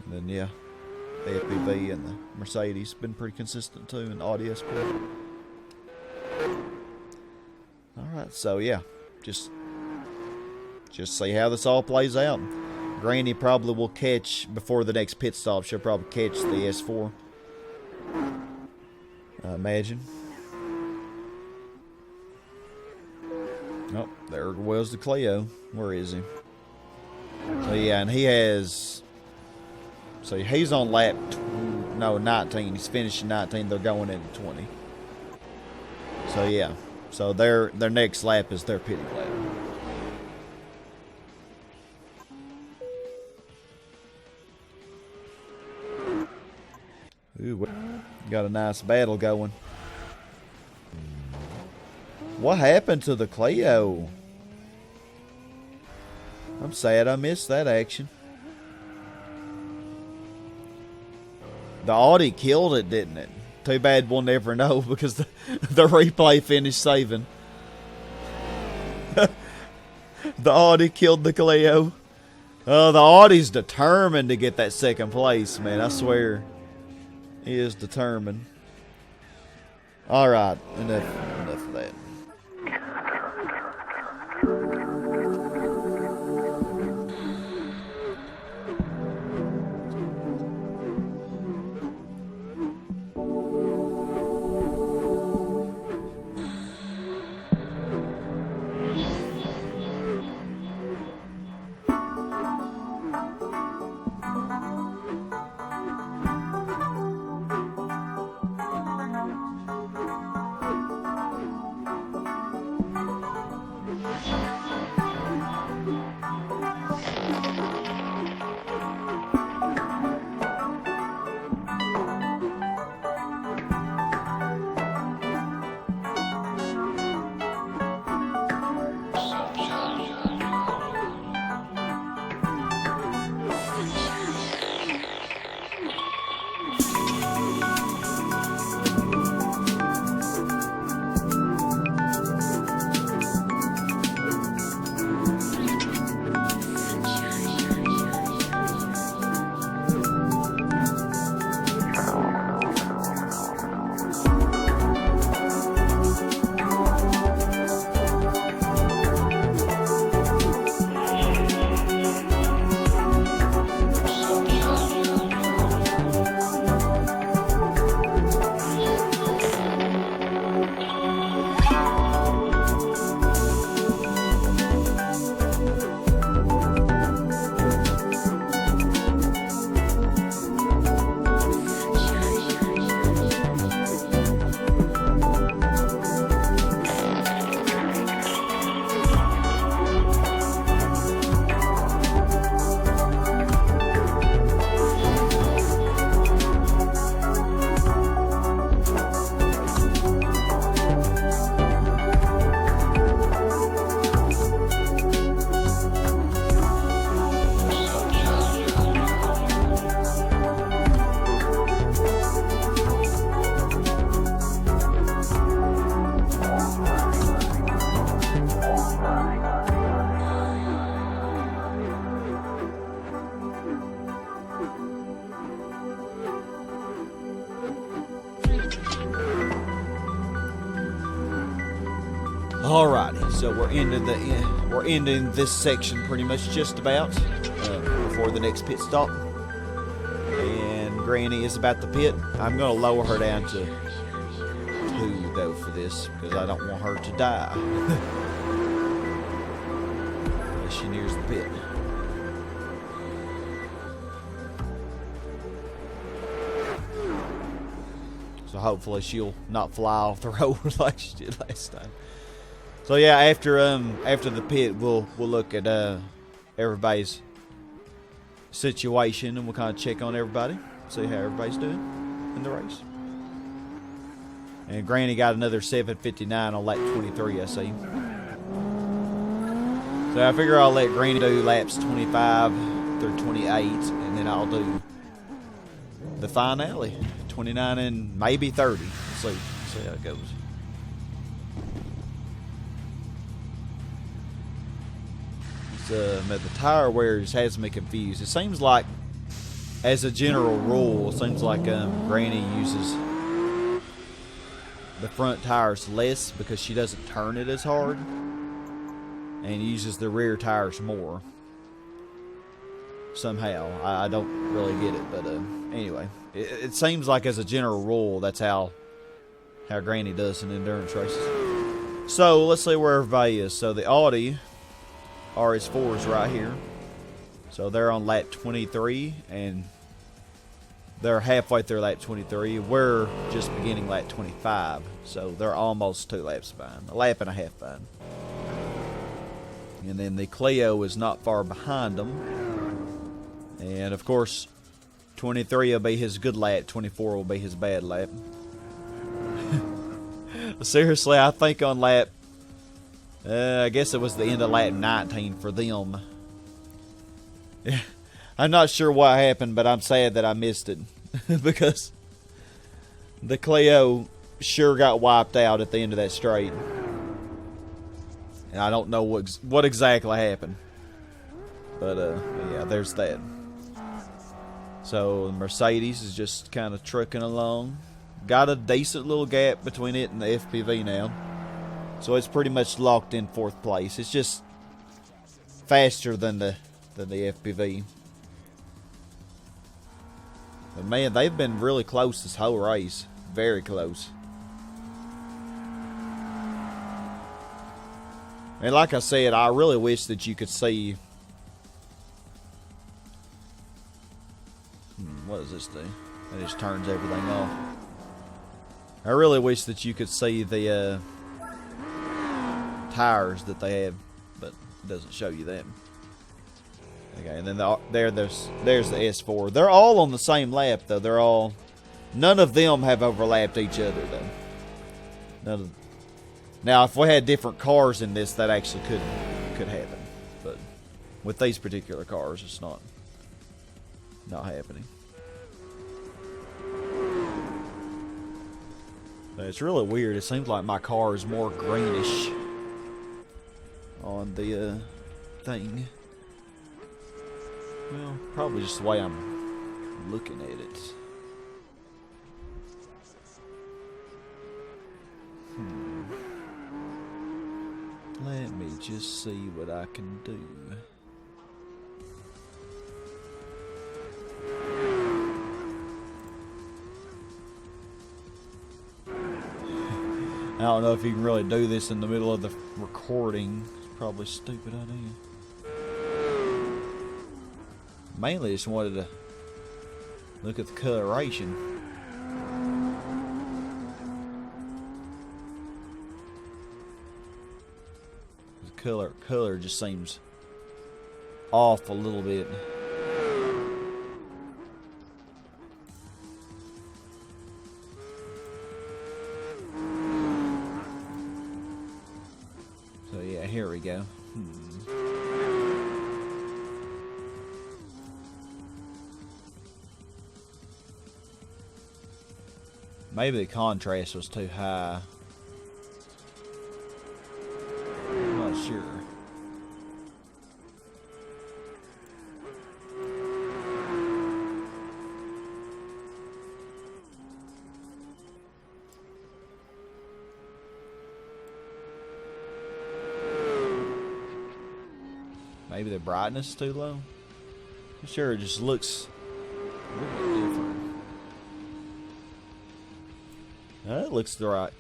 And then yeah, the FPV and the Mercedes been pretty consistent too, and the Audi S-Sport. All right, so yeah, just see how this all plays out. Granny probably will catch before the next pit stop. She'll probably catch the S4. I imagine. Oh, there was the Clio. Where is he? So yeah, and he has. So he's on lap 19. He's finishing 19. They're going into 20. So yeah. So their next lap is their pitting lap. Ooh, got a nice battle going. What happened to the Clio? I'm sad I missed that action. The Audi killed it, didn't it? Too bad we'll never know because the replay finished saving. The Audi killed the Clio. The Audi's determined to get that second place, man. I swear. He is determined. Alright, enough of that. Alrighty, so we're ending this section pretty much just about before the next pit stop, and Granny is about to pit. I'm gonna lower her down to 2 though for this because I don't want her to die as she nears the pit. So hopefully she'll not fly off the road like she did last time. So yeah, after the pit, we'll look at everybody's situation and we'll kind of check on everybody, see how everybody's doing in the race. And Granny got another 7:59 on lap 23, I see. So I figure I'll let Granny do laps 25 through 28, and then I'll do the finale. 29 and maybe 30. Let's see how it goes. The tire wear just has me confused. It seems like, as a general rule, it seems like Granny uses the front tires less because she doesn't turn it as hard, and uses the rear tires more. Somehow, I don't really get it, but anyway, it seems like as a general rule, that's how Granny does in endurance races. So let's see where everybody is. So the Audi RS4 is right here. So they're on lap 23, and they're halfway through lap 23. We're just beginning lap 25, so they're almost 2 laps behind. A lap and a half behind. And then the Clio is not far behind them. And of course, 23 will be his good lap, 24 will be his bad lap. Seriously, I think on lap, I guess it was the end of lap 19 for them. I'm not sure what happened, but I'm sad that I missed it. Because the Clio sure got wiped out at the end of that straight. And I don't know what exactly happened. But, yeah, there's that. So, Mercedes is just kind of trucking along. Got a decent little gap between it and the FPV now. So it's pretty much locked in 4th place. It's just faster than the FPV. But man, they've been really close this whole race. Very close. And like I said, I really wish that you could see... what does this do? It just turns everything off. I really wish that you could see the tires that they have, but it doesn't show you that. Okay, and then there's the S4. They're all on the same lap, though. None of them have overlapped each other, though. Now, if we had different cars in this, that actually could happen. But with these particular cars, it's not happening. It's really weird. It seems like my car is more greenish on the thing. Well, probably just the way I'm looking at it. Let me just see what I can do. I don't know if you can really do this in the middle of the recording. It's probably a stupid idea. Mainly just wanted to look at the coloration. The color just seems off a little bit. So yeah, here we go. Maybe the contrast was too high. I'm not sure. Maybe the brightness is too low. I'm sure it just looks a little bit different. That looks the right.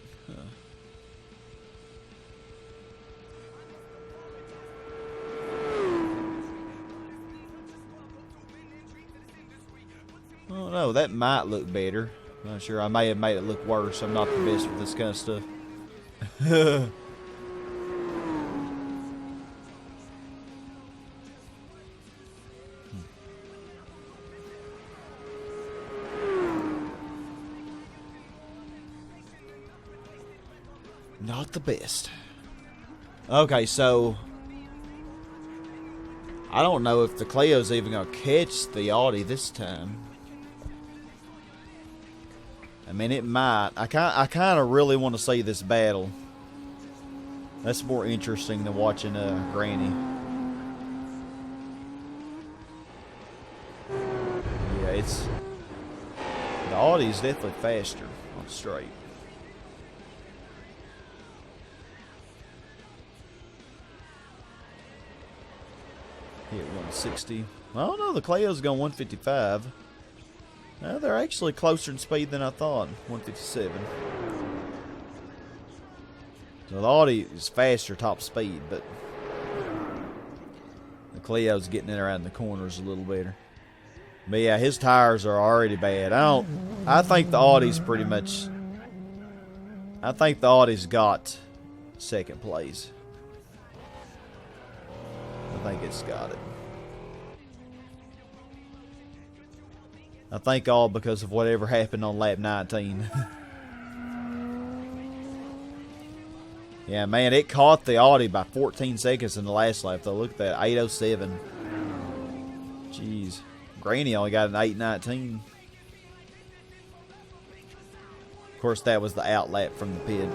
Oh no, that might look better. I'm not sure. I may have made it look worse. I'm not the best with this kind of stuff. Not the best. Okay, so I don't know if the Clio's even gonna catch the Audi this time. I mean, it might. I kind of really want to see this battle. That's more interesting than watching Granny. Yeah, it's... The Audi's definitely faster on straight. Hit 160. I don't know, the Clio's going 155. They're actually closer in speed than I thought. 157. So the Audi is faster top speed, but the Clio's getting in around the corners a little better. But yeah, his tires are already bad. I think the Audi's pretty much... I think the Audi's got second place. I think it's got it. I think all because of whatever happened on lap 19. Yeah, man, it caught the Audi by 14 seconds in the last lap, though. Look at that, 8:07. Jeez. Granny only got an 8:19. Of course, that was the out lap from the pit.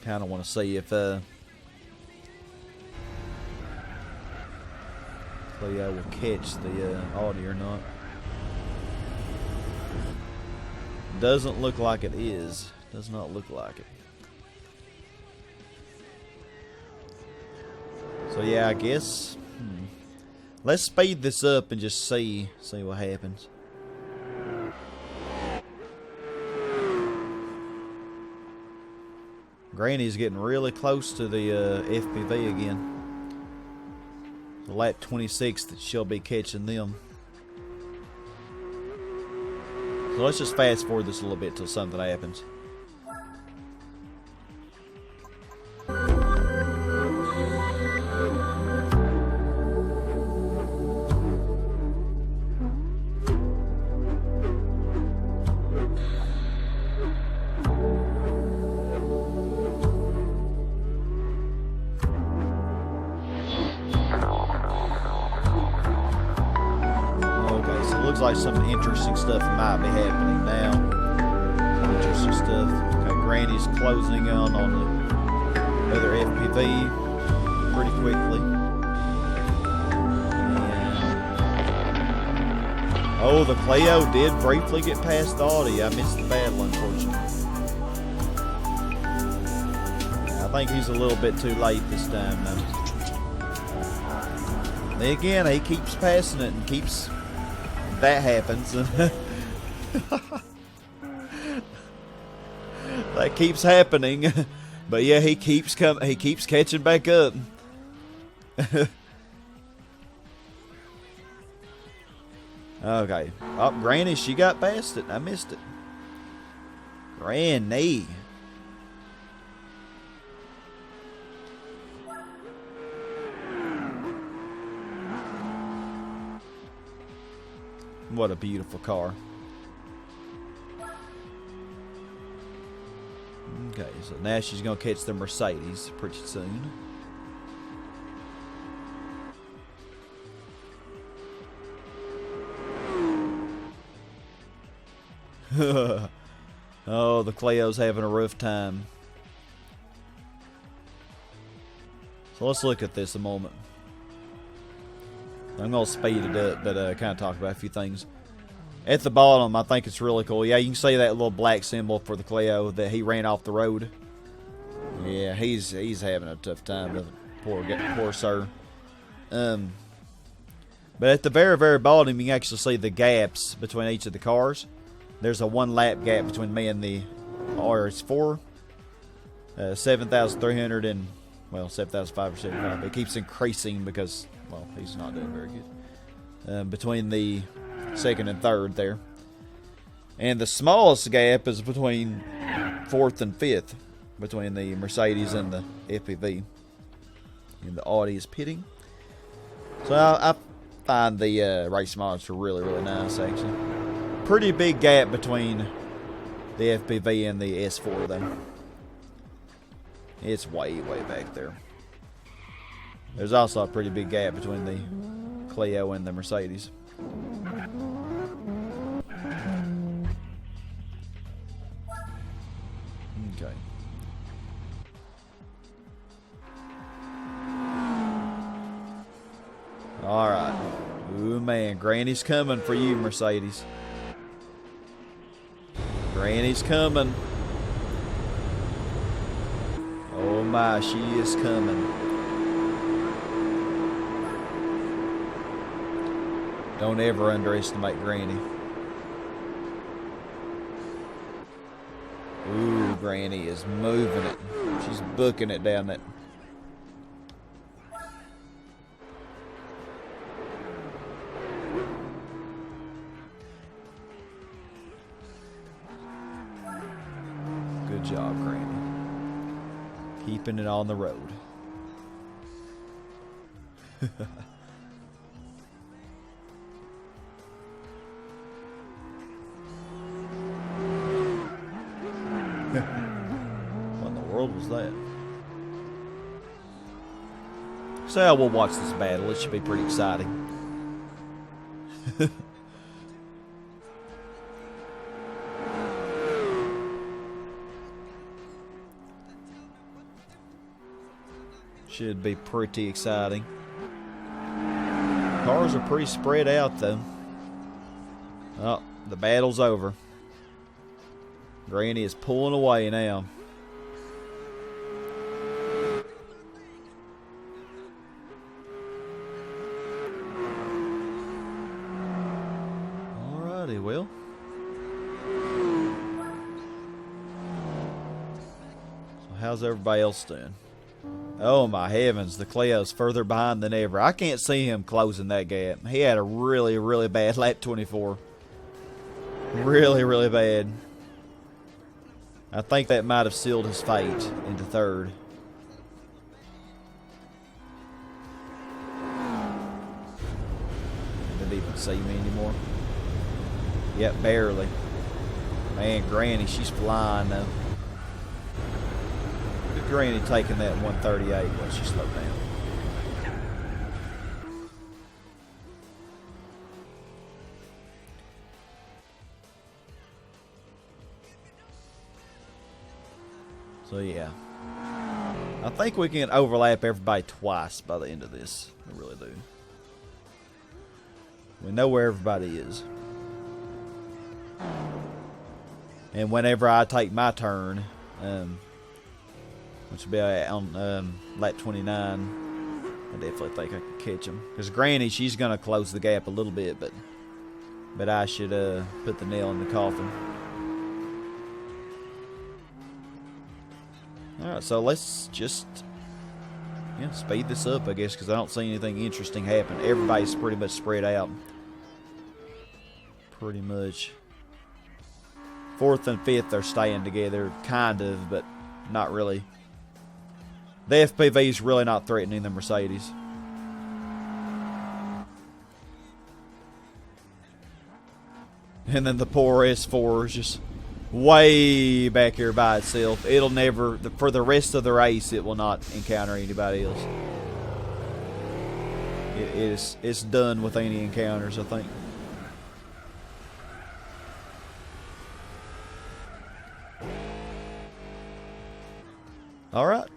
Kind of want to see if Cleo will catch the Audi or not. Doesn't look like it is. Does not look like it. So yeah, I guess let's speed this up and just see what happens. Granny's getting really close to the FPV again. The lap 26 that she'll be catching them. So let's just fast forward this a little bit till something happens. Looks like some interesting stuff might be happening now. Some interesting stuff. Okay, Granny's closing in on the other FPV pretty quickly. And, oh, the Clio did briefly get past the Audi. I missed the battle, unfortunately. I think he's a little bit too late this time now. Again, he keeps passing it and keeps... That happens. That keeps happening. But yeah, he keeps catching back up. Okay. Oh, Granny, she got past it. I missed it. Granny. What a beautiful car. Okay, so now she's going to catch the Mercedes pretty soon. Oh, the Clio's having a rough time. So let's look at this a moment. I'm going to speed it up, but kind of talk about a few things. At the bottom, I think it's really cool. Yeah, you can see that little black symbol for the Clio that he ran off the road. Yeah, he's having a tough time with it. Poor sir. But at the very, very bottom, you can actually see the gaps between each of the cars. There's a 1 lap gap between me and the RS4. 7,300 and, well, 7,575. It keeps increasing because... Well, he's not doing very good. Between the second and third there. And the smallest gap is between 4th and 5th. Between the Mercedes and the FPV. And the Audi is pitting. So I find the race monitor really, really nice, actually. Pretty big gap between the FPV and the S4, though. It's way, way back there. There's also a pretty big gap between the Clio and the Mercedes. Okay. Alright. Ooh, man. Granny's coming for you, Mercedes. Granny's coming. Oh my, she is coming. Don't ever underestimate Granny. Ooh, Granny is moving it. She's booking it down that. Good job, Granny. Keeping it on the road. What in the world was that? So we'll watch this battle. It should be pretty exciting. Should be pretty exciting. Cars are pretty spread out though. Oh, the battle's over. Granny is pulling away now. Alrighty, well. So how's everybody else doing? Oh my heavens, the Clio's further behind than ever. I can't see him closing that gap. He had a really, really bad lap 24. Really, really bad. I think that might have sealed his fate into third. Didn't even see me anymore. Yep, barely. Man, Granny, she's flying though. Look at Granny taking that 138 when she slowed down. So yeah, I think we can overlap everybody twice by the end of this. I really do. We know where everybody is. And whenever I take my turn, which will be on lap 29, I definitely think I can catch him. Because Granny, she's going to close the gap a little bit, but I should put the nail in the coffin. Alright, so let's just speed this up, I guess, because I don't see anything interesting happen. Everybody's pretty much spread out. Pretty much. Fourth and fifth are staying together, kind of, but not really. The FPV is really not threatening the Mercedes. And then the poor S4 is just way back here by itself. It'll never, for the rest of the race, it will not encounter anybody else. It's done with any encounters, I think. All right.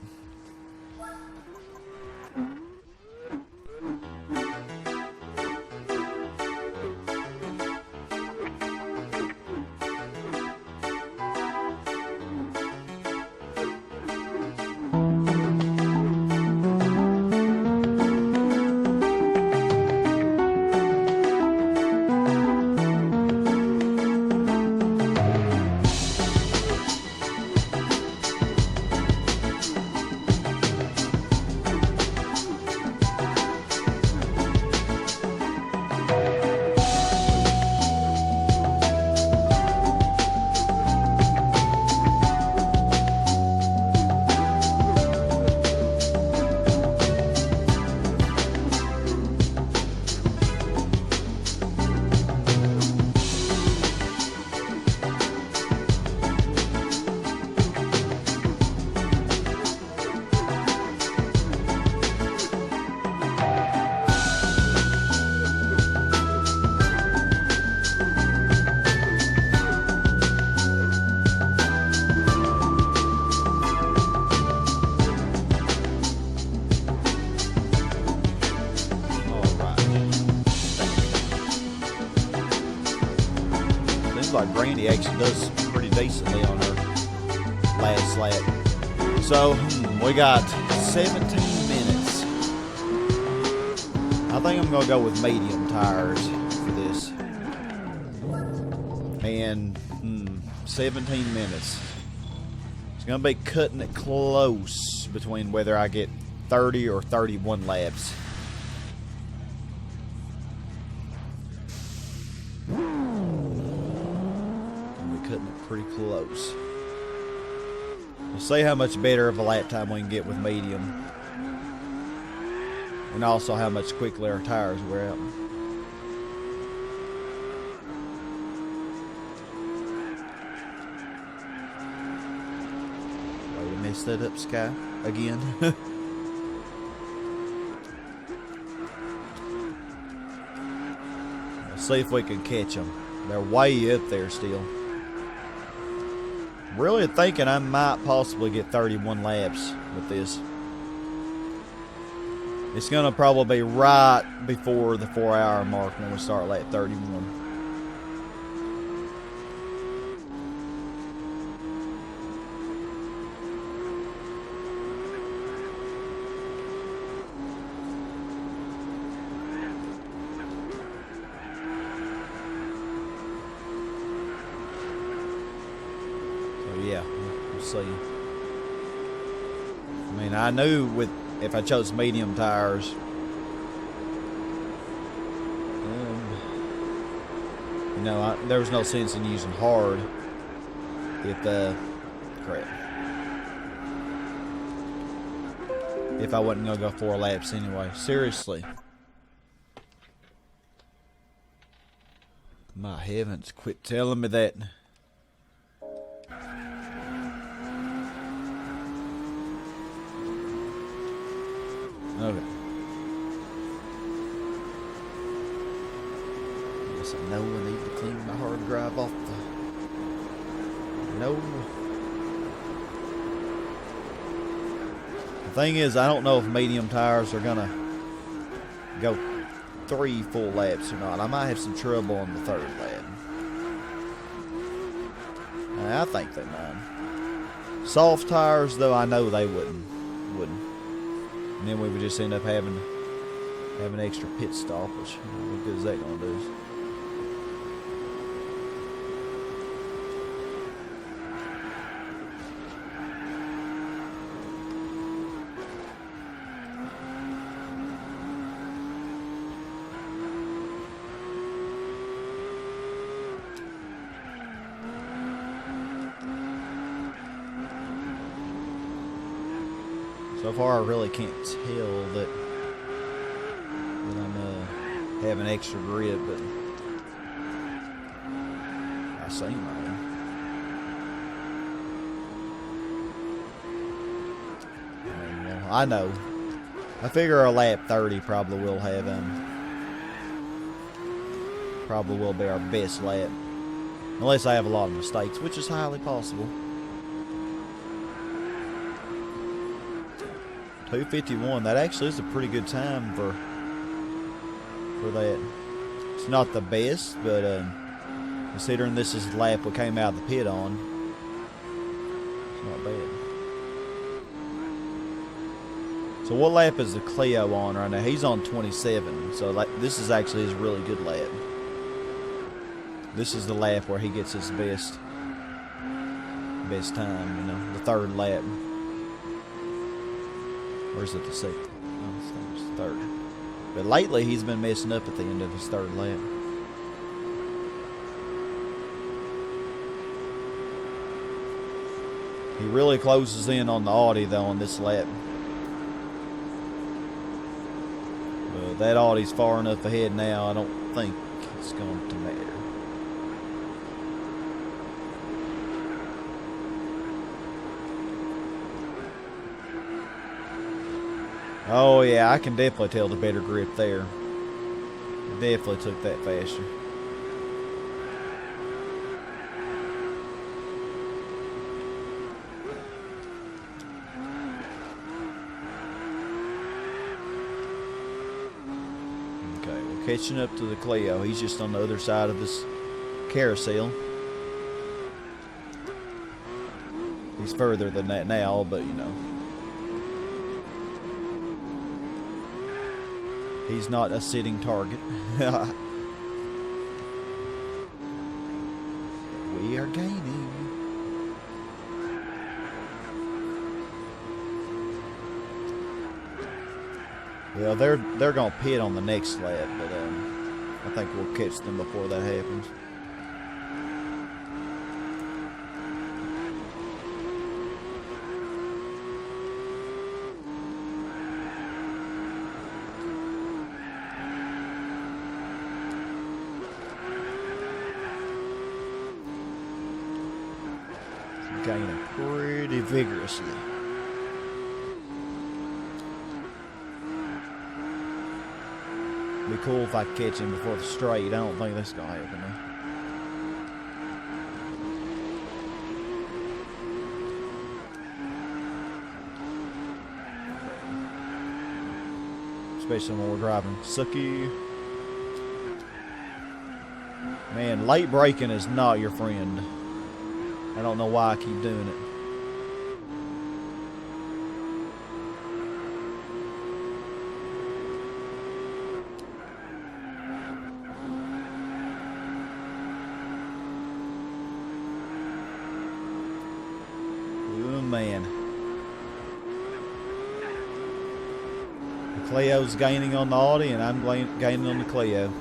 like Granny actually does pretty decently on her last lap. So, we got 17 minutes. I think I'm going to go with medium tires for this. And 17 minutes. It's going to be cutting it close between whether I get 30 or 31 laps. Cutting it pretty close. We'll see how much better of a lap time we can get with medium, and also how much quickly our tires wear out. Oh, you messed that up, Sky, again. Let's see if we can catch them. They're way up there still. Really thinking I might possibly get 31 laps with this. It's going to probably be right before the 4-hour mark when we start lap 31. Yeah, we'll see. I mean, I knew if I chose medium tires, there was no sense in using hard if I wasn't going to go 4 laps anyway. Seriously. My heavens, quit telling me that. Okay. Guess I know I need to clean my hard drive off the... No. The thing is, I don't know if medium tires are gonna go 3 full laps or not. I might have some trouble on the 3rd lap. I think they might. Soft tires, though, I know they wouldn't. And then we would just end up having an extra pit stop, which, what good is that going to do? So far, I really can't tell that I'm having extra grip, but I seem right. I know. I figure a lap 30 probably will have probably will be our best lap, unless I have a lot of mistakes, which is highly possible. 2:51. That actually is a pretty good time for that. It's not the best, but considering this is the lap we came out of the pit on, it's not bad. So what lap is the Clio on right now? He's on 27. So this is actually his really good lap. This is the lap where he gets his best time. The 3rd lap. Or is it the 2nd? Oh, it's the 3rd. But lately, he's been messing up at the end of his 3rd lap. He really closes in on the Audi, though, on this lap. That Audi's far enough ahead now, I don't think it's going to matter. Oh yeah, I can definitely tell the better grip there. Definitely took that faster. Okay, we're catching up to the Clio. He's just on the other side of this carousel. He's further than that now, but you know. He's not a sitting target. We are gaining. Well, they're gonna pit on the next lap, but I think we'll catch them before that happens. Gaining pretty vigorously. Be cool if I catch him before the straight. I don't think that's gonna happen though. Especially when we're driving sucky. Man, late braking is not your friend. I don't know why I keep doing it. Oh man. The Clio's gaining on the Audi and I'm gaining on the Clio.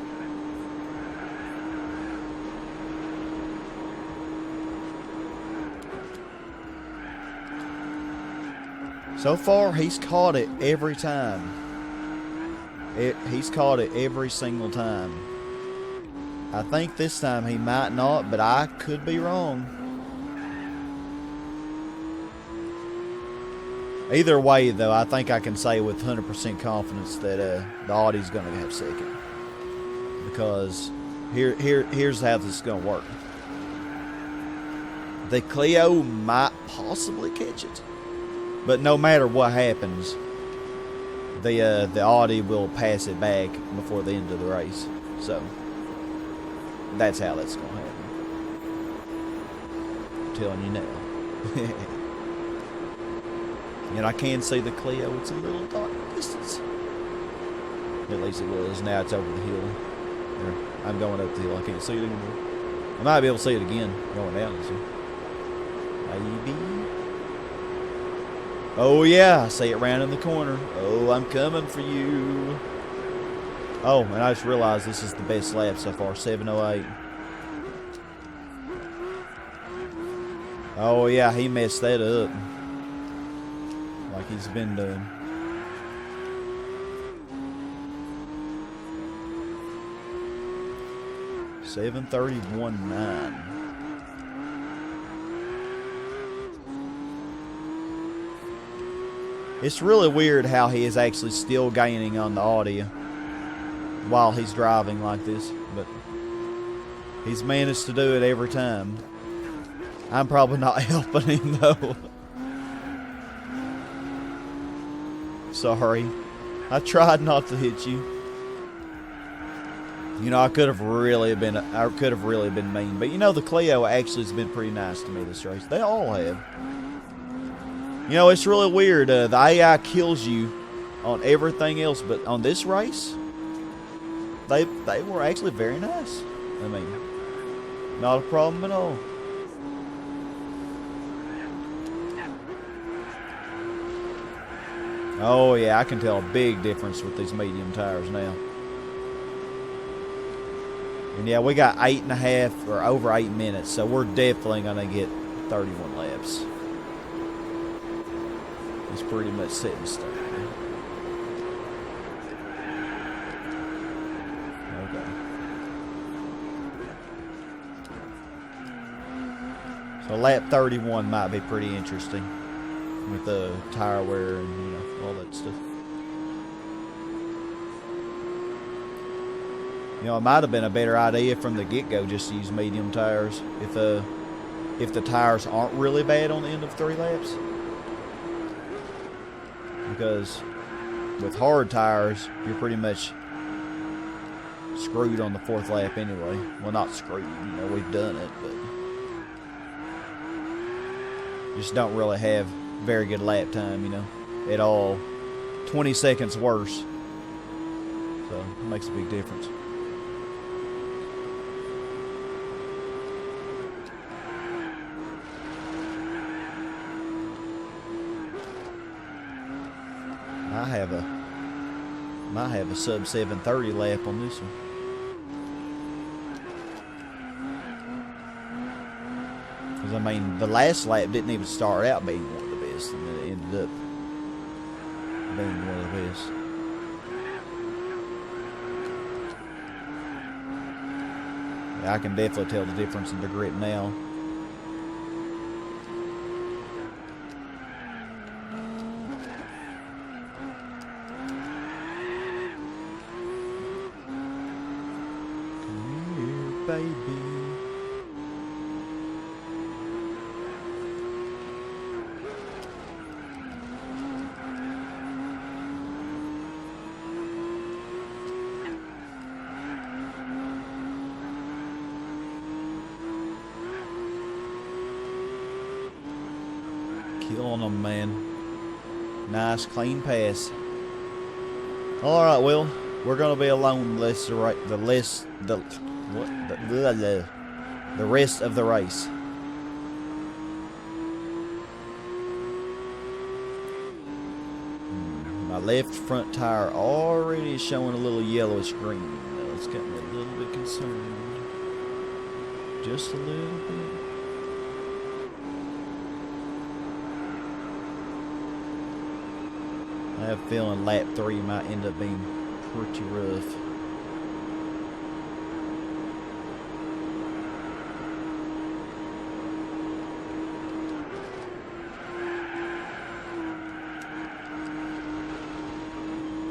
So far, he's caught it every time. He's caught it every single time. I think this time he might not, but I could be wrong. Either way, though, I think I can say with 100% confidence that the Audi's going to have second. Because here's how this is going to work. The Clio might possibly catch it. But no matter what happens, the Audi will pass it back before the end of the race. So that's how that's gonna happen. I'm telling you now. And I can see the Clio. It's a little dark distance. At least it was. Now it's over the hill. I'm going up the hill. I can't see it anymore. I might be able to see it again going down. So. Maybe. Oh yeah, I see it round in the corner. Oh, I'm coming for you. Oh, and I just realized this is the best lap so far, 7:08. Oh yeah, he messed that up. Like he's been doing. $7:31.9. It's really weird how he is actually still gaining on the Audi while he's driving like this, but he's managed to do it every time. I'm probably not helping him though. Sorry. I tried not to hit you. You know, I could have really been mean, but you know the Clio actually has been pretty nice to me this race. They all have. You know, it's really weird. The AI kills you on everything else, but on this race, they were actually very nice. I mean, not a problem at all. Oh yeah, I can tell a big difference with these medium tires now. And yeah, we got 8.5 or over 8 minutes, so we're definitely gonna get 31 laps. It's pretty much set in stone. Okay. So lap 31 might be pretty interesting with the tire wear and you know all that stuff. You know, it might have been a better idea from the get-go just to use medium tires if the tires aren't really bad on the end of 3 laps. Because with hard tires, you're pretty much screwed on the 4th lap anyway. Well, not screwed, you know, we've done it, but just don't really have very good lap time, you know, at all. 20 seconds worse. So it makes a big difference. Might have a sub 730 lap on this one. Because I mean, the last lap didn't even start out being one of the best, and then it ended up being one of the best. Yeah, I can definitely tell the difference in the grip now. Baby. Killing them, man. Nice, clean pass. All right, Will. We're gonna be alone the rest of the race. My left front tire already is showing a little yellowish green. It's got me a little bit concerned. Just a little bit. I have a feeling lap 3 might end up being pretty rough.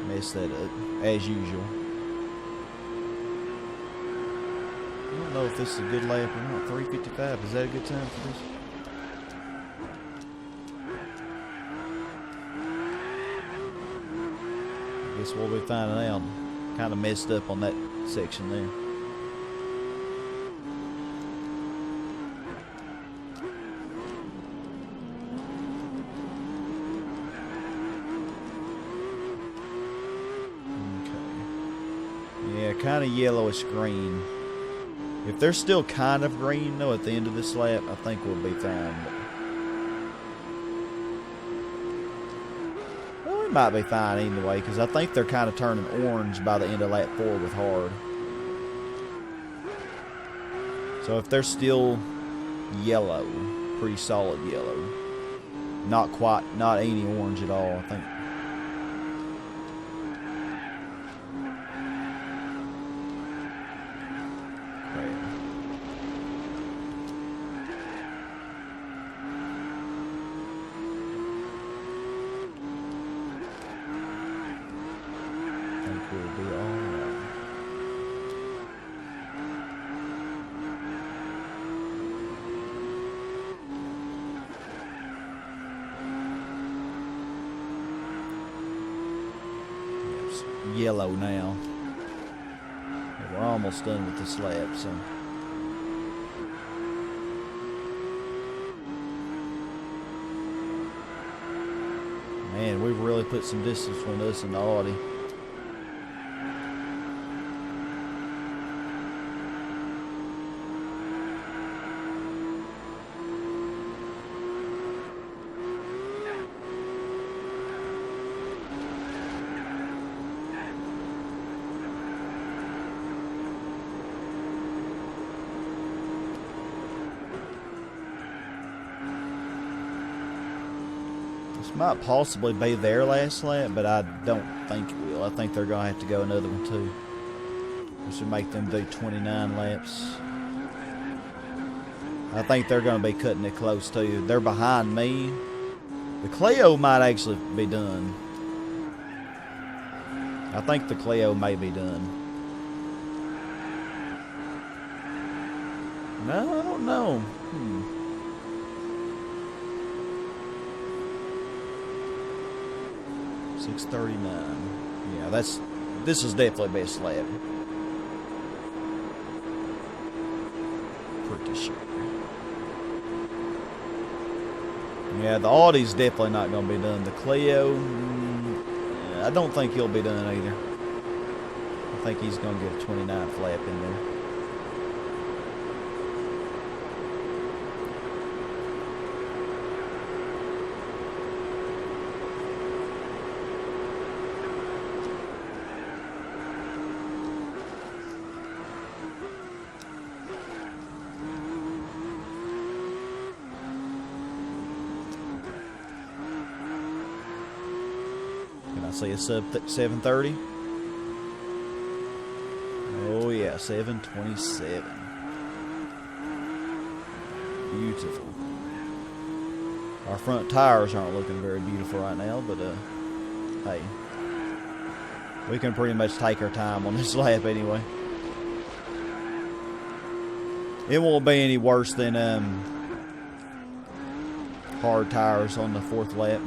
Messed that up, as usual. I don't know if this is a good lap or not. 3:55, is that a good time for this? Guess we'll be finding out. Kind of messed up on that section there. Kind of yellowish green. If they're still kind of green though at the end of this lap, I think we'll be fine. Well, we might be fine either way, because I think they're kind of turning orange by the end of lap 4 with hard. So if they're still yellow, pretty solid yellow, not any orange at all, I think. We'll be all right. It's yellow now. We're almost done with this lap, so. Man, we've really put some distance between us and the Audi. This might possibly be their last lap, but I don't think it will. I think they're going to have to go another one too, which would make them do 29 laps. I think they're going to be cutting it close too. They're behind me. The Clio might actually be done. I think the Clio may be done. No, I don't know. 6:39. Yeah, this is definitely best lap. Pretty sure. Yeah, the Audi's definitely not going to be done. The Clio, I don't think he'll be done either. I think he's going to get a 29th lap in there. See a sub 730. Oh yeah, 727. Beautiful. Our front tires aren't looking very beautiful right now, but hey, we can pretty much take our time on this lap anyway. It won't be any worse than hard tires on the 4th lap.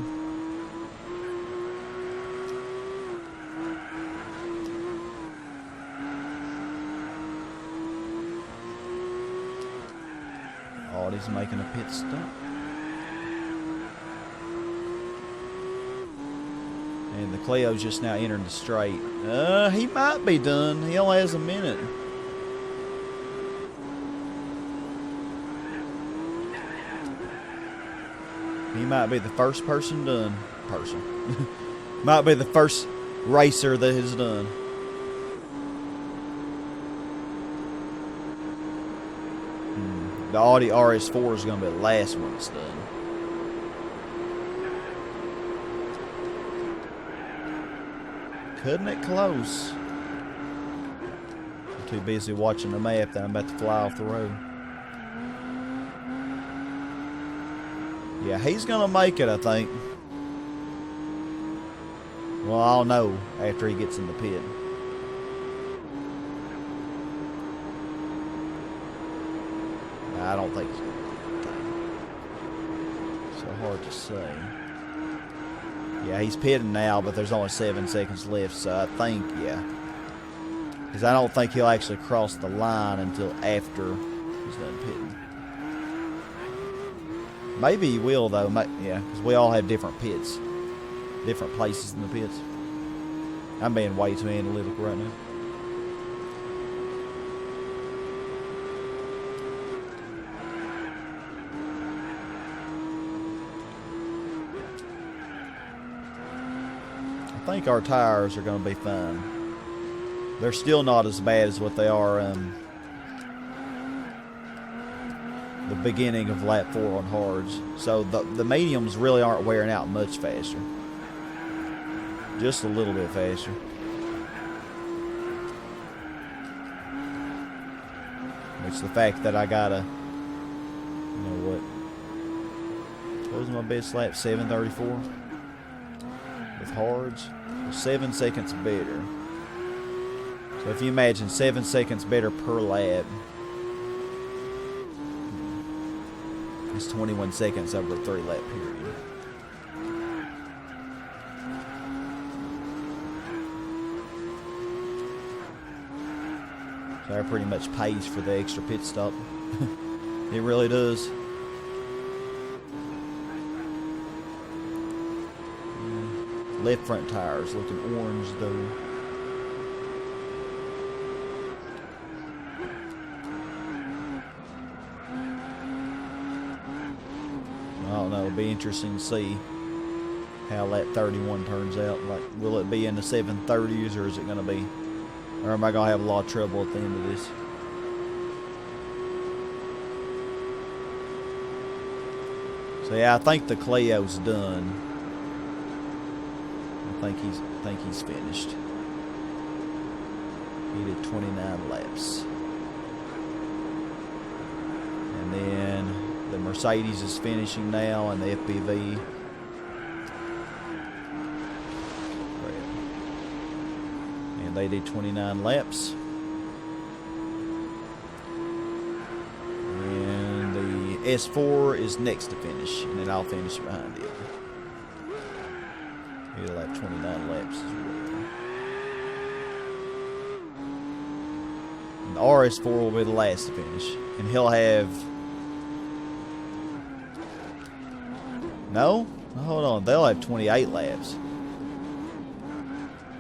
He's making a pit stop. And the Clio's just now entering the straight. He might be done. He only has a minute. He might be the first person done. Might be the first racer that has done. The Audi RS4 is going to be the last one that's done. Cutting it close. I'm too busy watching the map that I'm about to fly off the road. Yeah, he's going to make it, I think. Well, I'll know after he gets in the pit. I don't think so. So hard to say. Yeah, he's pitting now, but there's only 7 seconds left, so I think, yeah. Because I don't think he'll actually cross the line until after he's done pitting. Maybe he will, though. Yeah, because we all have different pits. Different places in the pits. I'm being way too analytical right now. I think our tires are going to be fine. They're still not as bad as what they are the beginning of lap 4 on hards. So the mediums really aren't wearing out much faster. Just a little bit faster. Which the fact that I got a, you know what was my best lap? 734 with hards. 7 seconds better. So if you imagine 7 seconds better per lap, it's 21 seconds over a 3-lap period. So that pretty much pays for the extra pit stop. It really does. Left front tires looking orange though. I don't know, it'll be interesting to see how lap 31 turns out. Like, will it be in the 730s or is it going to be, or am I going to have a lot of trouble at the end of this? So yeah, I think the Clio's done. I think he's finished. He did 29 laps. And then the Mercedes is finishing now, and the FPV. And they did 29 laps. And the S4 is next to finish, and then I'll finish behind it. He'll have 29 laps as well. And the RS4 will be the last to finish. And he'll have No? Hold on. They'll have 28 laps.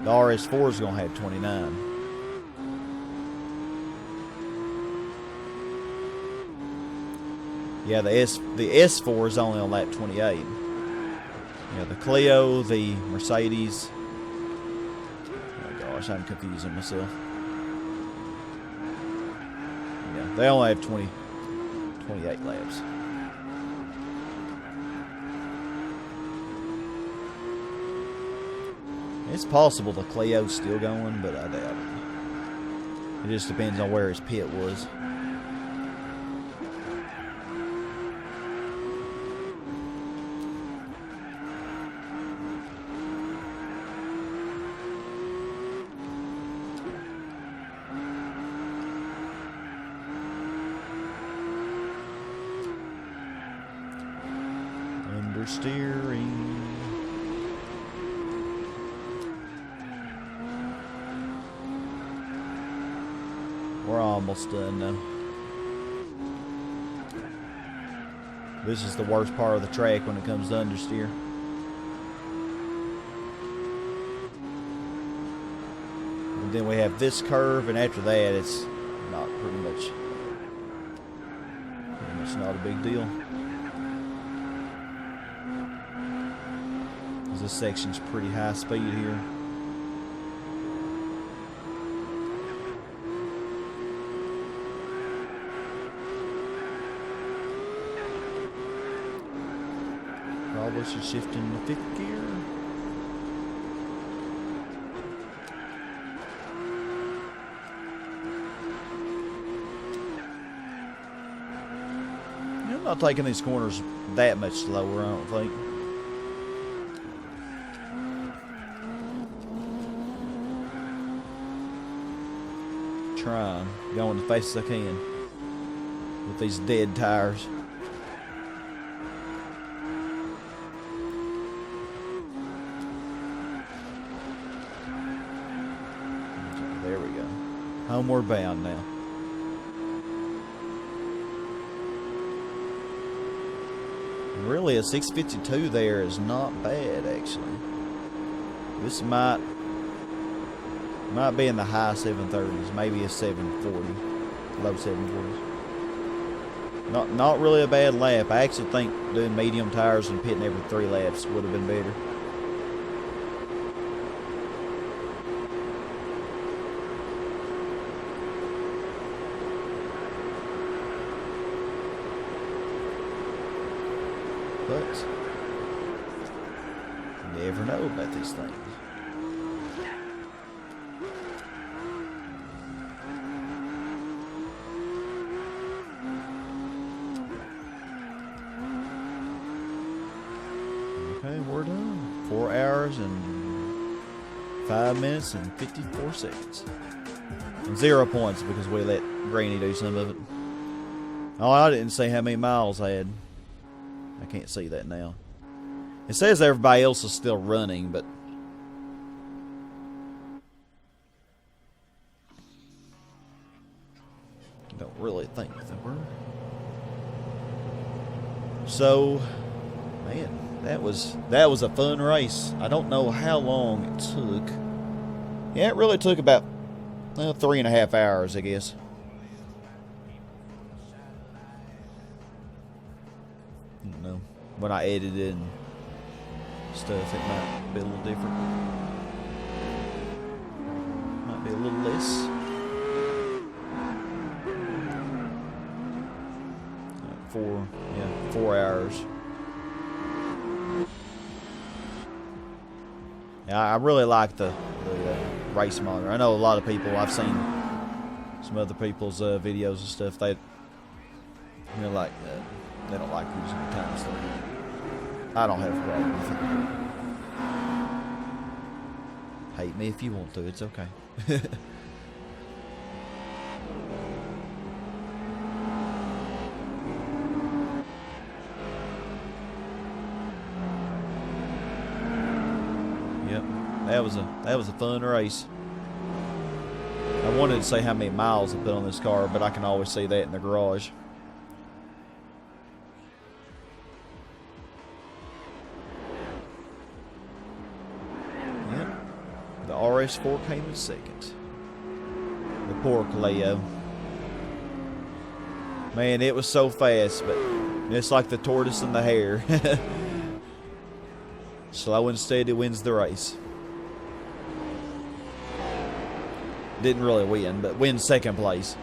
The RS4 is going to have 29. Yeah, the S4 is only on lap 28. Yeah, the Clio, the Mercedes. Oh gosh, I'm confusing myself. Yeah, they only have 28 laps. It's possible the Clio's still going, but I doubt it. It just depends on where his pit was. Understeering. We're almost done now. This is the worst part of the track when it comes to understeer. And then we have this curve, and after that it's not pretty much not a big deal. This section's pretty high speed here. Probably should shift into fifth gear. I'm not taking these corners that much slower, I don't think. Trying, going as fast as I can with these dead tires. There we go. Homeward bound now. Really, a 652 there is not bad, actually. This might be in the high 730s, maybe a 740, low 740s. Not really a bad lap. I actually think doing medium tires and pitting every 3 laps would have been better. But you never know about these things. Okay, we're done. 4 hours and 5 minutes and 54 seconds. And 0 points because we let Granny do some of it. Oh, I didn't say how many miles I had. I can't see that now. It says everybody else is still running, but I don't really think they were. So, man, that was a fun race. I don't know how long it took. Yeah, it really took about 3.5 hours, I guess. I don't know. When I edited and stuff, it might be a little different. Might be a little less. 4 hours. Yeah, I really like the race monitor. I know a lot of people, I've seen some other people's videos and stuff, they like they don't like using the time stuff. I don't have a problem with it. Hate me if you want to, it's okay. Yep, that was a fun race. I wanted to say how many miles I put on this car, but I can always see that in the garage. RS4 came in second. The poor Cleo. Man, it was so fast, but it's like the tortoise and the hare. Slow and steady wins the race. Didn't really win, but wins second place.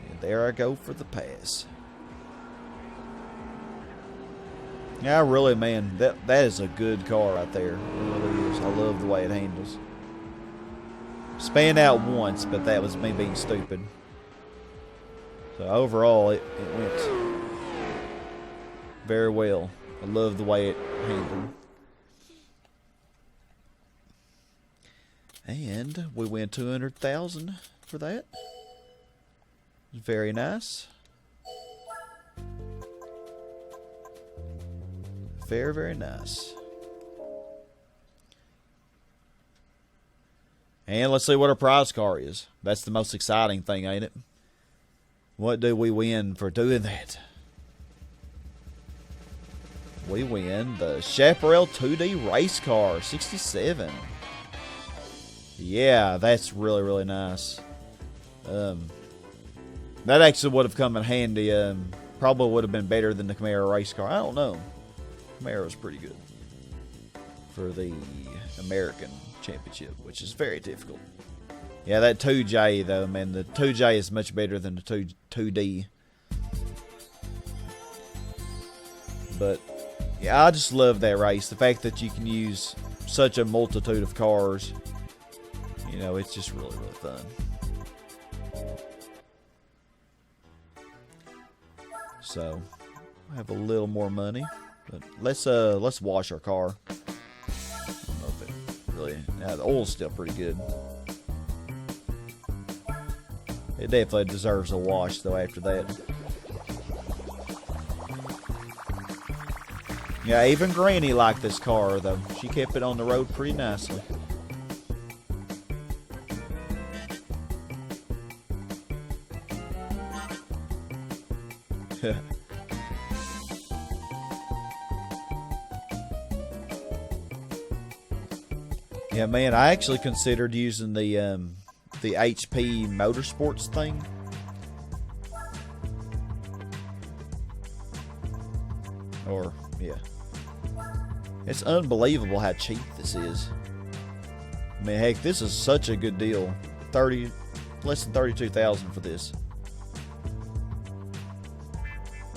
And there I go for the pass. Yeah, really, man, that is a good car right there. It really is. I love the way it handles. Span out once, but that was me being stupid. So overall, it went very well. I love the way it handled. And we win 200,000 for that. Very nice. Very, very nice. And let's see what our prize car is. That's the most exciting thing, ain't it? What do we win for doing that? We win the Chaparral 2D race car, 67. Yeah, that's really, really nice. That actually would have come in handy. Probably would have been better than the Camaro race car. I don't know. Camaro's pretty good for the American Championship, which is very difficult. Yeah, that 2J though, man, the 2J is much better than the 2D. But yeah, I just love that race. The fact that you can use such a multitude of cars, you know, it's just really, really fun. So I have a little more money, but let's wash our car. I don't know if it really. Yeah, the oil's still pretty good. It definitely deserves a wash though after that. Yeah, even Granny liked this car though. She kept it on the road pretty nicely. Yeah, man, I actually considered using the HP Motorsports thing. Or, yeah. It's unbelievable how cheap this is. I mean, heck, this is such a good deal. Less than 32,000 for this.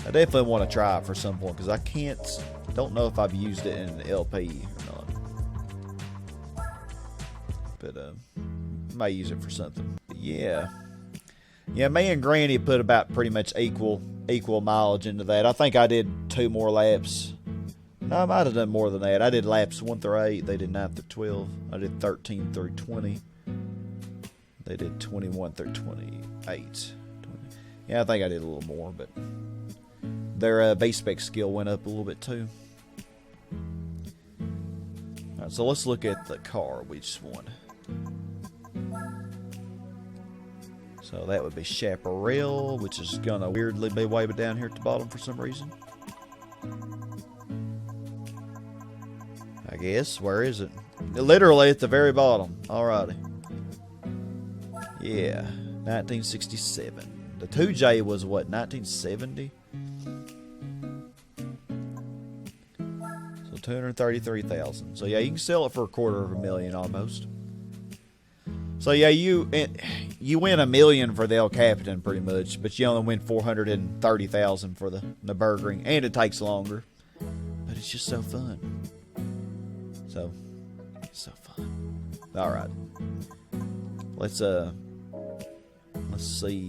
I definitely want to try it for some point because don't know if I've used it in an LP or not. But might use it for something. But yeah, me and Granny put about pretty much equal mileage into that. I think I did 2 more laps. No, I might have done more than that. I did laps 1 through 8. They did 9 through 12. I did 13 through 20. They did 21 through 28. Yeah, I think I did a little more, but their base spec skill went up a little bit too. Alright, so let's look at the car we just won. So that would be Chaparral, which is gonna weirdly be way down here at the bottom for some reason. I guess. Where is it? Literally at the very bottom. Alrighty. Yeah, 1967. The 2J was what, 1970? So 233,000. So yeah, you can sell it for $250,000 almost. So yeah, you win $1 million for the El Capitan pretty much, but you only win 430,000 for the Nuburgring, and it takes longer. But it's just so fun. So fun. All right, let's see.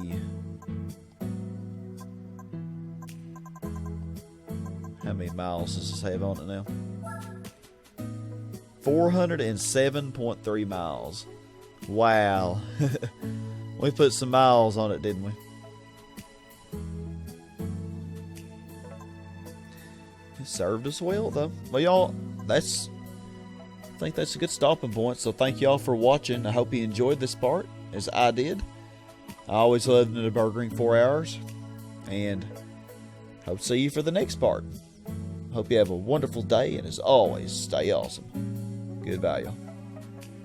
How many miles does this have on it now? 407.3 miles. Wow. We put some miles on it, didn't we? It served us well, though. Well, y'all, I think that's a good stopping point. So thank y'all for watching. I hope you enjoyed this part, as I did. I always love the Nuburgring 4 hours. And hope to see you for the next part. Hope you have a wonderful day, and as always, stay awesome. Goodbye, y'all.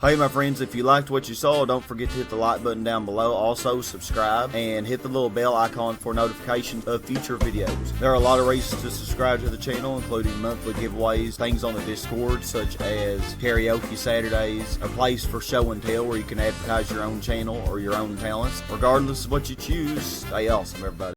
Hey my friends, if you liked what you saw, don't forget to hit the like button down below. Also subscribe and hit the little bell icon for notifications of future videos. There are a lot of reasons to subscribe to the channel, including monthly giveaways, things on the Discord such as karaoke Saturdays, a place for show and tell where you can advertise your own channel or your own talents. Regardless of what you choose, stay awesome everybody.